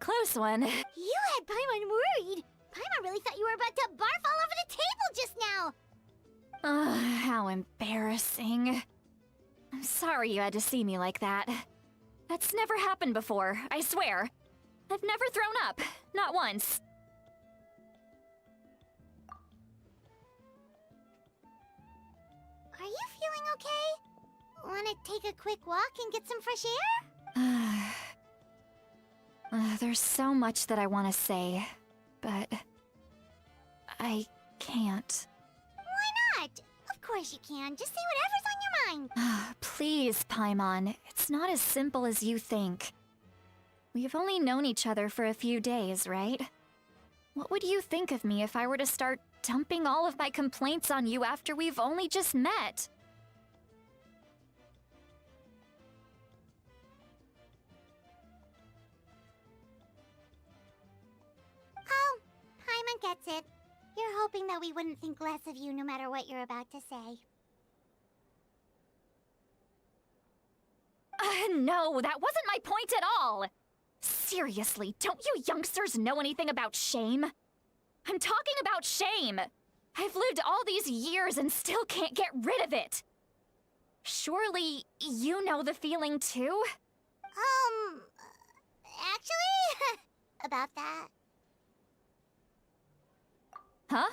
close one. You had Paimon worried. Paimon really thought you were about to barf all over the table just now. How embarrassing. I'm sorry you had to see me like that. That's never happened before, I swear. I've never thrown up, not once. Are you feeling okay? Want to take a quick walk and get some fresh air? There's so much that I want to say, but I can't. Why not? Of course you can. Just say whatever's on your mind. Please, Paimon. It's not as simple as you think. We've only known each other for a few days, right? What would you think of me if I were to start dumping all of my complaints on you after we've only just met? Oh, Paimon gets it. You're hoping that we wouldn't think less of you no matter what you're about to say. No, that wasn't my point at all! Seriously, don't you youngsters know anything about shame? I'm talking about shame! I've lived all these years and still can't get rid of it! Surely, you know the feeling too? Actually, about that. Huh?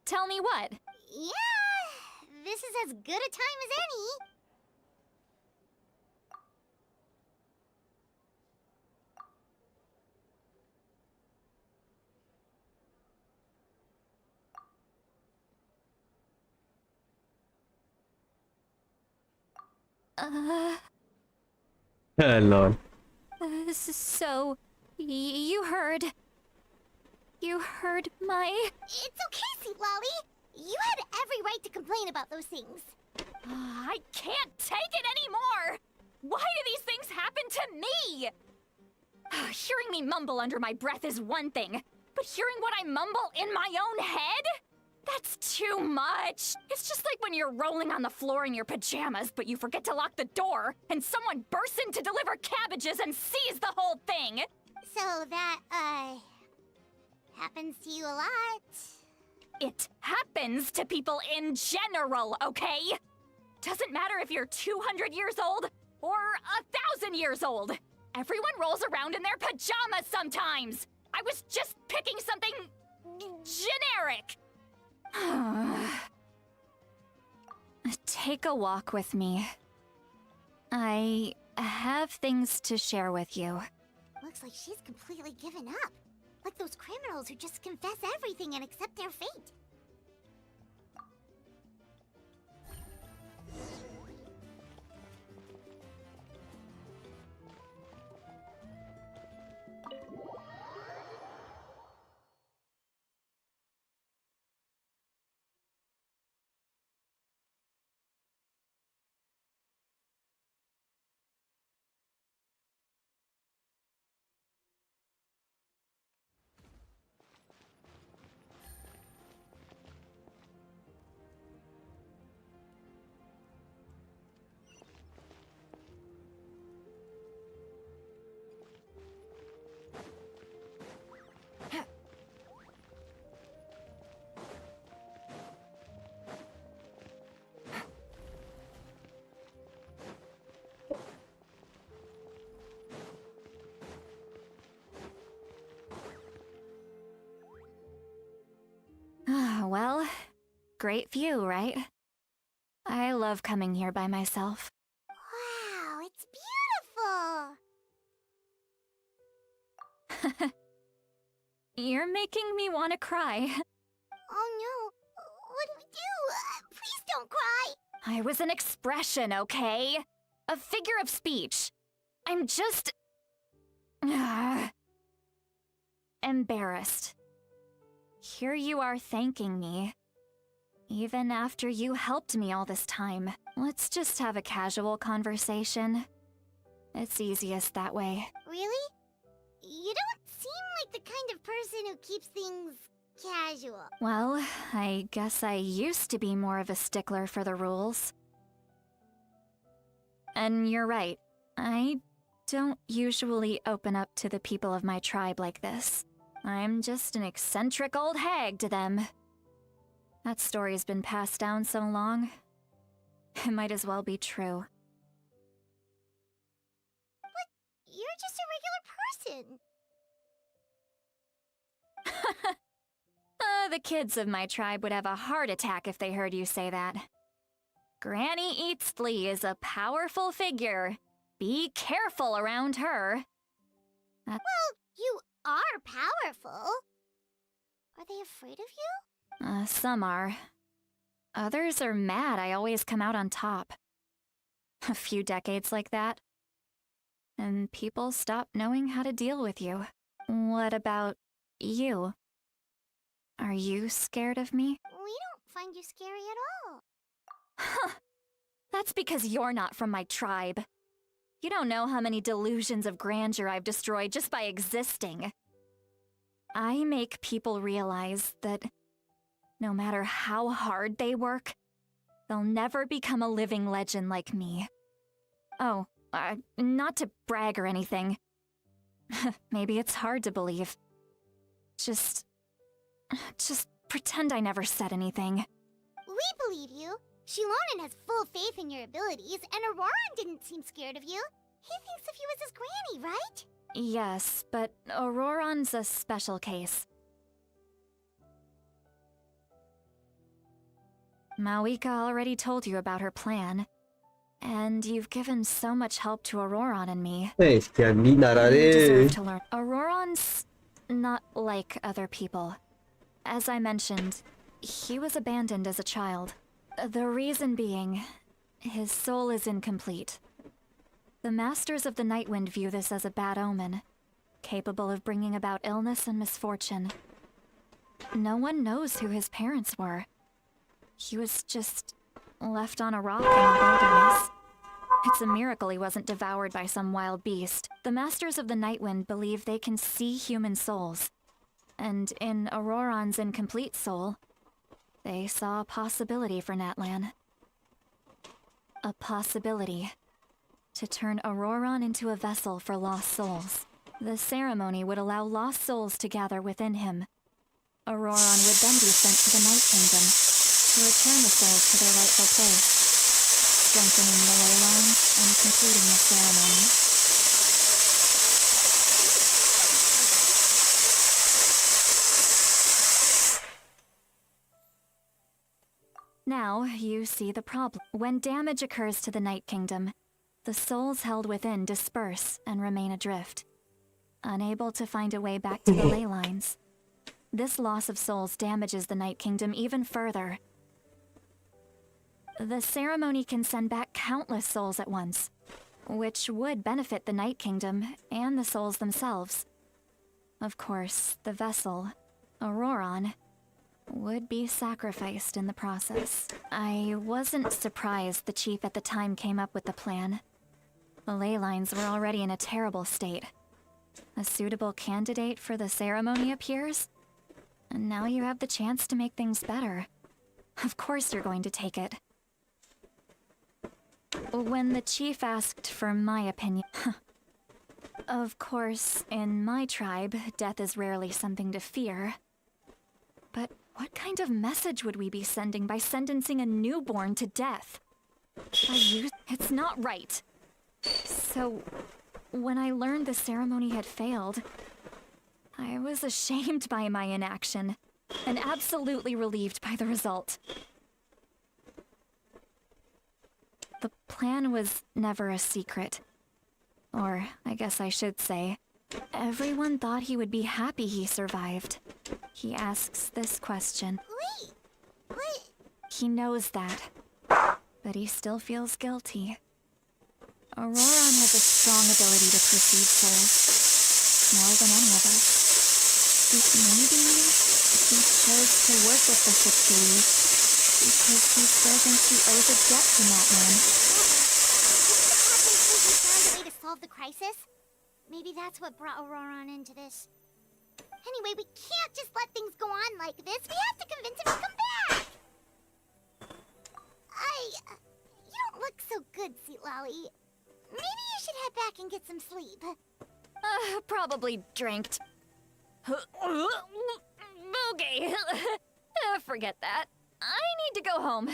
Tell me what? Yeah, this is as good a time as any. Lol. So, you heard my... It's okay, Seatlali. You had every right to complain about those things. I can't take it anymore! Why do these me mumble under my breath is one thing, but hearing what I mumble in my own head? That's too much. It's just like when you're rolling on the floor in your pajamas, but you forget to lock the door, and someone bursts in to deliver cabbages and sees the whole thing. So that, happens to you a lot. It happens to people in general, okay? Doesn't matter if you're 200 years old or 1,000 years old. Everyone rolls around in their pajamas sometimes. I was just picking something generic. Take a walk with me. I have things to share with you. Looks like she's completely given up. Like those criminals who just confess everything and accept their fate. Well, great view, right? I love coming here by myself. Wow, it's beautiful! You're making me want to cry. Oh no, what do we do? Please don't cry! I was an expression, okay? A figure of speech. I'm just... embarrassed. Here you are thanking me. Even after you helped me all this time. Let's just have a casual conversation. It's easiest that way. Really? You don't seem like the kind of person who keeps things casual. Well, I guess I used to be more of a stickler for the rules. And you're right. I don't usually open up to the people of my tribe like this. I'm just an eccentric old hag to them. That story's been passed down so long, it might as well be true. But you're just a regular person. The kids of my tribe would have a heart attack if they heard you say that. Granny Eatsley is a powerful figure. Be careful around her. Well, you are powerful. Are they afraid of you? Some are. Others are mad I always come out on top. A few decades like that, and people stop knowing how to deal with you. What about you? Are you scared of me? We don't find you scary at all. Huh. That's because you're not from my tribe. You don't know how many delusions of grandeur I've destroyed just by existing. I make people realize that no matter how hard they work, they'll never become a living legend like me. Oh, not to brag or anything. Maybe it's hard to believe. Just pretend I never said anything. We believe you. Xilonen has full faith in your abilities, and Auroran didn't seem scared of you. He thinks of you as his granny, right? Yes, but Auroran's a special case. Mawika already told you about her plan. And you've given so much help to Auroran and me. You deserve to learn. Auroran's not like other people. As I mentioned, he was abandoned as a child. The reason being, his soul is incomplete. The Masters of the Nightwind view this as a bad omen, capable of bringing about illness and misfortune. No one knows who his parents were. He was just left on a rock in the wilderness. It's a miracle he wasn't devoured by some wild beast. The Masters of the Nightwind believe they can see human souls. And in Auroron's incomplete soul, they saw a possibility for Natlan. A possibility to turn Auroron into a vessel for lost souls. The ceremony would allow lost souls to gather within him. Auroron would then be sent to the Night Kingdom to return the souls to their rightful place, strengthening the ley lines and completing the ceremony. Now, you see the problem. When damage occurs to the Night Kingdom, the souls held within disperse and remain adrift, unable to find a way back to the ley lines. This loss of souls damages the Night Kingdom even further. The ceremony can send back countless souls at once, which would benefit the Night Kingdom and the souls themselves. Of course, the vessel, Auroron, would be sacrificed in the process. I wasn't surprised the chief at the time came up with the plan. The ley lines were already in a terrible state. A suitable candidate for the ceremony appears, and now you have the chance to make things better. Of course you're going to take it. When the chief asked for my opinion... Of course, in my tribe, death is rarely something to fear. But what kind of message would we be sending by sentencing a newborn to death? It's not right. So, when I learned the ceremony had failed, I was ashamed by my inaction, and absolutely relieved by the result. The plan was never a secret. Or, I guess I should say, everyone thought he would be happy he survived. He asks this question. Wait, what? He knows that, but he still feels guilty. Auroron has a strong ability to perceive souls, more than any of us. Maybe he chose to work with the Fatui because he still thinks he owes a debt to Natlan. Found a way to solve the crisis? Maybe that's what brought Auroron into this. Anyway, we can't just let things go on like this. We have to convince him to come back. You don't look so good, Seatlolly. Maybe you should head back and get some sleep. Probably dranked. Okay. Forget that. I need to go home.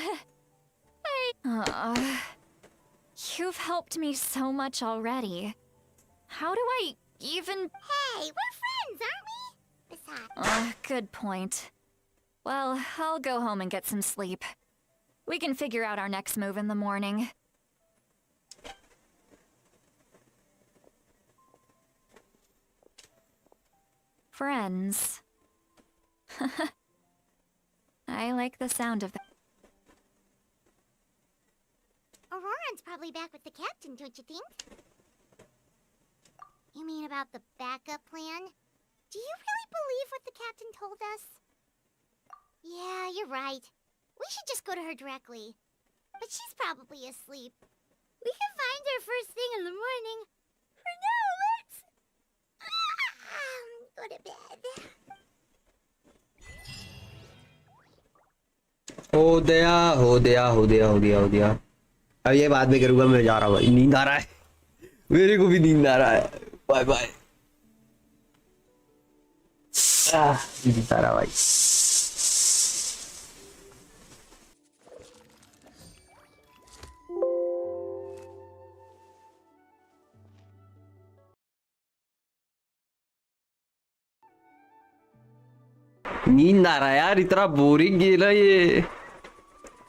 You've helped me so much already. How do I even... Hey, we're friends, aren't we? Besides... good point. Well, I'll go home and get some sleep. We can figure out our next move in the morning. Friends. I like the sound of that. Auroron's probably back with the captain, don't you think? You mean about the backup plan? Do you really believe what the captain told us? Yeah, you're right. We should just go to her directly. But she's probably asleep. We can find her first thing in the morning. For now, let's... go to bed. हो दिया। अब ये बाद में करूँगा, मैं जा रहा हूँ भाई, नींद आ रहा है, मेरे को भी नींद आ रहा है। Bye bye. नींद आ रहा भाई। नींद आ रहा है यार, इतना बोरिंग गेम है ये।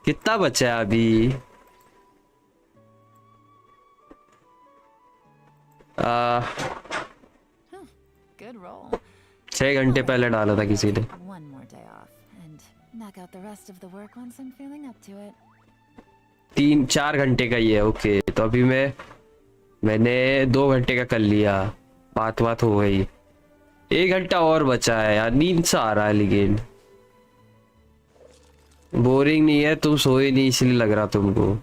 कितना बचा है अभी? 6 घंटे पहले डाला था किसी ने। 3-4 घंटे का ही है। ओके, तो अभी मैंने 2 घंटे का कर लिया, बात हो गई। 1 घंटा और बचा है यार, नींद सा आ रहा है। लेकिन बोरिंग नहीं है, तुम सोए नहीं इसलिए लग रहा तुमको।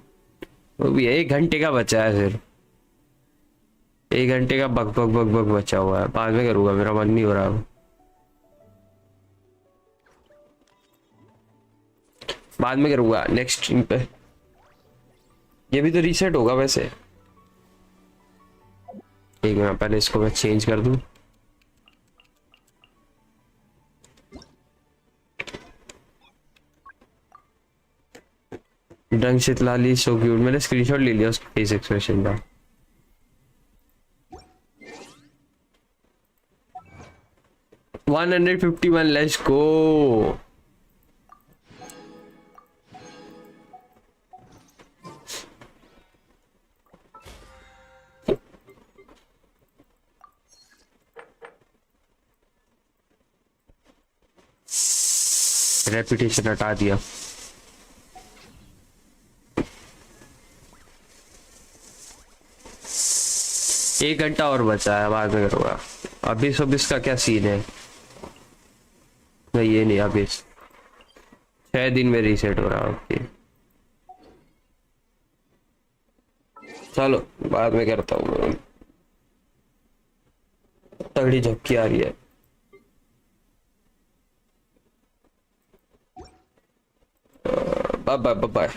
वो भी 1 घंटे का बचा है सिर्फ, 1 घंटे का बक बक बक बक बचा हुआ है। बाद में करूँगा, मेरा मन नहीं हो रहा, बाद में करूँगा नेक्स्ट स्ट्रीम पे। ये भी तो रीसेट होगा वैसे। एक मिनट, पहले इसको मैं चेंज कर दूं। डंग शीतलाली सो क्यूट, मैंने स्क्रीनशॉट ले लिया उसके फेस एक्सप्रेशन का। $151, लेट्स गो। रेपुटेशन हटा दिया। एक घंटा और बचा है, बाद में करूँगा। अभी सब इसका क्या सीन है? नहीं, ये नहीं, अभी 6 दिन में रीसेट हो रहा है। ओके चलो, बाद में करता हूँ। तगड़ी झपकी आ रही है। Bye bye bye bye.